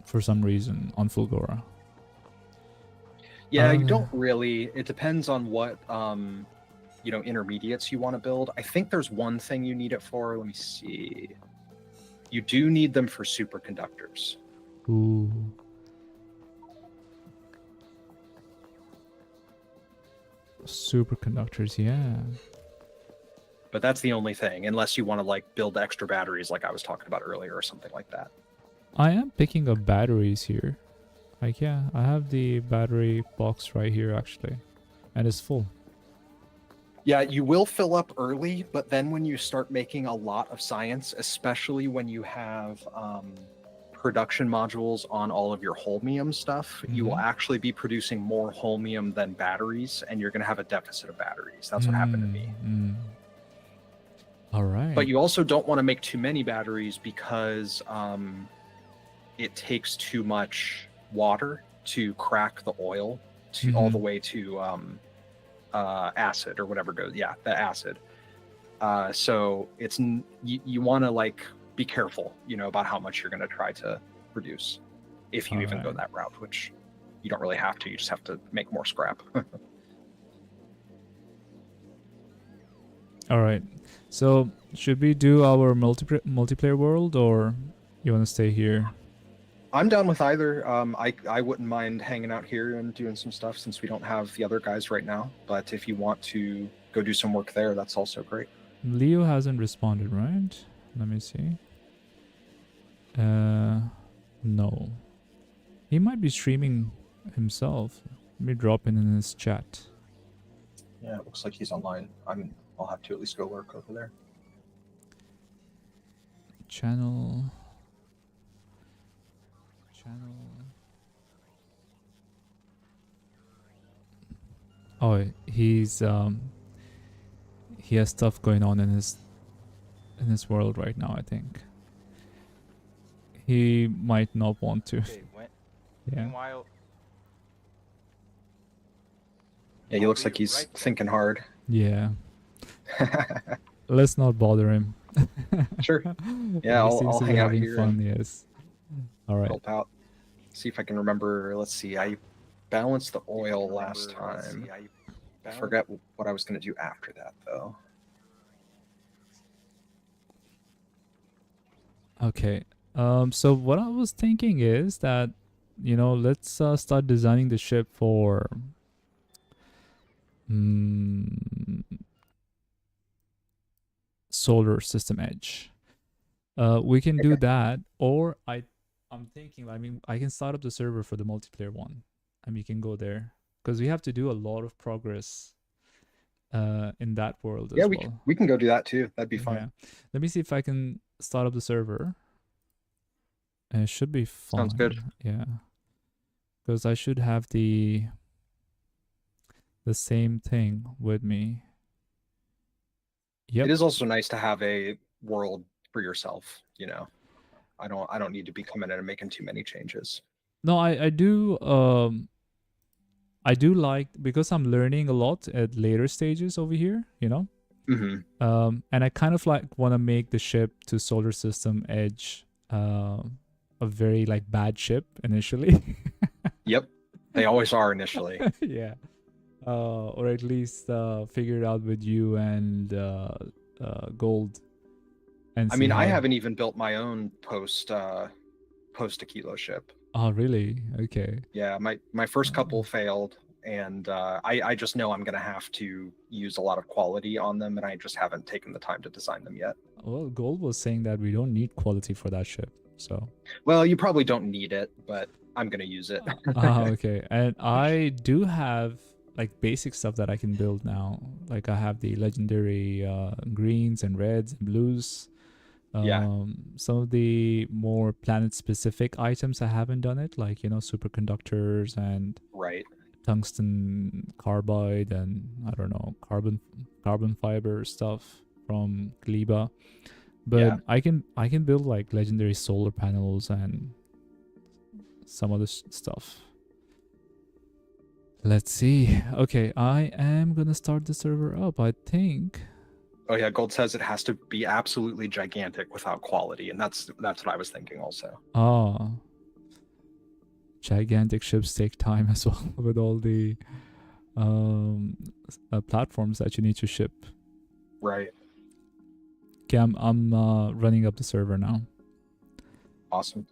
for some reason on Fulgora. Yeah, you don't really. It depends on what intermediates you want to build. I think there's one thing you need it for. Let me see. You do need them for superconductors. Ooh. Superconductors, yeah. But that's the only thing, unless you want to like build extra batteries like I was talking about earlier or something like that. I am picking up batteries here. Like, yeah, I have the battery box right here actually. And it's full. Yeah, you will fill up early, but then when you start making a lot of science, especially when you have production modules on all of your holmium stuff, you will actually be producing more holmium than batteries, and you're going to have a deficit of batteries. That's what happened to me. All right. But you also don't want to make too many batteries because it takes too much water to crack the oil to all the way to acid or whatever goes. Yeah, the acid. So it's you want to like be careful, about how much you're going to try to produce, if you even go that route, which you don't really have to. You just have to make more scrap. All right. So should we do our multiplayer world, or you want to stay here? I'm down with either. I wouldn't mind hanging out here and doing some stuff since we don't have the other guys right now. But if you want to go do some work there, that's also great. Leo hasn't responded, right? Let me see. No. He might be streaming himself. Let me drop in his chat. Yeah, it looks like he's online. I'll have to at least go work over there. Channel. Oh, he has stuff going on in his world right now, I think. He might not want to. Yeah. Meanwhile, Yeah, he looks like he's thinking hard. Yeah. Let's not bother him. Sure. Yeah, I'll hang out here. Fun, yes. All right. Help out. See if I can remember. Let's see. I balanced the oil last time. I forget what I was going to do after that, though. Okay. So what I was thinking is that, let's start designing the ship for Solar System Edge. We can do that, or I'm thinking, I can start up the server for the multiplayer one, and we can go there because we have to do a lot of progress in that world as well. We can go do that too. That'd be fun. Yeah. Let me see if I can start up the server. It should be fun. Sounds good. Yeah. Because I should have the same thing with me. Yep. It is also nice to have a world for yourself, I don't need to be coming in and making too many changes. No, I do like, because I'm learning a lot at later stages over here, Hmm. and I kind of like want to make the ship to solar system edge a very like bad ship initially. Yep. They always are initially. Yeah. Or at least figure it out with you and Gold. And I see mean, I how. haven't even built my own post a kilo ship. Oh, really? Okay. Yeah, my first couple failed, and I just know I'm gonna have to use a lot of quality on them, and I just haven't taken the time to design them yet. Well, Gold was saying that we don't need quality for that ship, so. Well, you probably don't need it, but I'm gonna use it. Okay. And I do have like basic stuff that I can build now. Like I have the legendary greens and reds and blues. Yeah. Some of the more planet specific items I haven't done it, like superconductors and Right. tungsten carbide and I don't know, carbon fiber stuff from Gleba. But Yeah. I can build like legendary solar panels and some other stuff. Let's see. Okay, I am gonna start the server up, I think. Oh yeah, Gold says it has to be absolutely gigantic without quality, and that's what I was thinking also. Ah, gigantic ships take time as well with all the platforms that you need to ship. Right. Okay, I'm running up the server now. Awesome.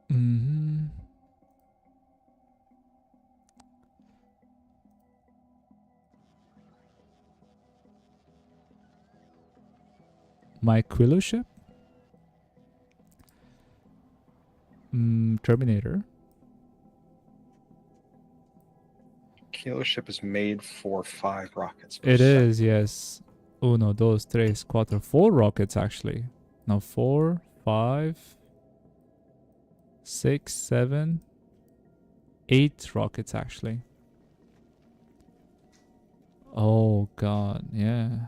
Mm-hmm. My Quillo ship? Terminator. Kilo ship is made for 5 rockets. It is, yes. Uno, dos, tres, cuatro. 4 rockets, actually. No, 4, 5, 6, 7, 8 rockets, actually. Oh, God, yeah.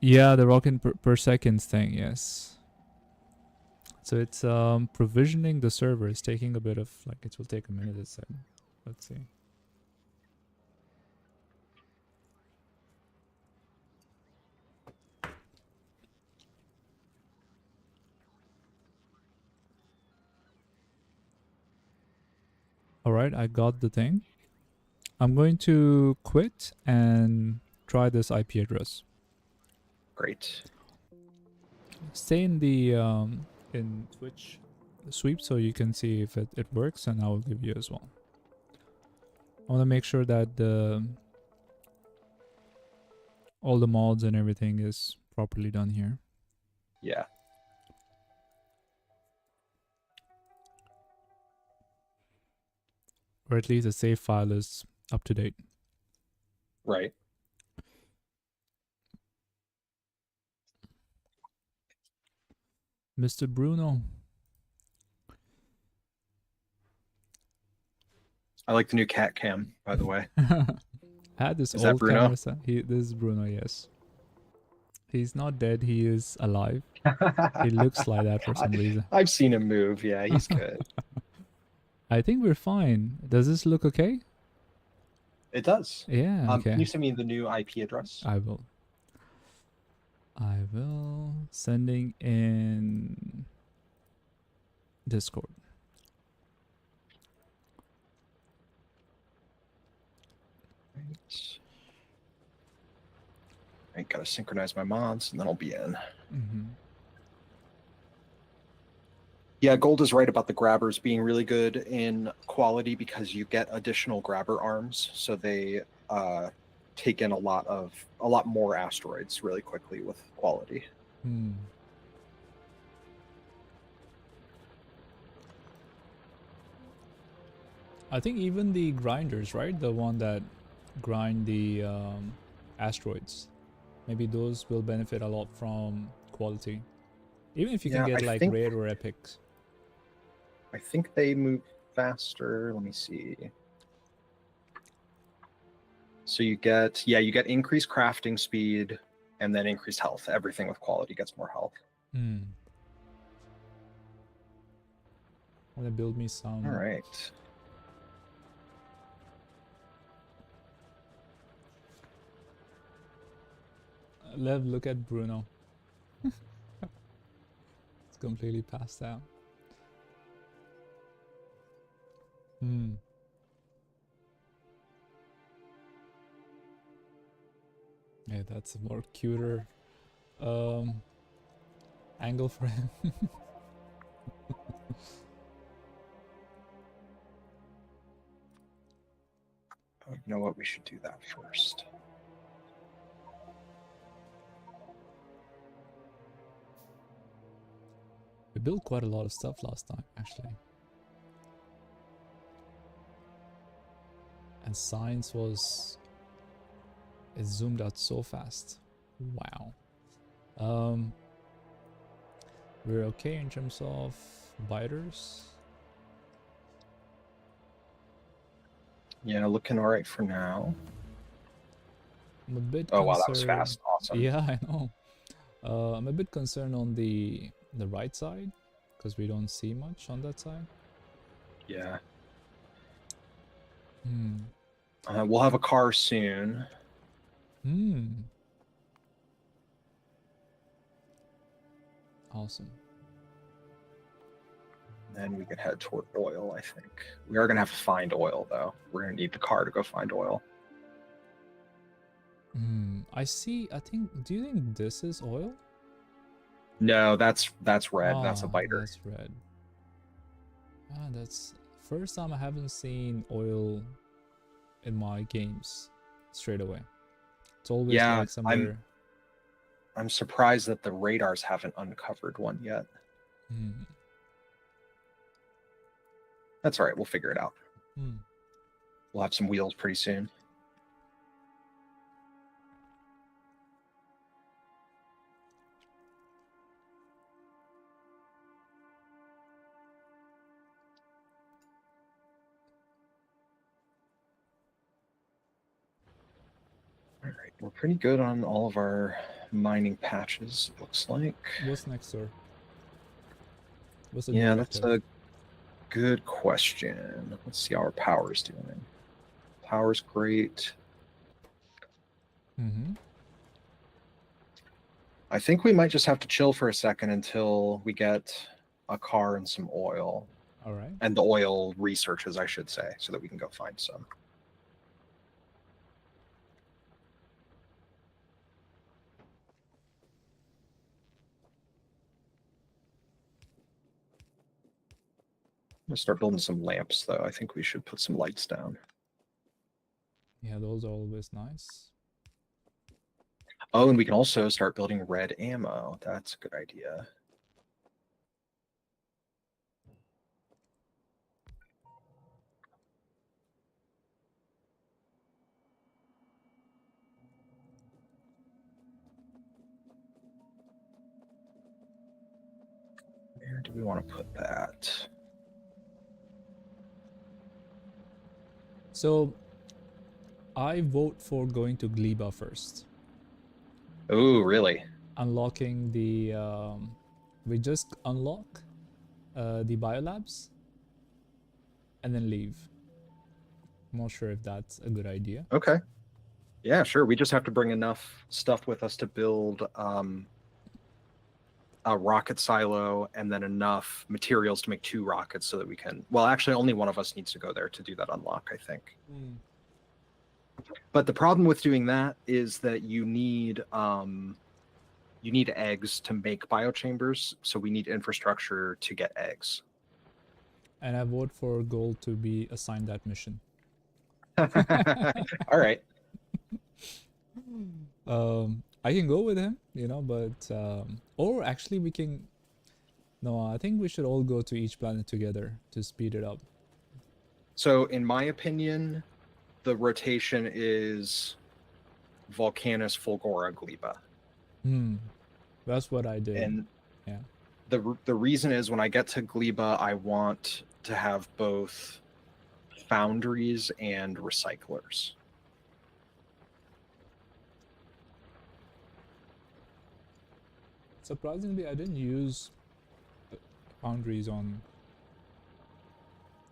Yeah, the rocket per second thing, yes. So it's provisioning the server. It's taking a bit of, like, it will take a minute, it said. Let's see. All right, I got the thing. I'm going to quit and try this IP address. Great. Stay in the in Twitch sweep so you can see if it works, and I will give you as well. I want to make sure that all the mods and everything is properly done here. Yeah. Or at least the save file is up to date. Right. Mr. Bruno. I like the new cat cam, by the way. I had this Is that old Bruno? camera set. This is Bruno, yes. He's not dead, he is alive. He looks like that for some reason. I've seen him move. Yeah, he's good. I think we're fine. Does this look okay? It does. Yeah, okay. Can you send me the new IP address? I will. Sending in Discord. Right. I gotta synchronize my mods, and then I'll be in. Mm-hmm. Yeah, Gold is right about the grabbers being really good in quality because you get additional grabber arms, so they take in a lot more asteroids really quickly with quality. Hmm. I think even the grinders, right? The one that grind the asteroids. Maybe those will benefit a lot from quality. Even if you can Yeah, get I like think- rare or epic. I think they move faster. Let me see. So you get increased crafting speed and then increased health. Everything with quality gets more health. Hmm. I'm gonna build me some. All right. Lev, look at Bruno. It's completely passed out. Hmm. Yeah, that's a more cuter angle for him. Oh, you know what? We should do that first. We built quite a lot of stuff last time, actually. And science was... It zoomed out so fast. Wow. We're okay in terms of biters. Yeah, looking all right for now. I'm a bit Oh concerned. wow, that was fast. Awesome. Yeah, I know. I'm a bit concerned on the right side because we don't see much on that side. Yeah. Hmm. We'll have a car soon. Hmm. Awesome. Then we can head toward oil, I think. We are going to have to find oil, though. We're going to need the car to go find oil. Hmm. I see. I think. Do you think this is oil? No, that's red. That's a Ah, biter. That's red. Ah, that's first time I haven't seen oil in my games straight away. It's always Yeah, like somewhere. I'm surprised that the radars haven't uncovered one yet. Hmm. That's all right. We'll figure it out. Hmm. We'll have some wheels pretty soon. All right, we're pretty good on all of our mining patches, it looks like. What's next, sir? What's the Yeah, that's directive? a good question. Let's see how our power's doing. Power's great. Mm-hmm. I think we might just have to chill for a second until we get a car and some oil. All right. And the oil researches, I should say, so that we can go find some. I'm gonna start building some lamps, though. I think we should put some lights down. Yeah, those are always nice. Oh, and we can also start building red ammo. That's a good idea. Where do we want to put that? So, I vote for going to Gleba first. Oh, really? Unlocking the... we just unlock the biolabs and then leave. I'm not sure if that's a good idea. Okay. Yeah, sure. We just have to bring enough stuff with us to build a rocket silo and then enough materials to make 2 rockets so that we can... Well, actually, only one of us needs to go there to do that unlock, I think. But the problem with doing that is that you need eggs to make biochambers, so we need infrastructure to get eggs. And I vote for Gold to be assigned that mission. All right. I can go with him, you know, but or actually we can... No, I think we should all go to each planet together to speed it up. So in my opinion, the rotation is Volcanus fulgora gleba. That's what I did. And yeah. The reason is when I get to gleba, I want to have both foundries and recyclers. Surprisingly, I didn't use foundries on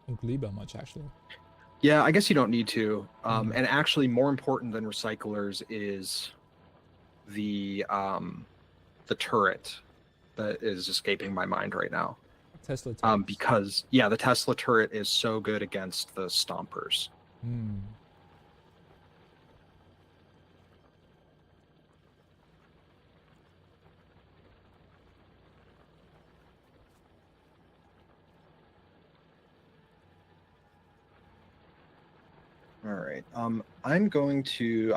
gleba much, actually. Yeah, I guess you don't need to. And actually, more important than recyclers is the turret that is escaping my mind right now. Tesla turret. Because the Tesla turret is so good against the stompers. All right. I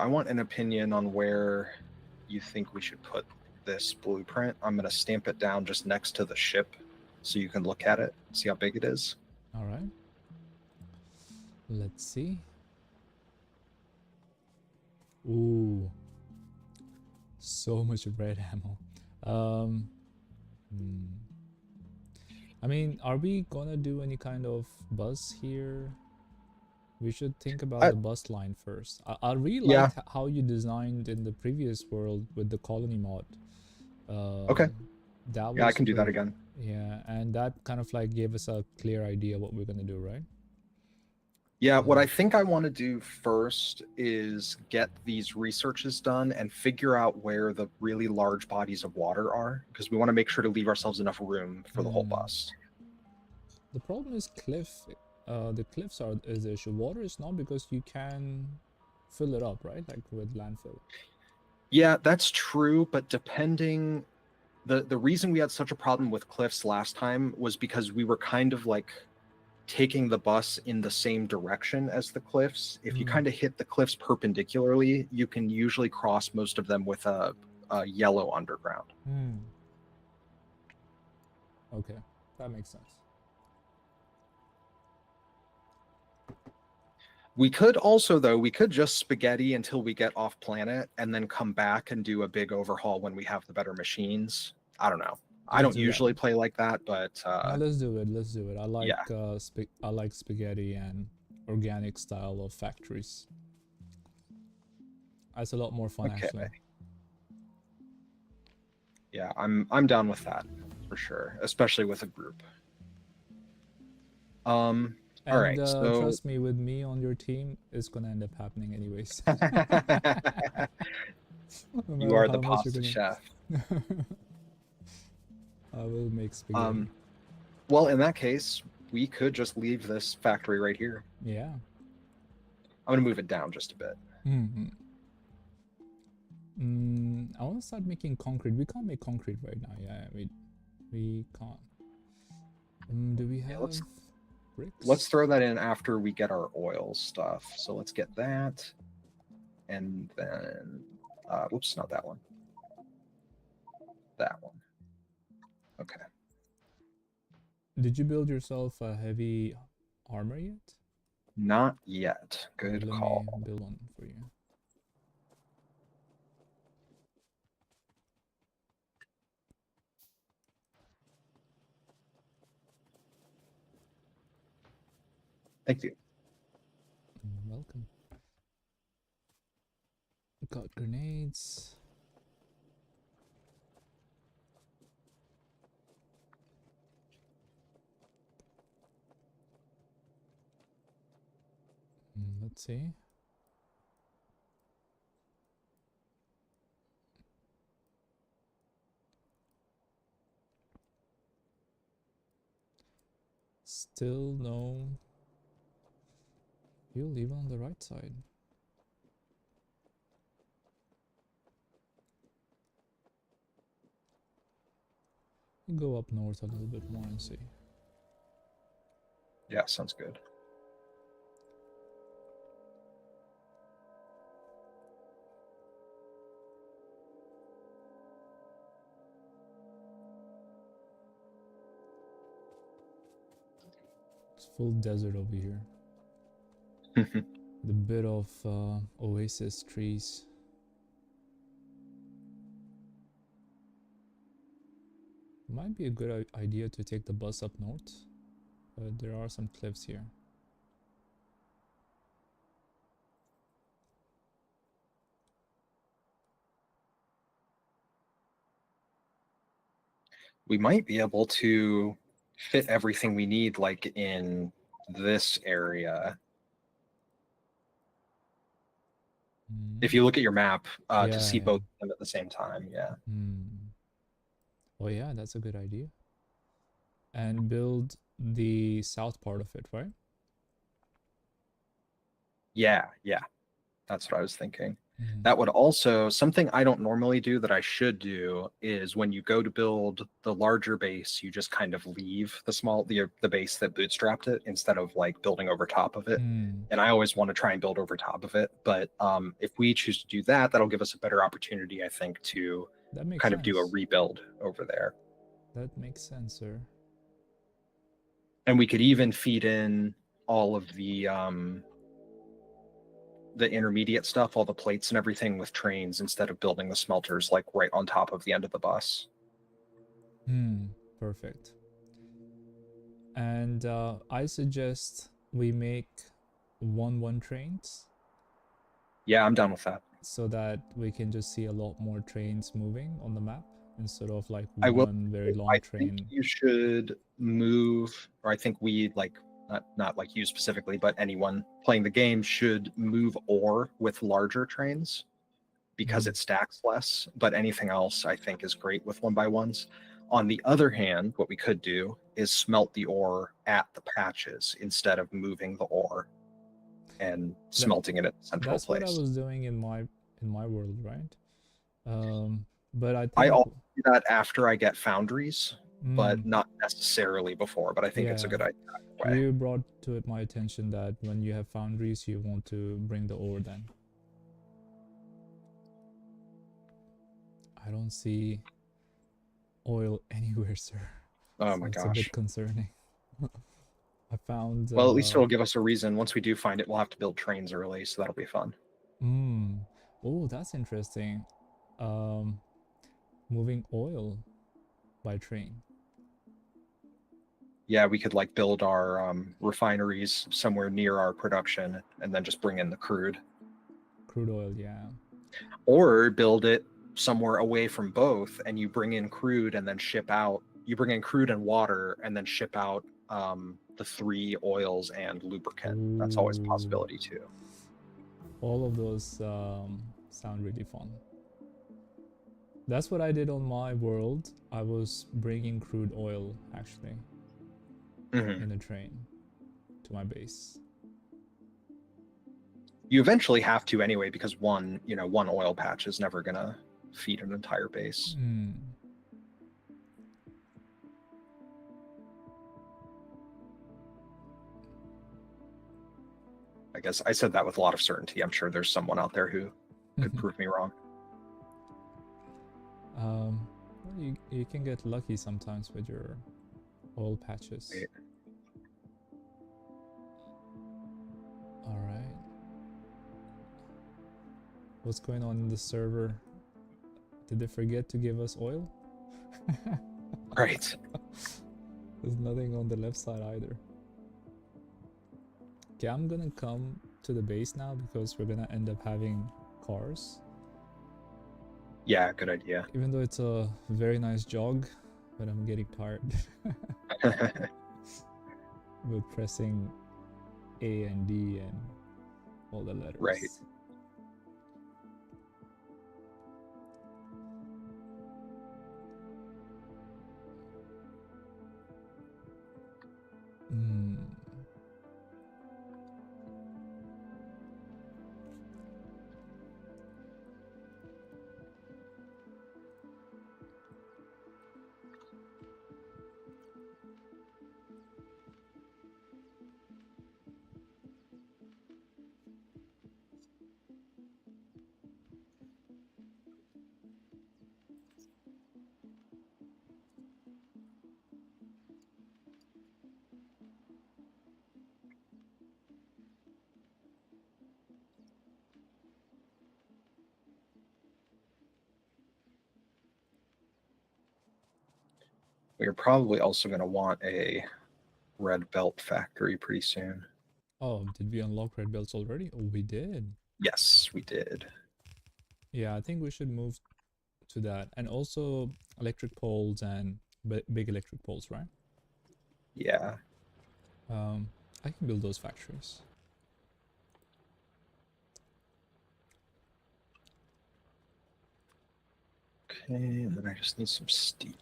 want an opinion on where you think we should put this blueprint. I'm going to stamp it down just next to the ship so you can look at it, see how big it is. All right. Let's see. Ooh. So much red ammo. I mean, are we gonna do any kind of bus here? We should think about the bus line first. I really liked how you designed in the previous world with the colony mod. Okay. That was I can do that again. Yeah, and that kind of like gave us a clear idea what we're gonna do, right? Yeah, what I think I want to do first is get these researches done and figure out where the really large bodies of water are, because we want to make sure to leave ourselves enough room for the whole bus. The problem is the cliffs is the issue. Water is not, because you can fill it up, right? Like with landfill. Yeah, that's true, but depending... The reason we had such a problem with cliffs last time was because we were kind of like taking the bus in the same direction as the cliffs. If you kind of hit the cliffs perpendicularly, you can usually cross most of them with a yellow underground. Okay, that makes sense. We could also, though, we could just spaghetti until we get off planet and then come back and do a big overhaul when we have the better machines. I don't know. I don't usually play like that, but no, let's do it. Let's do it. I like yeah. I like spaghetti and organic style of factories. That's a lot more fun, actually. Yeah, I'm down with that for sure, especially with a group. All right, so trust me, with me on your team, it's gonna end up happening anyways. You are the pasta chef. I will make spaghetti. Well, in that case, we could just leave this factory right here. Yeah. I'm gonna move it down just a bit. I want to start making concrete. We can't make concrete right now. Yeah, we can't. Do we have bricks? Let's throw that in after we get our oil stuff. So let's get that, and then whoops, not that one. That one. Okay. Did you build yourself a heavy armor yet? Not yet. Good call. Let me build one for you. Thank you. You're welcome. Got grenades. Let's see. Still no. You'll leave it on the right side. You go up north a little bit more and see. Yeah, sounds good. It's full desert over here. The bit of oasis trees. Might be a good idea to take the bus up north, but there are some cliffs here. We might be able to fit everything we need like in this area. If you look at your map to see Yeah. both of them at the same time, yeah. Oh yeah, that's a good idea. And build the south part of it, right? Yeah, that's what I was thinking. That would also, something I don't normally do that I should do is when you go to build the larger base, you just kind of leave the base that bootstrapped it instead of like building over top of it. And I always want to try and build over top of it. But if we choose to do that, that'll give us a better opportunity, I think, to That makes kind of do a sense. rebuild over there. That makes sense, sir. And we could even feed in all of the intermediate stuff, all the plates and everything with trains instead of building the smelters like right on top of the end of the bus. Perfect. And I suggest we make 1-1 trains. Yeah, I'm done with that. So that we can just see a lot more trains moving on the map instead of like I will. one very long I train. think you should move, or I think we like not like you specifically, but anyone playing the game should move ore with larger trains because it stacks less. But anything else, I think, is great with 1x1s. On the other hand, what we could do is smelt the ore at the patches instead of moving the ore and smelting it at the central That's place. what I was doing in my world, right? But I I think also do that after I get foundries, but not necessarily before. But I think it's a good idea. You brought to it my attention that when you have foundries, you want to bring the ore then. I don't see oil anywhere, sir. Oh my It's gosh. a bit concerning. I found. Well, at least it'll give us a reason. Once we do find it, we'll have to build trains early, so that'll be fun. Oh, that's interesting. Moving oil by train. Yeah, we could like build our refineries somewhere near our production and then just bring in the crude. Crude oil, yeah. Or build it somewhere away from both and you bring in crude and then ship out. You bring in crude and water and then ship out the 3 oils and lubricant. That's always a possibility too. All of those sound really fun. That's what I did on my world. I was bringing crude oil actually in a train to my base. You eventually have to anyway because one oil patch is never gonna feed an entire base. I guess I said that with a lot of certainty. I'm sure there's someone out there who could prove me wrong. Well, you can get lucky sometimes with your oil patches. Right. All right. What's going on in the server? Did they forget to give us oil? Right. There's nothing on the left side either. Okay, I'm gonna come to the base now because we're gonna end up having cars. Yeah, good idea. Even though it's a very nice jog, but I'm getting tired with pressing A and D and all the letters. Right. We're probably also going to want a red belt factory pretty soon. Oh, did we unlock red belts already? Oh, we did. Yes, we did. Yeah, I think we should move to that. And also electric poles and big electric poles, right? Yeah. I can build those factories. Okay, and then I just need some steel.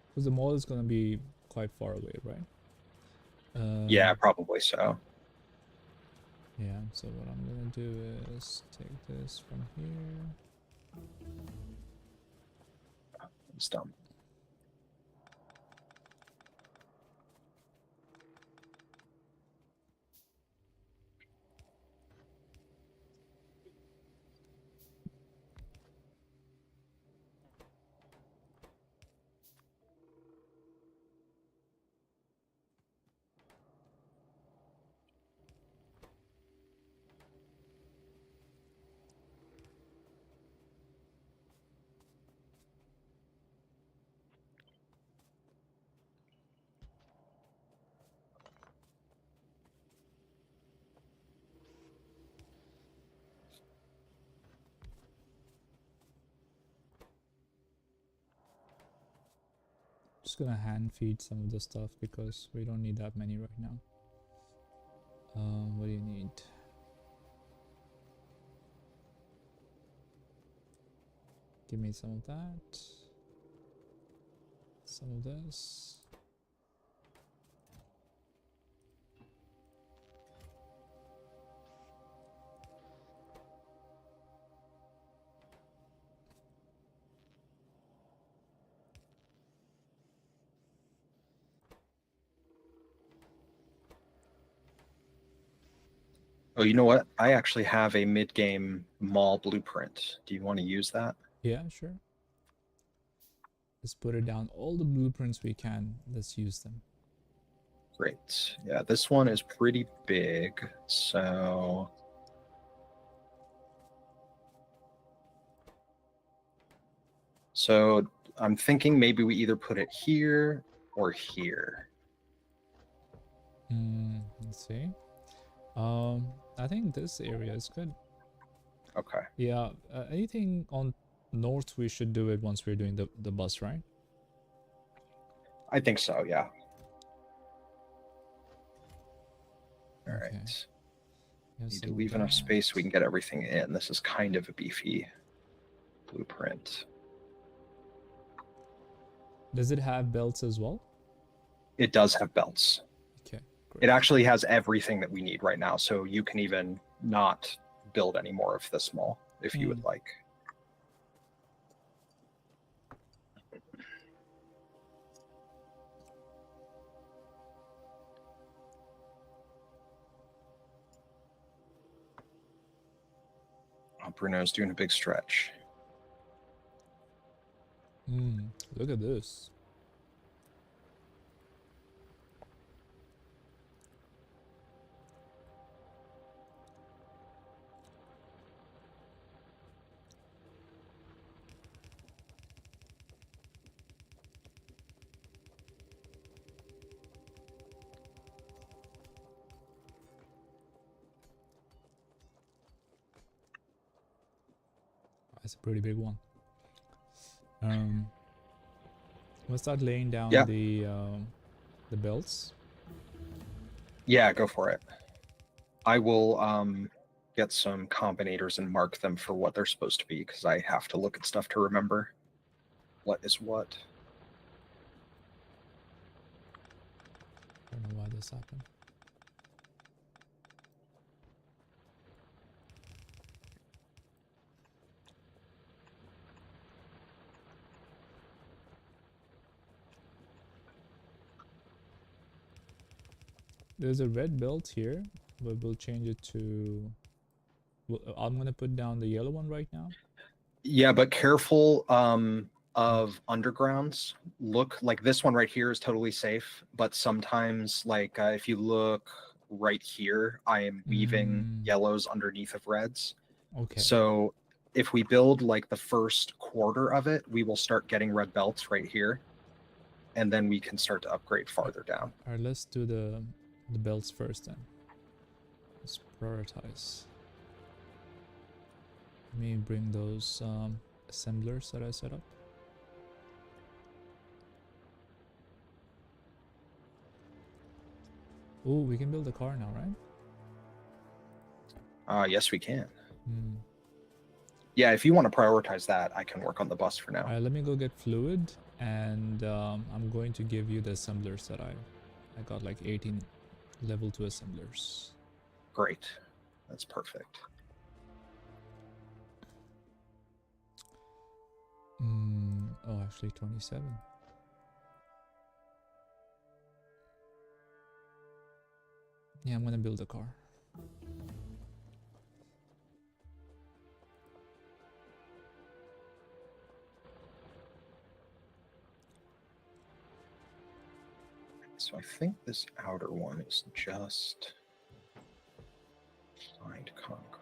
Because the mall is going to be quite far away, right? Yeah, probably so. Yeah, so what I'm going to do is take this from here. It's dumb. Just gonna hand feed some of the stuff because we don't need that many right now. What do you need? Give me some of that. Some of this. Oh, you know what? I actually have a mid-game mall blueprint. Do you want to use that? Yeah, sure. Let's put it down. All the blueprints we can. Let's use them. Great. Yeah, this one is pretty big, so I'm thinking maybe we either put it here or here. Let's see. I think this area is good. Okay. Yeah, anything on north we should do it once we're doing the bus, right? I think so, yeah. All Okay. right. Have Need to some leave of enough that. space so we can get everything in. This is kind of a beefy blueprint. Does it have belts as well? It does have belts. Okay, great. It actually has everything that we need right now, so you can even not build any more of this mall if you would like. Oh, Bruno's doing a big stretch. Look at this. That's a pretty big one. We'll start laying down the belts. Yeah, go for it. I will get some combinators and mark them for what they're supposed to be because I have to look at stuff to remember what is what. I don't know why this happened. There's a red belt here, but we'll change it to I'm gonna put down the yellow one right now. Yeah, but careful of undergrounds. Look, like this one right here is totally safe, but sometimes, like if you look right here, I am weaving yellows underneath of reds. Okay. So if we build like the first quarter of it, we will start getting red belts right here, and then we can start to upgrade farther down. All right, let's do the belts first then. Let's prioritize. Let me bring those assemblers that I set up. Oh, we can build a car now, right? Yes, we can. Hmm. Yeah, if you want to prioritize that, I can work on the bus for now. All right, let me go get fluid, and I'm going to give you the assemblers that I got like 18 level 2 assemblers. Great. That's perfect. Oh, actually 27. Yeah, I'm gonna build a car. So I think this outer one is just lined concrete.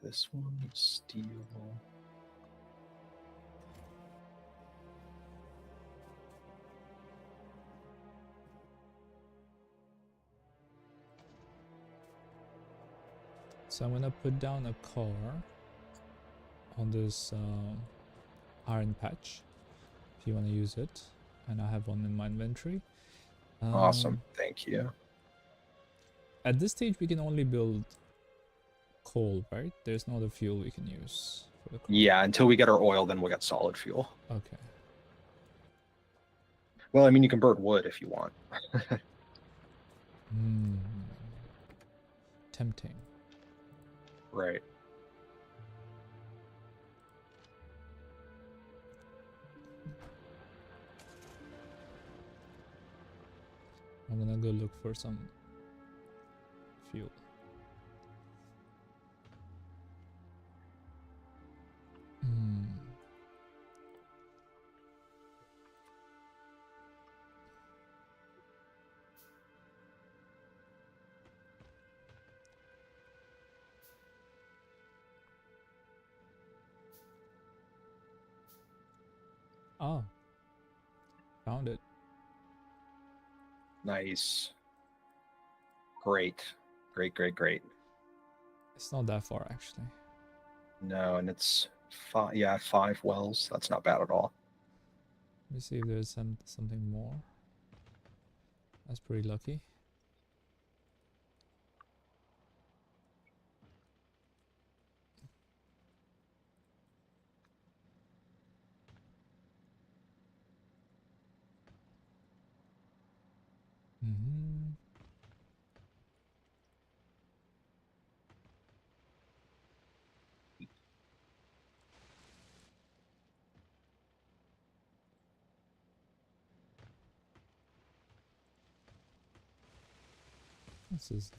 This one is steel. So I'm gonna put down a car on this iron patch if you want to use it, and I have one in my inventory. Awesome, thank you. At this stage we can only build coal, right? There's no other fuel we can use for the car. Yeah, until we get our oil, then we'll get solid fuel. Okay. Well, I mean, you can burn wood if you want. Tempting. Right. I'm gonna go look for some fuel. Oh, found it. Nice. Great. Great. It's not that far actually. No, and it's 5 wells. That's not bad at all. Let me see if there's something more. That's pretty lucky.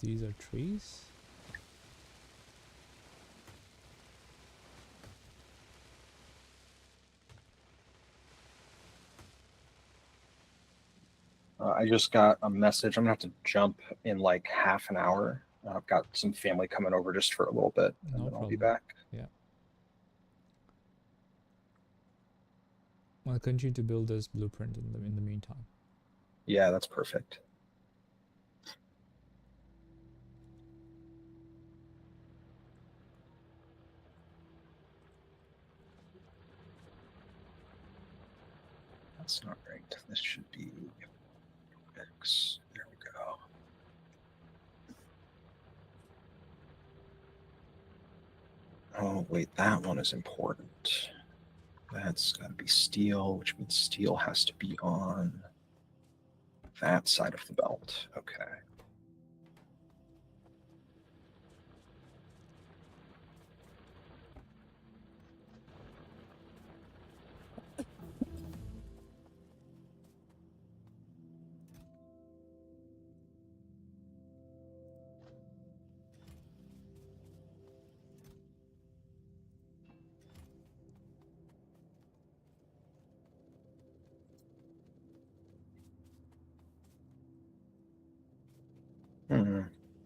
These are trees. I just got a message. I'm gonna have to jump in like half an hour. I've got some family coming over just for a little bit, and No then I'll be problem. back. Yeah. I'll continue to build this blueprint in the meantime. Yeah, that's perfect. That's not right. This should be X. There we go. Oh, wait, that one is important. That's got to be steel, which means steel has to be on that side of the belt. Okay.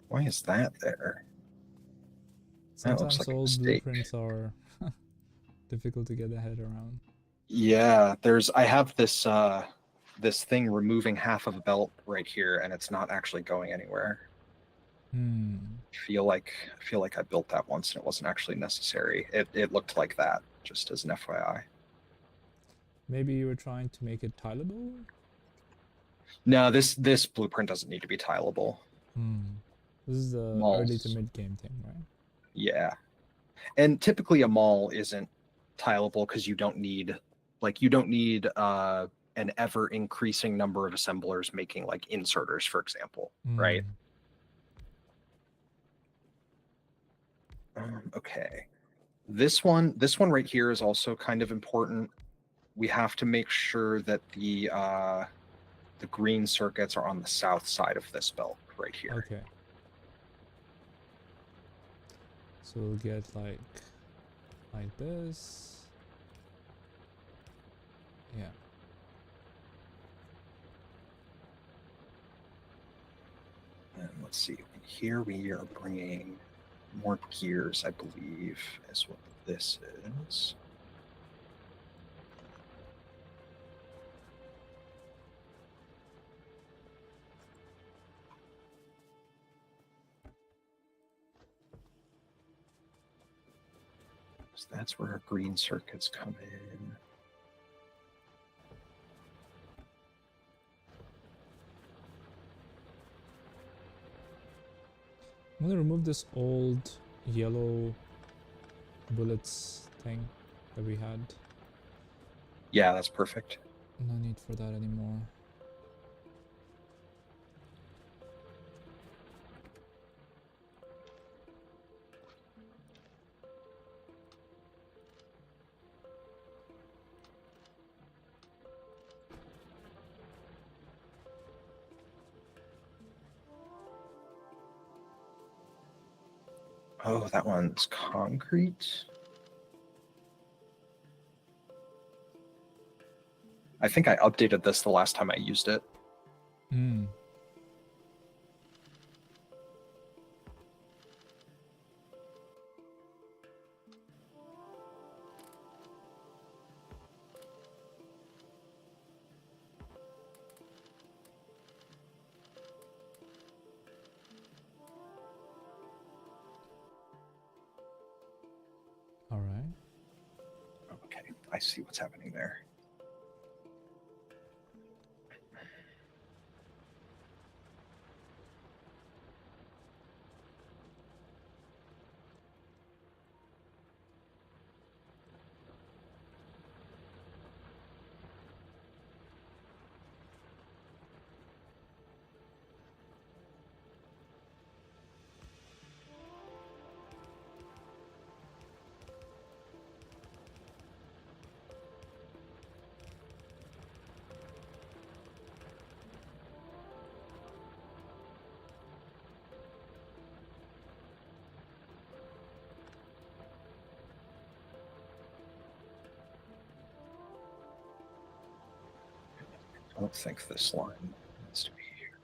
Why is that there? That looks Sometimes like a old mistake. blueprints are difficult to get a head around. Yeah, I have this this thing removing half of a belt right here, and it's not actually going anywhere. Hmm. I feel like I built that once and it wasn't actually necessary. It looked like that, just as an FYI. Maybe you were trying to make it tileable? No, this blueprint doesn't need to be tileable. Hmm. This is the early to Malls, mid game thing, right? yeah. And typically a mall isn't tileable because you don't need an ever increasing number of assemblers making like inserters, for example, right? Hmm. Okay. This one right here is also kind of important. We have to make sure that the green circuits are on the south side of this belt right here. Okay. So we'll get like this. Yeah. And let's see, here we are bringing more gears, I believe, is what this is. So that's where our green circuits come in. I'm gonna remove this old yellow bullets thing that we had. Yeah, that's perfect. No need for that anymore. Oh, that one's concrete. I think I updated this the last time I used it. Hmm. All right. Okay, I see what's happening there. I don't think this line needs to be here.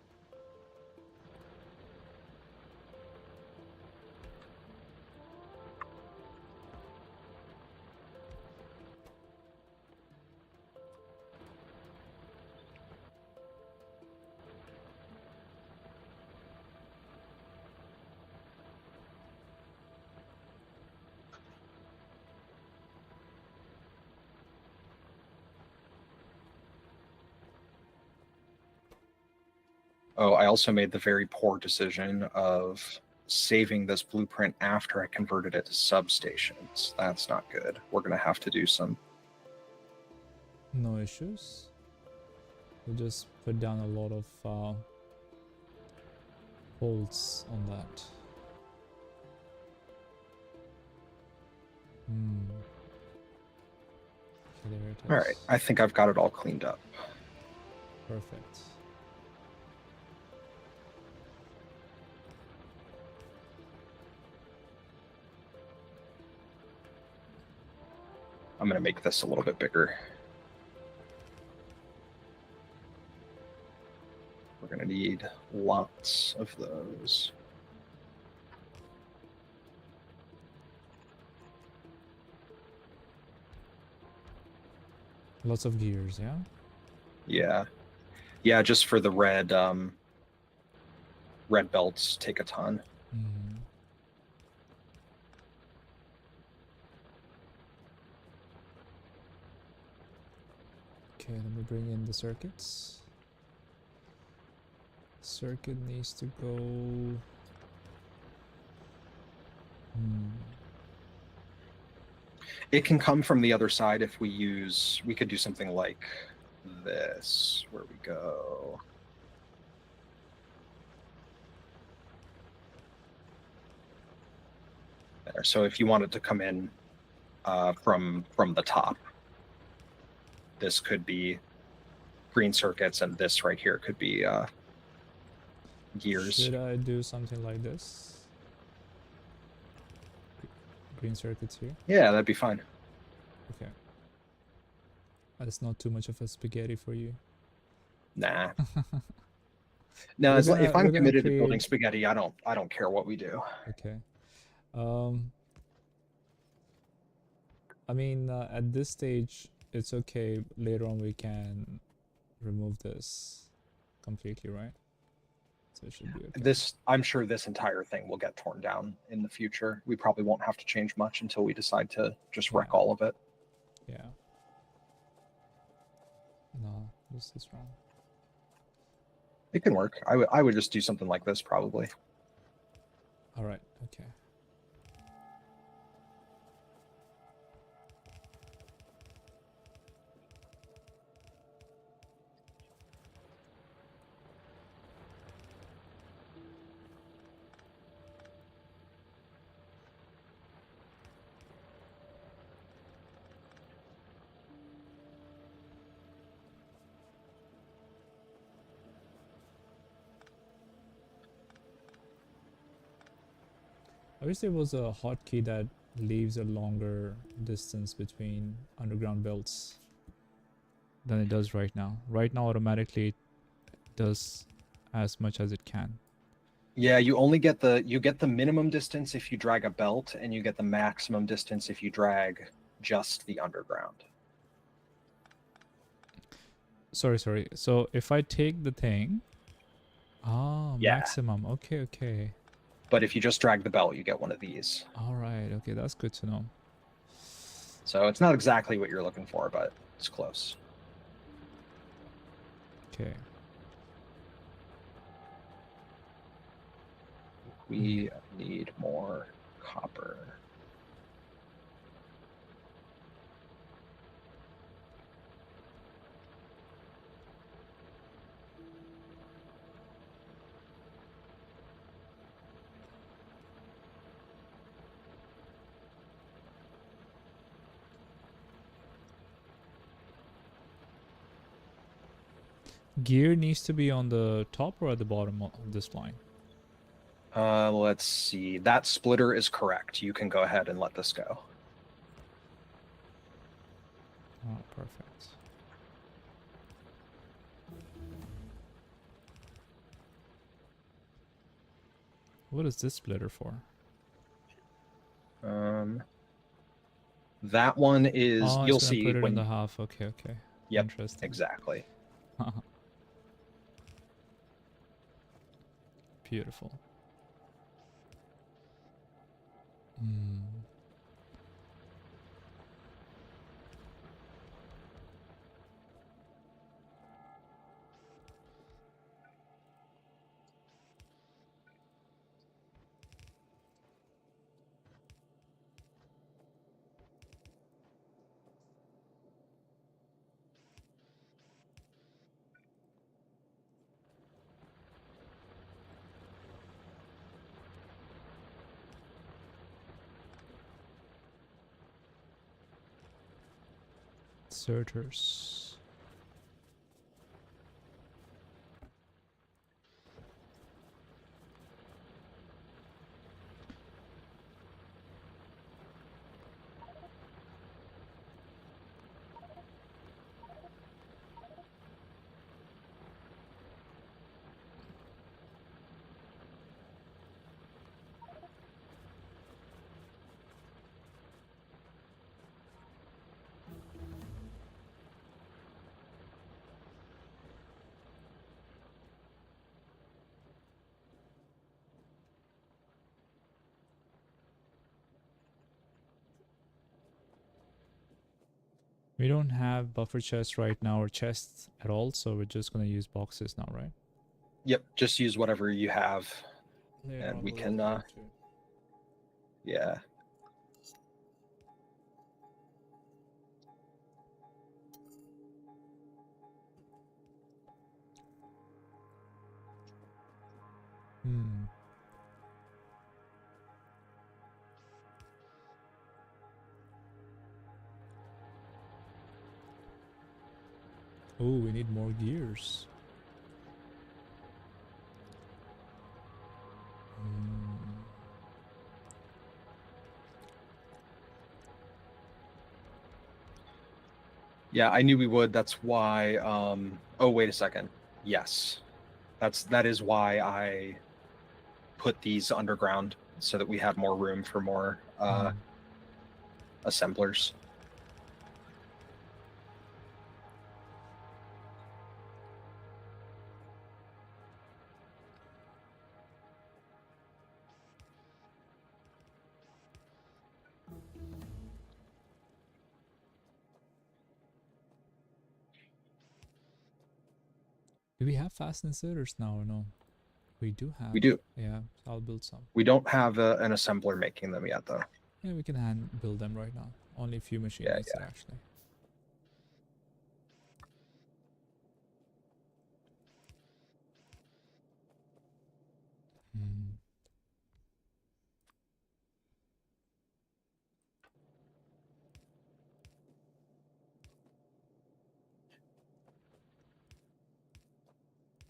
Oh, I also made the very poor decision of saving this blueprint after I converted it to substations. That's not good. We're going to have to do some. No issues. We'll just put down a lot of bolts on that. Hmm. Okay, there it is. All right, I think I've got it all cleaned up. Perfect. I'm going to make this a little bit bigger. We're going to need lots of those. Lots of gears, yeah? Yeah. Yeah, just for the red belts take a ton. Mm. Okay, let me bring in the circuits. Circuit needs to go... It can come from the other side if we could do something like this, where we go. There. So if you wanted to come in from the top, this could be green circuits, and this right here could be gears. Should I do something like this? Green circuits here? Yeah, that'd be fine. Okay. That's not too much of a spaghetti for you. Nah. No, if I'm committed to building spaghetti, I don't care what we do. Okay. I mean, at this stage, it's okay. Later on, we can remove this completely, right? So it should be okay. I'm sure this entire thing will get torn down in the future. We probably won't have to change much until we decide to just wreck all of it. Yeah. No, this is wrong. It can work. I would just do something like this probably. All right. Okay. I wish there was a hotkey that leaves a longer distance between underground belts than it does right now. Right now, automatically it does as much as it can. Yeah, you get the minimum distance if you drag a belt, and you get the maximum distance if you drag just the underground. Sorry. So if I take the thing, yeah. Maximum. Okay. But if you just drag the belt, you get one of these. All right. Okay, that's good to know. So it's not exactly what you're looking for, but it's close. Okay. We need more copper. Gear needs to be on the top or at the bottom of this line? Let's see. That splitter is correct. You can go ahead and let this go. Oh, perfect. What is this splitter for? That one is, you'll see. Put it in the half. Okay. Yep, interesting. Exactly. Beautiful. Inserters. We don't have buffer chests right now or chests at all, so we're just gonna use boxes now, right? Yep, just use whatever you have, Later and on we we'll can. upgrade too. Yeah. Hmm. Oh, we need more gears. Hmm. Yeah, I knew we would. That's why. Oh, wait a second. Yes, that is why I put these underground so that we had more room for more Hmm. assemblers. Do we have fast inserters now or no? We do have. We do. Yeah, so I'll build some. We don't have an assembler making them yet, though. Yeah, we can hand build them right now. Only a few machine Yeah, needs it actually. Hmm.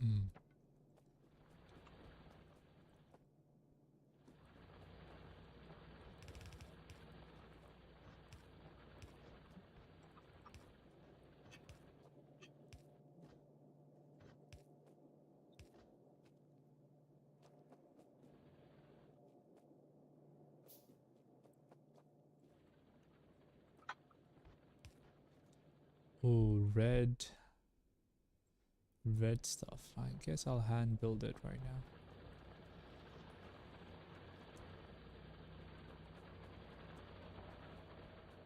Hmm. Oh, red stuff. I guess I'll hand build it right now.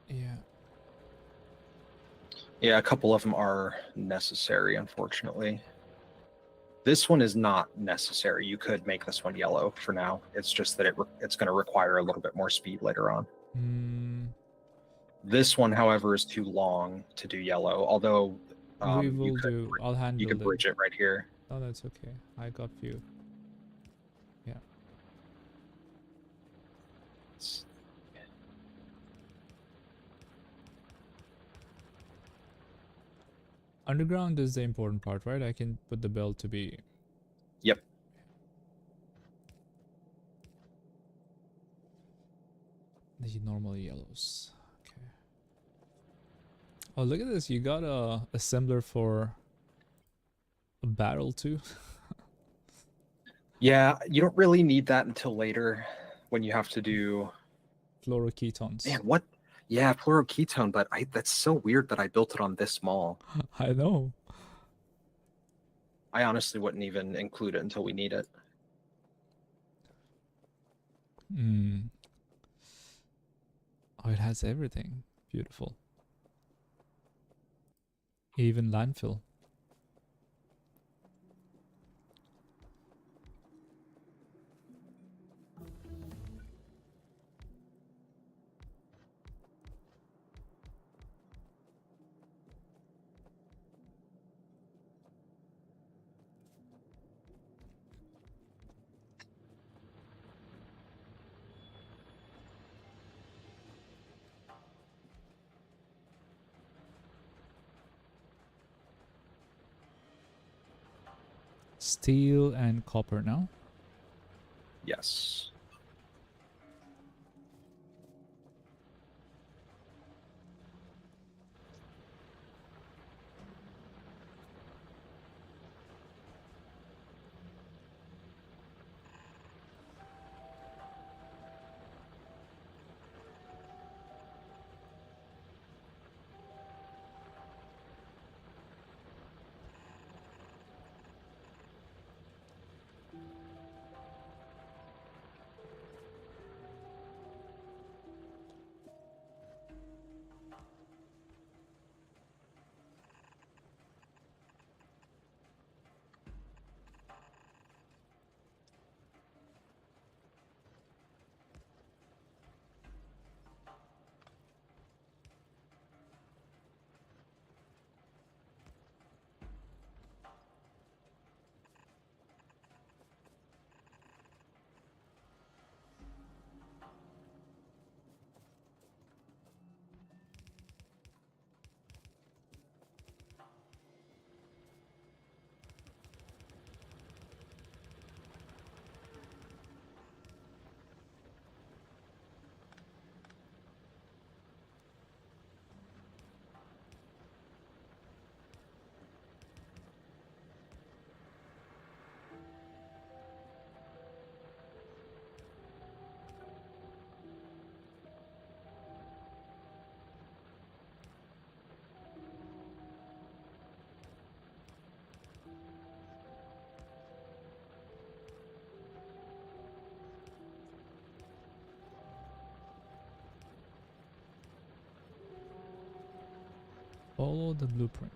Yeah. Yeah, a couple of them are necessary, unfortunately. This one is not necessary. You could make this one yellow for now. It's just that it's going to require a little bit more speed later on. Hmm. This one, however, is too long to do yellow. Although We will do. I'll hand you build could it. bridge it right here. Oh, that's okay. I got few. Yeah. It's- Underground is the important part, right? I can put the belt to be. Yep. The normal yellows. Okay. Oh, look at this. You got a assembler for a barrel too. Yeah, you don't really need that until later when you have to do. Fluoroketones. Man, what? Yeah, fluoroketone, but that's so weird that I built it on this small. I know. I honestly wouldn't even include it until we need it. Hmm. Oh, it has everything. Beautiful. Even landfill. Steel and copper now. Yes. Follow the blueprint.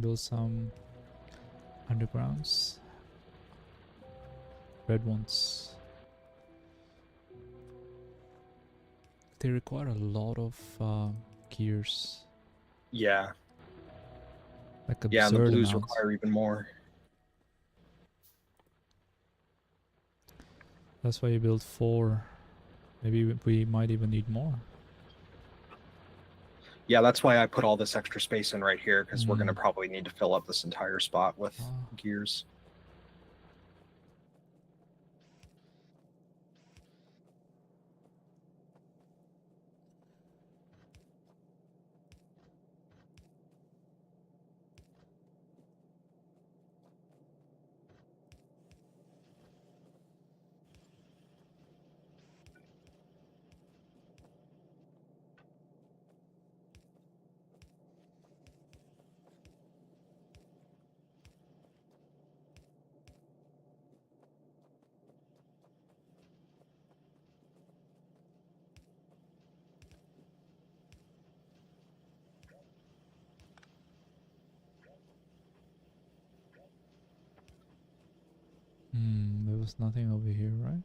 Build some undergrounds. Red ones. They require a lot of gears. Yeah. Like Yeah, and the absurd blues amounts. require even more. That's why you build 4. Maybe we might even need more. Yeah, that's why I put all this extra space in right here, because we're Mm. going to probably need to fill up this entire spot with Ah. gears. There was nothing over here, right?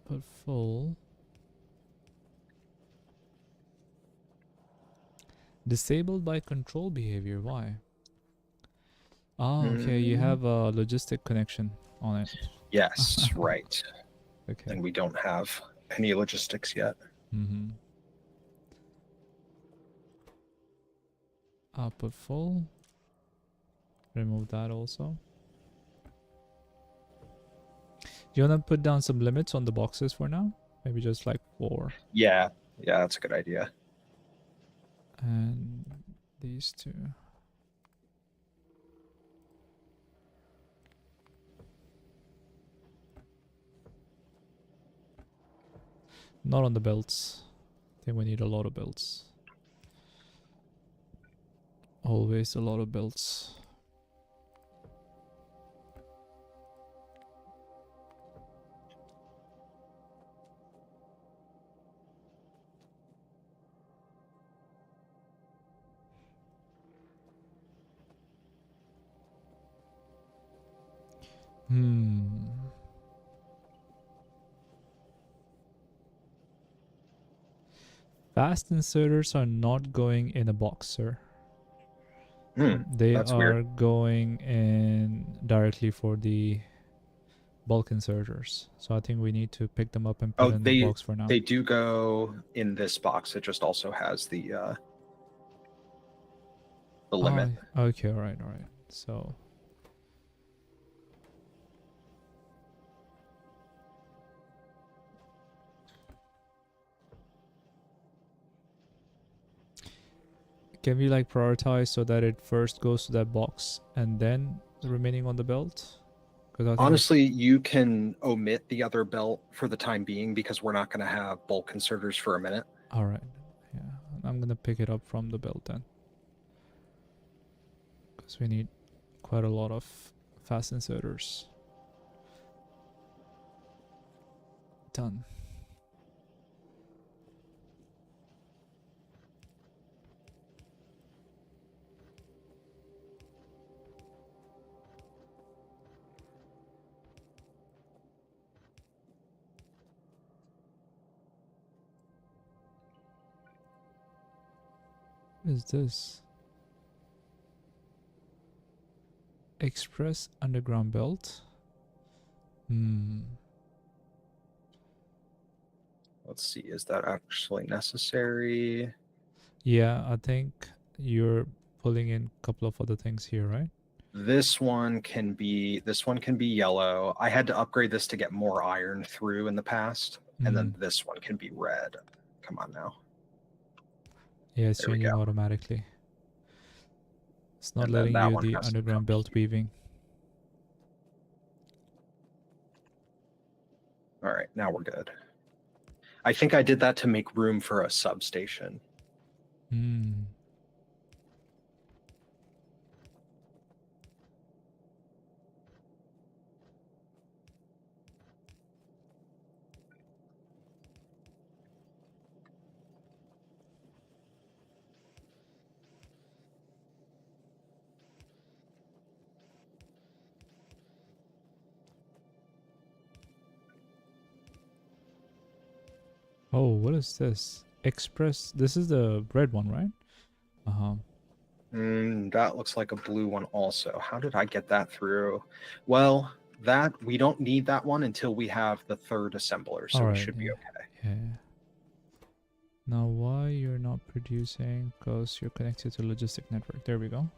But full. Disabled by control behavior. Why? Oh, okay. You have a logistic connection on it. Yes, right. Okay. And we don't have any logistics yet. Output full. Remove that also. Do you want to put down some limits on the boxes for now? Maybe just like 4. Yeah, that's a good idea. And these 2. Not on the belts. I think we need a lot of belts. Always a lot of belts. Fast inserters are not going in a box, sir. They that's are weird. going in directly for the bulk inserters. So I think we need to pick them up and put Oh, in the box for now. they do go in this box. It just also has the limit. Okay, all right. So can we like prioritize so that it first goes to that box and then the remaining on the belt? Because I think Honestly, you can omit the other belt for the time being because we're not going to have bulk inserters for a minute. all right. Yeah, I'm gonna pick it up from the belt then, because we need quite a lot of fast inserters. Done. What is this? Express underground belt. Let's see, is that actually necessary? Yeah, I think you're pulling in a couple of other things here, right? This one can be yellow. I had to upgrade this to get more iron through in the past, and then this one can be red. Come on now. Yeah, it's There we changing go. automatically. It's not And then letting that you one the has to underground come belt here. weaving. All right, now we're good. I think I did that to make room for a substation. Oh, what is this? Express. This is the red one, right? That looks like a blue one also. How did I get that through? Well, that we don't need that one until we have the third assembler, so we should be okay. Yeah. Now, why you're not producing? Because you're connected to logistic network. There we go.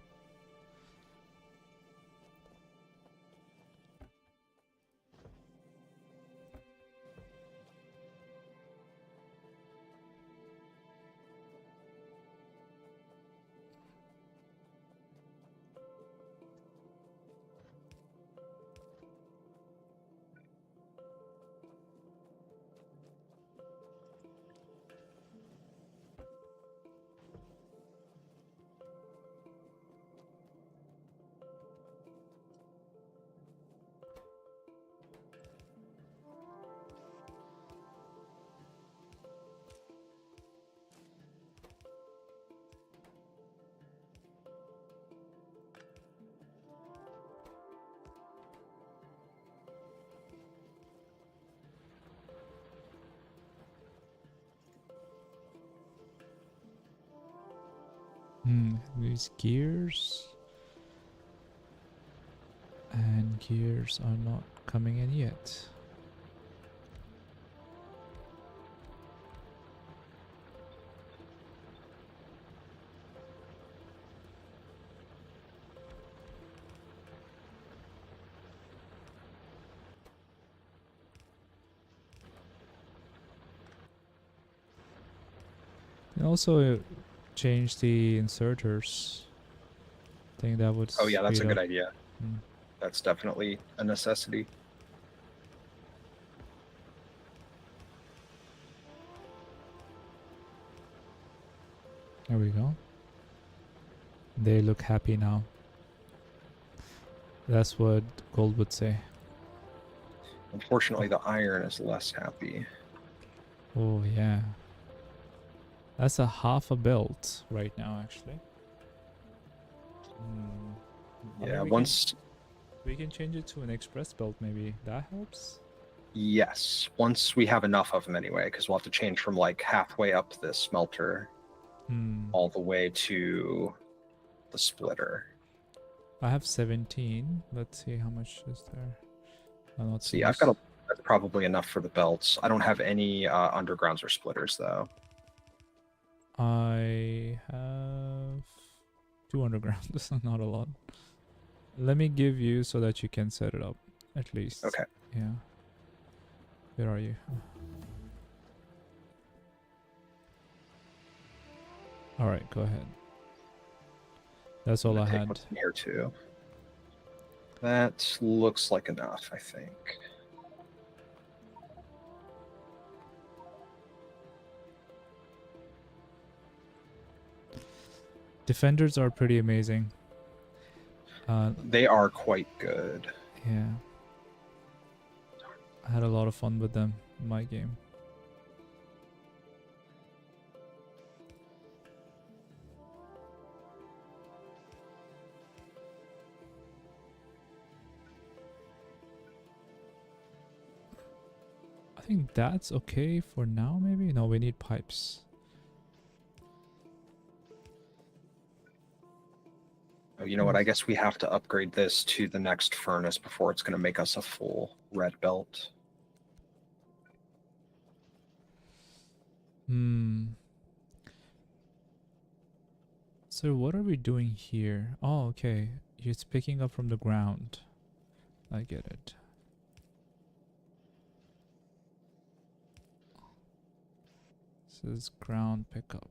These gears and gears are not coming in yet. And also change the inserters. I think that would. Oh yeah, that's a speed good up. idea. That's definitely a necessity. There we go. They look happy now. That's what Gold would say. Unfortunately, the iron is less happy. Oh yeah. That's a half a belt right now, actually. Yeah, we can change it to an express belt, maybe that helps. Yes, once we have enough of them anyway, because we'll have to change from like halfway up the smelter all the way to the splitter. I have 17. Let's see how much is there. Oh, not so See, I've much. got that's probably enough for the belts. I don't have any undergrounds or splitters though. I have 2 underground. This is not a lot. Let me give you so that you can set it up, at least. Okay. Yeah. Where are you? All right, go ahead. That's all I Take had. what's in here too. That looks like enough, I think. Defenders are pretty amazing. They are quite good. Yeah. I had a lot of fun with them in my game. I think that's okay for now, maybe? No, we need pipes. Oh, you know what? I guess we have to upgrade this to the next furnace before it's going to make us a full red belt. So what are we doing here? Oh, okay. It's picking up from the ground. I get it. This is ground pickup.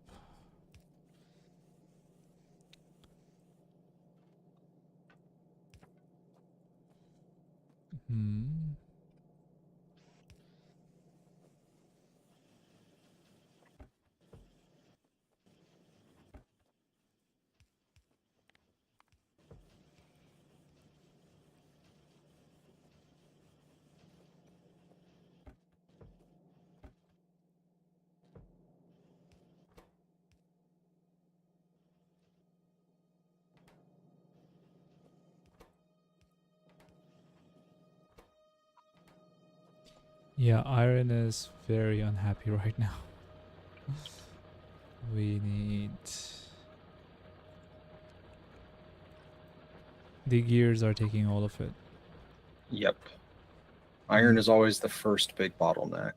Yeah, Iron is very unhappy right now. We need... The gears are taking all of it. Yep. Iron is always the first big bottleneck.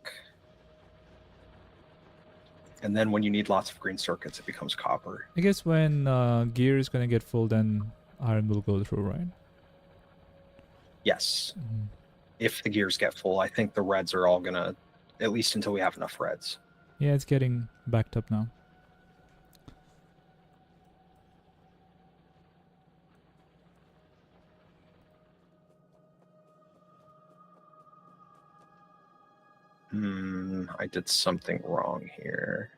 And then when you need lots of green circuits, it becomes copper. I guess when gear is gonna get full, then iron will go through, right? Yes. If the gears get full, I think the reds are all going to, at least until we have enough reds. Yeah, it's getting backed up now. I did something wrong here.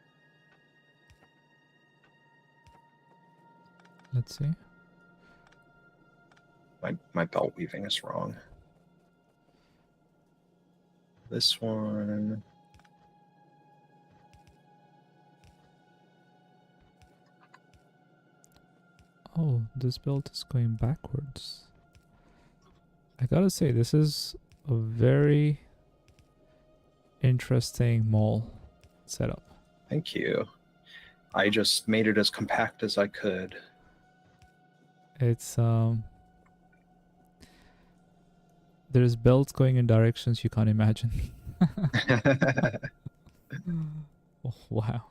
Let's see. My belt weaving is wrong. This one. Oh, this belt is going backwards. I gotta say, this is a very interesting mall setup. Thank you. I just made it as compact as I could. It's there's belts going in directions you can't imagine. Oh, wow.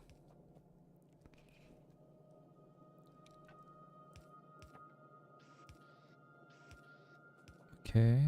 Okay.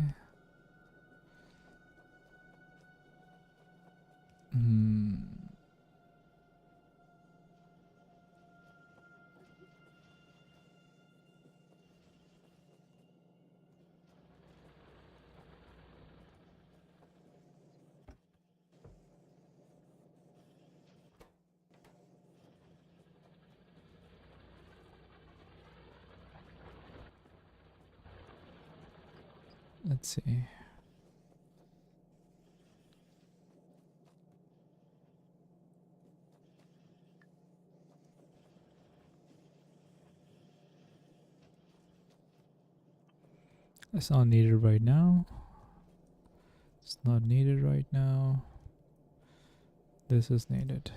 Let's see. It's not needed right now. It's not needed right now. This is needed.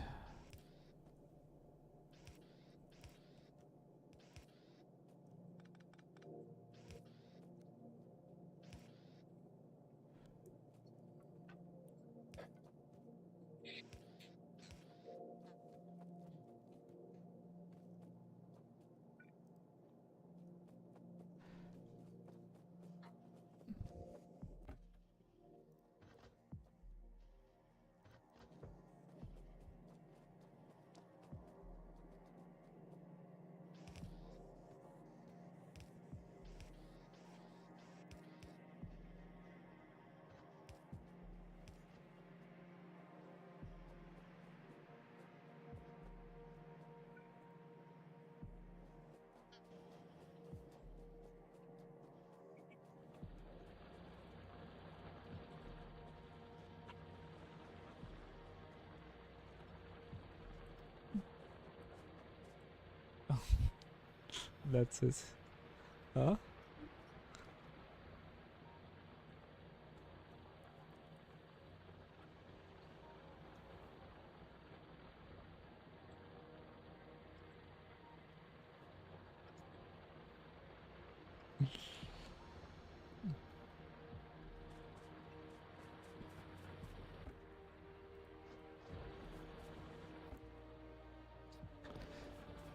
That's it. Huh?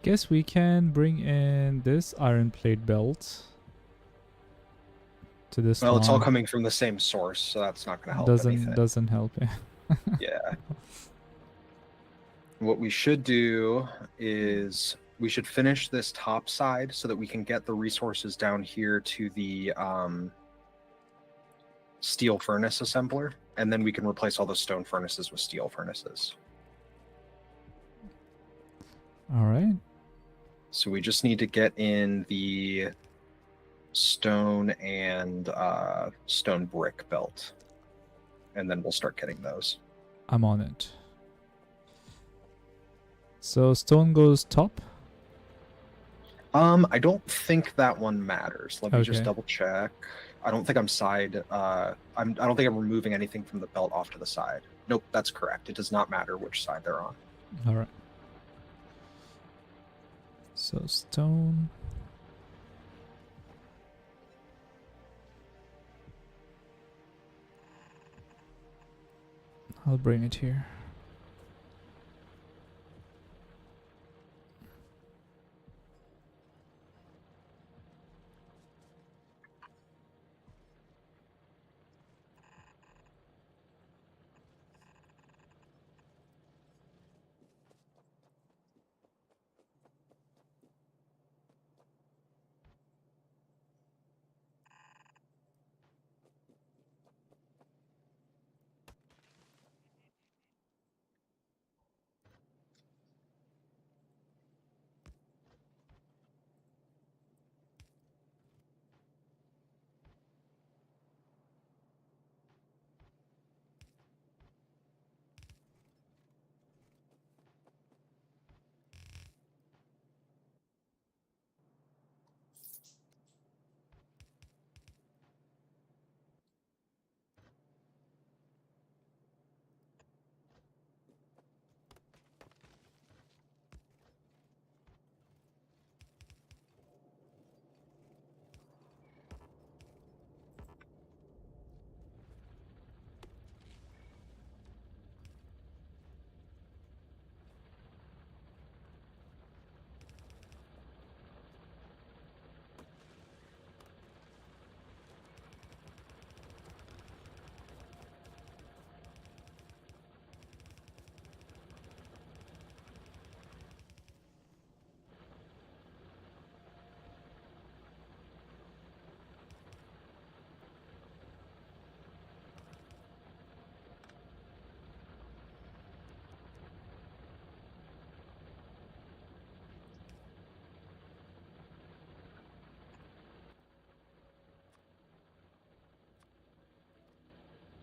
Guess we can bring in this iron plate belt to this Well, it's all one. coming from the same source, so that's not going to help anything. Doesn't help. Yeah. What we should do is we should finish this top side so that we can get the resources down here to the steel furnace assembler, and then we can replace all the stone furnaces with steel furnaces. All right. So we just need to get in the stone and stone brick belt, and then we'll start getting those. I'm on it. So stone goes top. I don't think that one matters. Let me just Okay. double check. I don't think I'm side. I don't think I'm removing anything from the belt off to the side. Nope, that's correct. It does not matter which side they're on. All right. So stone. I'll bring it here.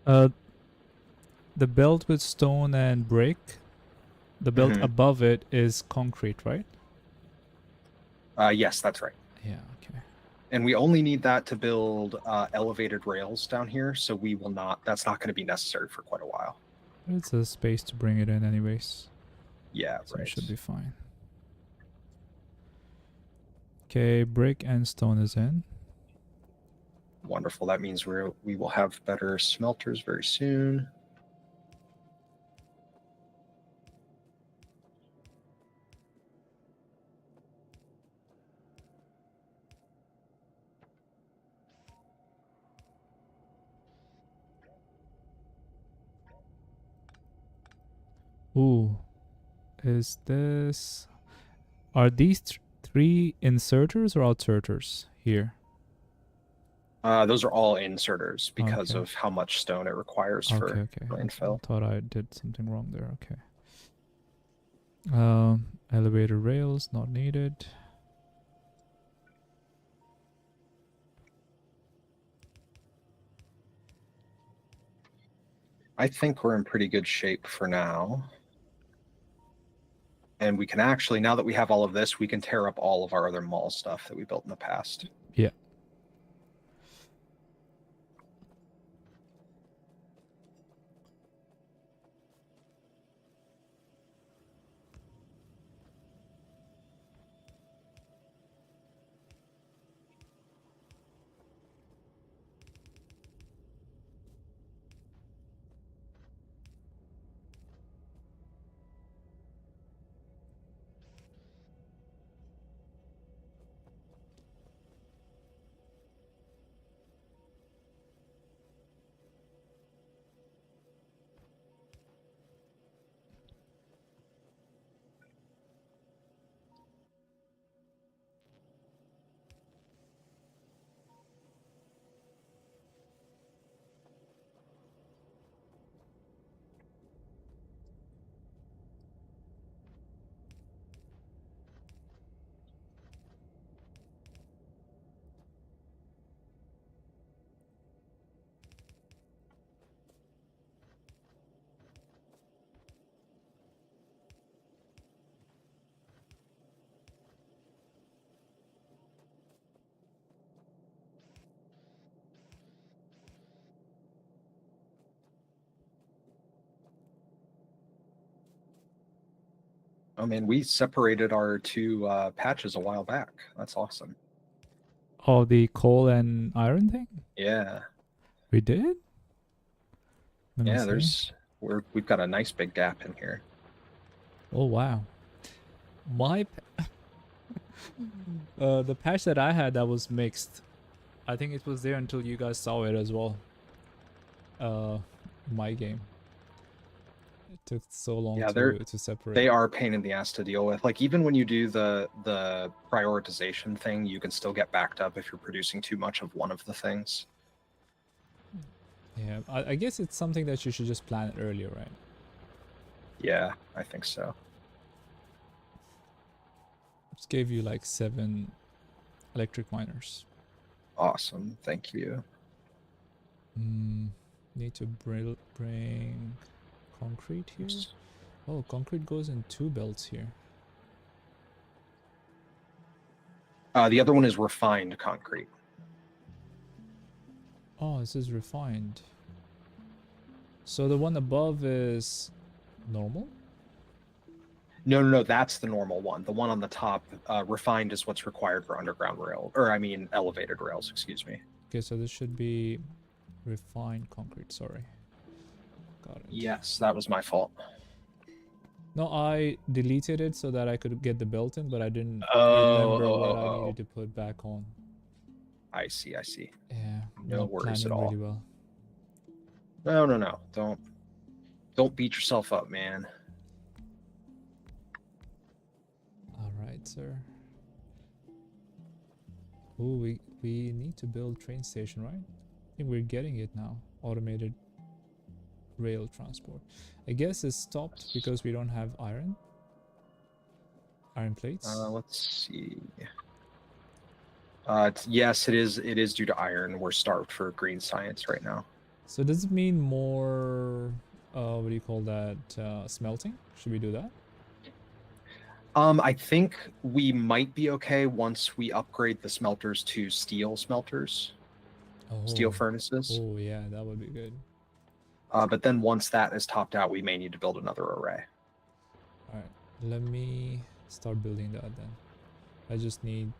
Uh, the belt with stone and brick. The belt Mhm. above it is concrete, right? Yes, that's right. Yeah. Okay. And we only need that to build elevated rails down here, so we will not. That's not going to be necessary for quite a while. It's a space to bring it in, anyways. Yeah, So right. it should be fine. Okay, brick and stone is in. Wonderful. That means we will have better smelters very soon. Ooh, is this? Are these three inserters or outserters here? Those are all inserters because Okay. of how much stone it requires Okay, for okay. I infill. thought I did something wrong there. Okay. Elevator rails not needed. I think we're in pretty good shape for now. And we can actually, now that we have all of this, we can tear up all of our other mall stuff that we built in the past. Yeah. I mean, we separated our two patches a while back. That's awesome. Oh, the coal and iron thing? Yeah. We did? Let me Yeah, see. we've got a nice big gap in here. Oh, wow. My the patch that I had that was mixed. I think it was there until you guys saw it as well. My game. It took so long Yeah, to separate. they are a pain in the ass to deal with. Like even when you do the prioritization thing, you can still get backed up if you're producing too much of one of the things. Yeah, I guess it's something that you should just plan earlier, right? Yeah, I think so. Just gave you like 7 electric miners. Awesome, thank you. Need to bring concrete here. Oh, concrete goes in 2 belts here. The other one is refined concrete. Oh, this is refined. So the one above is normal? No, that's the normal one. The one on the top, refined, is what's required for underground rail, or I mean elevated rails, excuse me. Okay, so this should be refined concrete, sorry. Got it. Yes, that was my fault. No, I deleted it so that I could get the belt in, but I didn't remember what I needed to put back on. I see, I see. Yeah, No worries at all. really well. No. Don't beat yourself up, man. All right, sir. Oh, we need to build train station, right? I think we're getting it now. Automated rail transport. I guess it's stopped because we don't have iron plates. Let's see. Yes, it is due to iron. We're starved for green science right now. So does it mean more what do you call that, smelting? Should we do that? I think we might be okay once we upgrade the smelters to steel smelters. Steel furnaces. Oh yeah, that would be good. But then once that is topped out, we may need to build another array. All right, let me start building that then. I just need...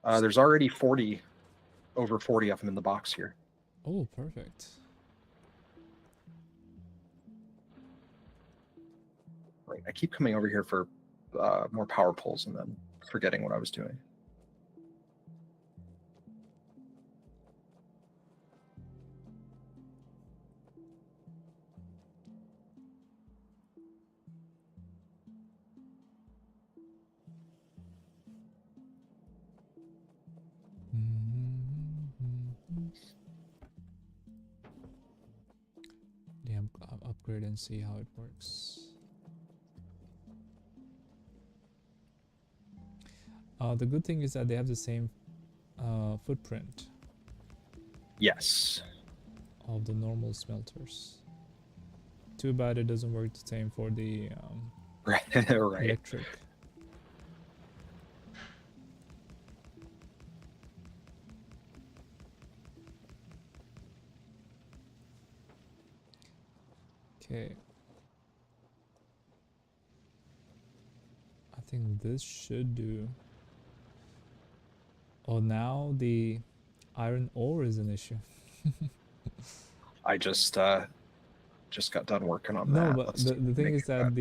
There's already over 40 of them in the box here. Oh, perfect. Right, I keep coming over here for more power poles and then forgetting what I was doing. Yeah, upgrade and see how it works. The good thing is that they have the same footprint. Yes. Of the normal smelters. Too bad it doesn't work the same for the Right. Electric. Okay. I think this should do. Oh, now the iron ore is an issue. I just got done working on No, that. but Let's the thing make is that.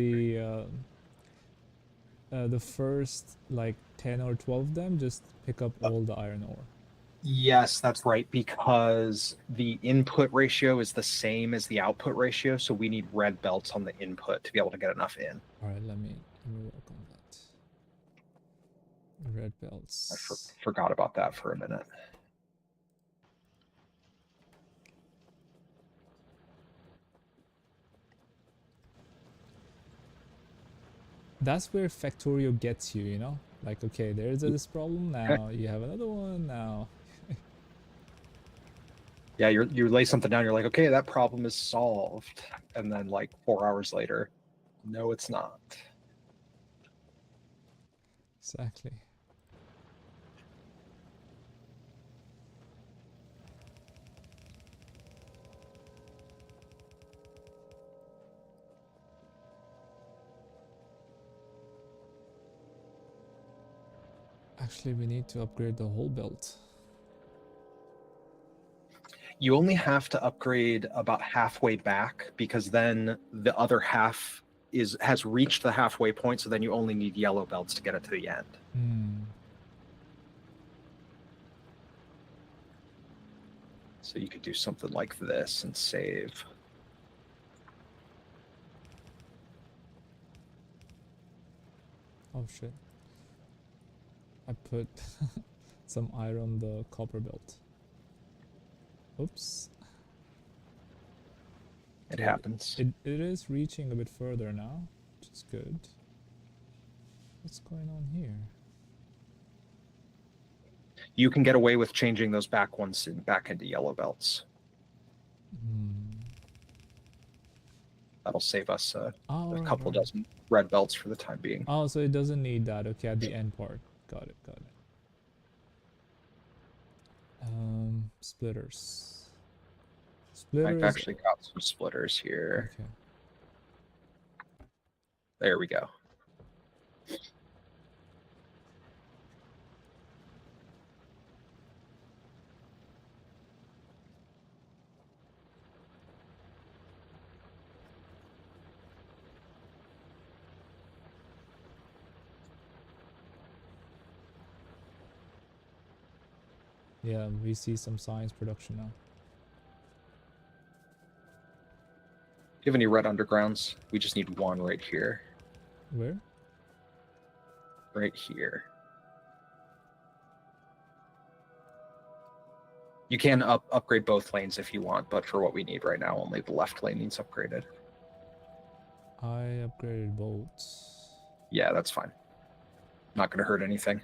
that the first like 10 or 12 of them just pick up all the iron ore. Yes, that's right, because the input ratio is the same as the output ratio, so we need red belts on the input to be able to get enough in. All right, let me work on that. Red I belts. forgot about that for a minute. That's where Factorio gets you, you know? Like, okay, there's this problem now. You have another one now. Yeah, you lay something down, you're like, okay, that problem is solved. And then like 4 hours later, no, it's not. Exactly. Actually, we need to upgrade the whole belt. You only have to upgrade about halfway back, because then the other half has reached the halfway point, so then you only need yellow belts to get it to the end. Hmm. So you could do something like this and save. Oh shit. I put some iron on the copper belt. Oops. It happens. It is reaching a bit further now, which is good. What's going on here? You can get away with changing those back ones back into yellow belts. That'll save us a couple dozen red belts for the time being. Oh, so it doesn't need that. Okay, at the end part. Got it, got it. Splitters. I've actually got some splitters here. Okay. There we go. Yeah, we see some science production now. Do you have any red undergrounds? We just need one right here. Where? Right here. You can upgrade both lanes if you want, but for what we need right now, only the left lane needs upgraded. I upgraded boats. Yeah, that's fine. Not going to hurt anything.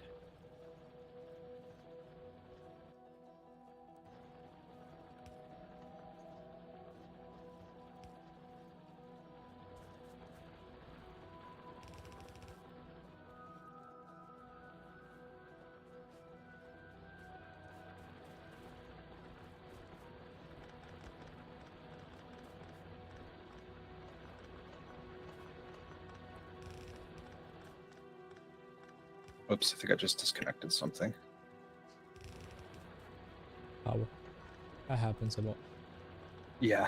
Oops, I think I just disconnected something. Power. That happens a lot. Yeah.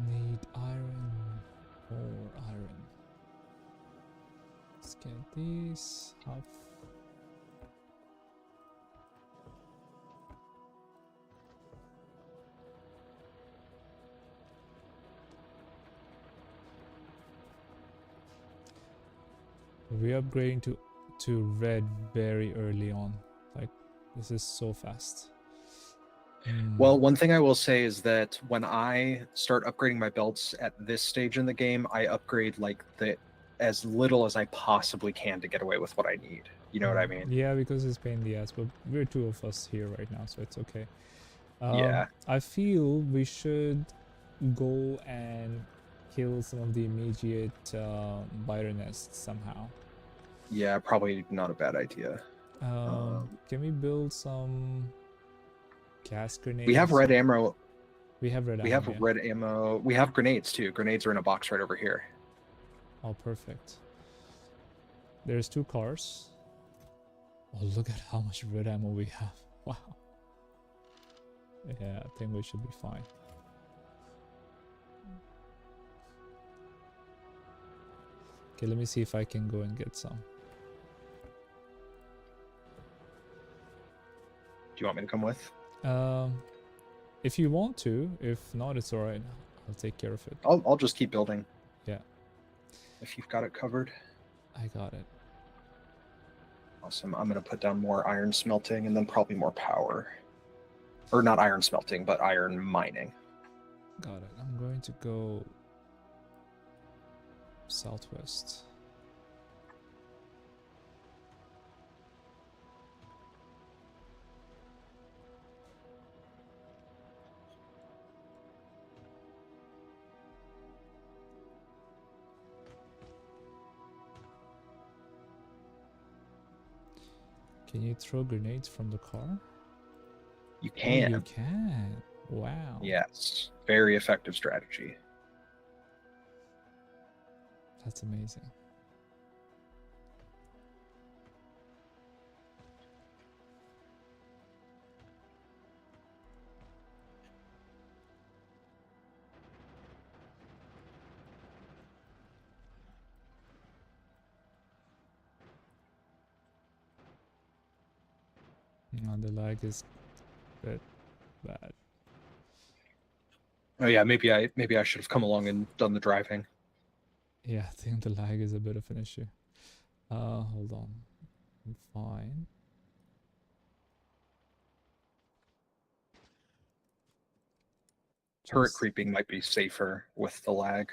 Need iron. More iron. Let's get these. Half. We're upgrading to red very early on. Like, this is so fast. Well, one thing I will say is that when I start upgrading my belts at this stage in the game, I upgrade like the as little as I possibly can to get away with what I need. You know what I mean? Yeah, because it's pain in the ass, but we're two of us here right now, so it's okay. Yeah. I feel we should go and kill some of the immediate biter nests somehow. Yeah, probably not a bad idea. Can we build some gas grenades? We have red ammo. We have red ammo. We have yeah. red ammo. We have grenades too. Grenades are in a box right over here. Oh, perfect. There's 2 cars. Oh, look at how much red ammo we have. Wow. Yeah, I think we should be fine. Okay, let me see if I can go and get some. Do you want me to come with? If you want to, if not, it's alright. I'll take care of it. I'll just keep building. Yeah. If you've got it covered. I got it. Awesome. I'm going to put down more iron smelting and then probably more power. Or not iron smelting, but iron mining. Got it. I'm going to go southwest. Can you throw grenades from the car? You can. Oh, you can. Wow. Yes. Very effective strategy. That's amazing. No, the lag is a bit bad. Oh yeah, maybe I should have come along and done the driving. Yeah, I think the lag is a bit of an issue. Hold on. I'm fine. Turret Just- creeping might be safer with the lag.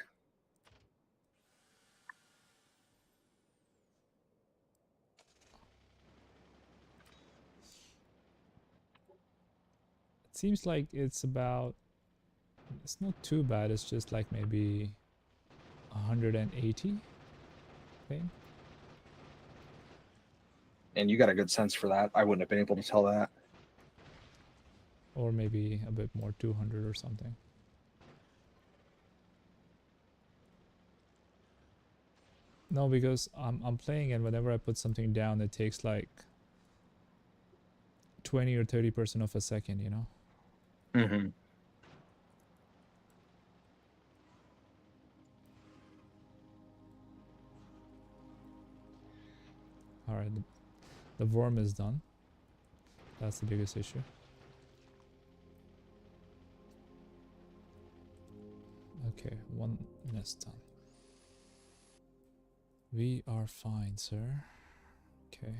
It seems like it's about... It's not too bad, it's just like maybe 180, I think. And you got a good sense for that. I wouldn't have been able to tell that. Or maybe a bit more, 200 or something. No, because I'm playing and whenever I put something down, it takes like 20 or 30% of a second, you know? Mm-hmm. Alright, the worm is done. That's the biggest issue. Okay, 1 nest done. We are fine, sir. Okay.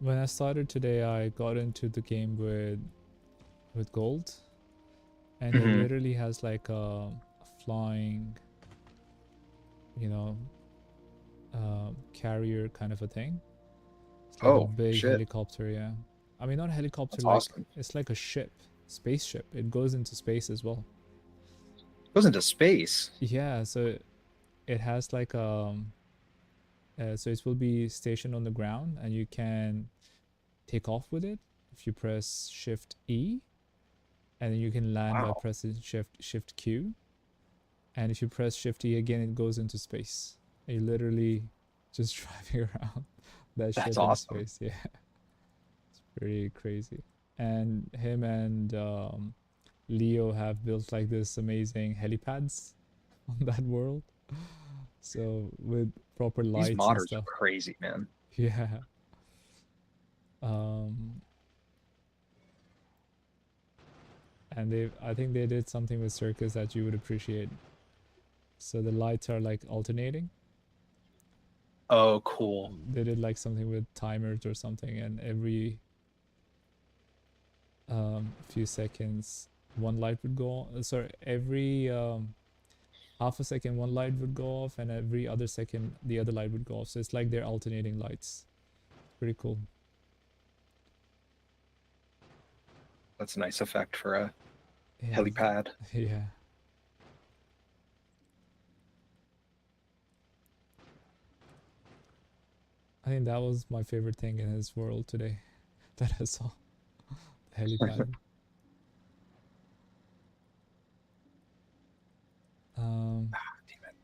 When I started today, I got into the game with gold, and it Mhm. literally has like a flying, you know, carrier kind of a thing. It's like a Oh, big shit. helicopter, yeah. I mean, not helicopter, That's like awesome. it's like a ship, spaceship. It goes into space as well. Goes into space. Yeah, so it has like so it will be stationed on the ground, and you can take off with it if you press Shift E, and then you can land by Wow. pressing Shift Q, and if you press Shift E again, it goes into space. You literally just driving around that That's ship in awesome. space. Yeah, it's pretty crazy. And him and Leo have built like this amazing helipads on that world. So with proper These lights and modders are stuff. crazy, man. Yeah. Um, and I think they did something with Circus that you would appreciate. So the lights are like alternating. Oh, cool. They did like something with timers or something, and every few seconds one light would go on. Sorry, every half a second one light would go off, and every other second the other light would go off. So it's like they're alternating lights. Pretty cool. That's a nice effect for a Yeah, helipad. yeah. I think that was my favorite thing in his world today that I saw. The helipad. Um, Damn it.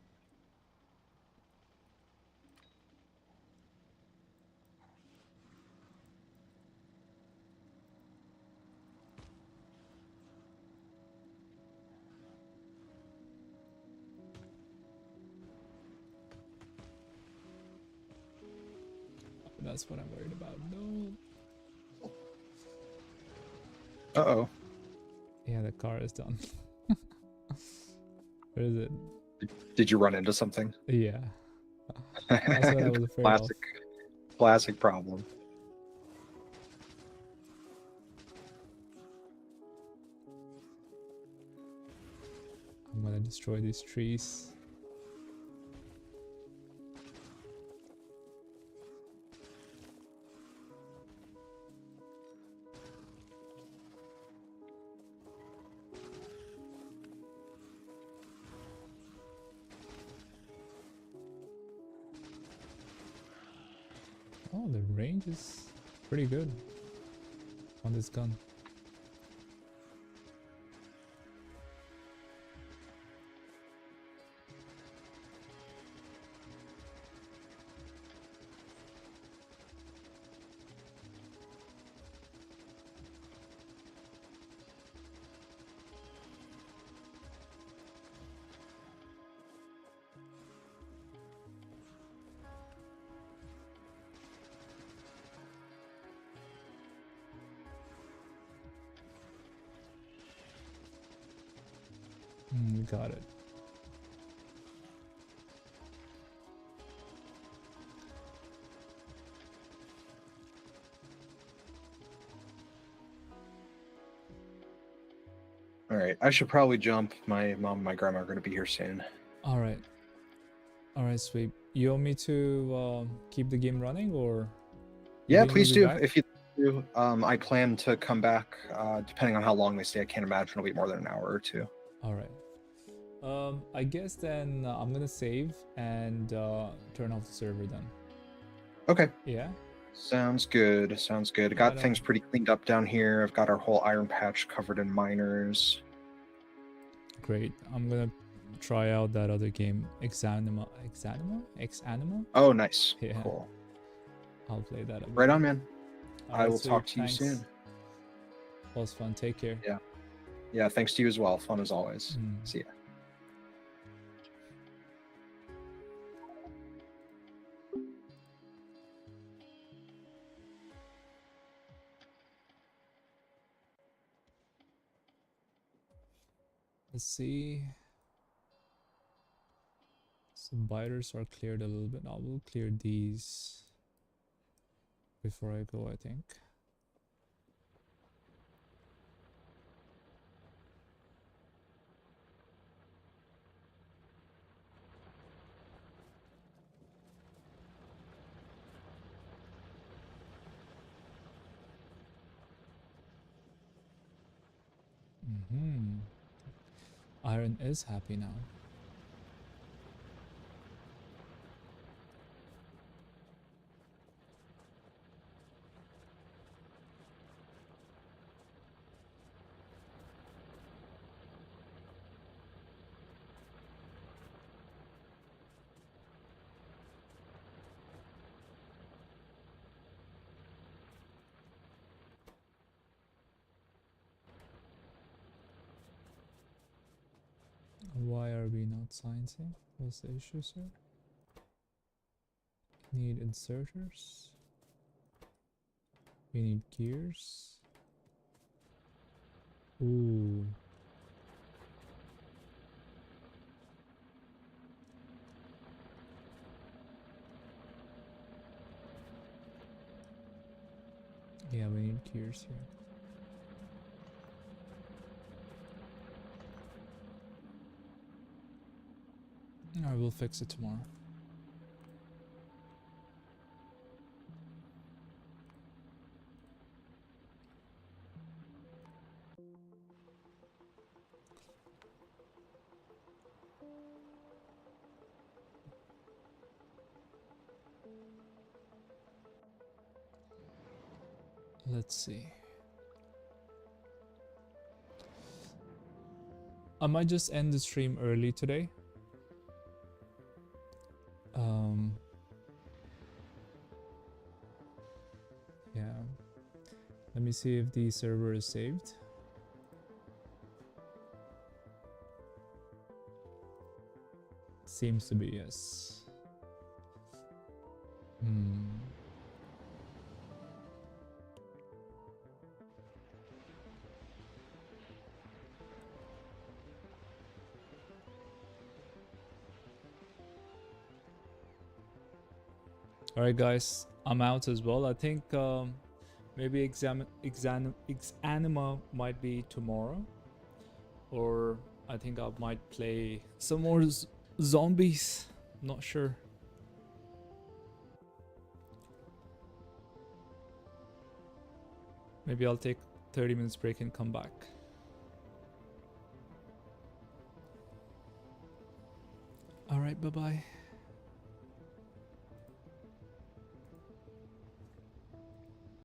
that's what I'm worried about. No. Uh-oh. Yeah, the car is done. Where is it? Did you run into something? Yeah, that's what I was afraid of. Classic problem. I'm gonna destroy these trees. Oh, the range is pretty good on this gun. Got it. All right, I should probably jump. My mom and my grandma are going to be here soon. All right. All right, sweet. You want me to keep the game running, or you Yeah, think you'll please be do. back? If you do, I plan to come back. Depending on how long they stay, I can't imagine it'll be more than an hour or two. All right. I guess then I'm gonna save and turn off the server then. Okay, Yeah. sounds good. Sounds good. I Right got on. things pretty cleaned up down here. I've got our whole iron patch covered in miners. Great. I'm gonna try out that other game, Exanima. Exanima? Oh, nice. Yeah. Cool. I'll play that a bit. Right on, man. All I right, will sweet. talk to you Thanks. soon. Was fun. Take care. Yeah. Yeah, thanks to you as well. Fun as always. Mm. See ya. Let's see. Some biters are cleared a little bit. I will clear these before I go, I think. Iron is happy now. Why are we not sciencing? What's the issue, sir? Need inserters. We need gears. Ooh. Yeah, we need gears here. I will fix it tomorrow. Let's see. I might just end the stream early today. Yeah. Let me see if the server is saved. Seems to be, yes. Alright guys, I'm out as well. I think maybe Exanima might be tomorrow. Or I think I might play some more zombies. Not sure. Maybe I'll take 30 minutes break and come back. Alright, bye-bye.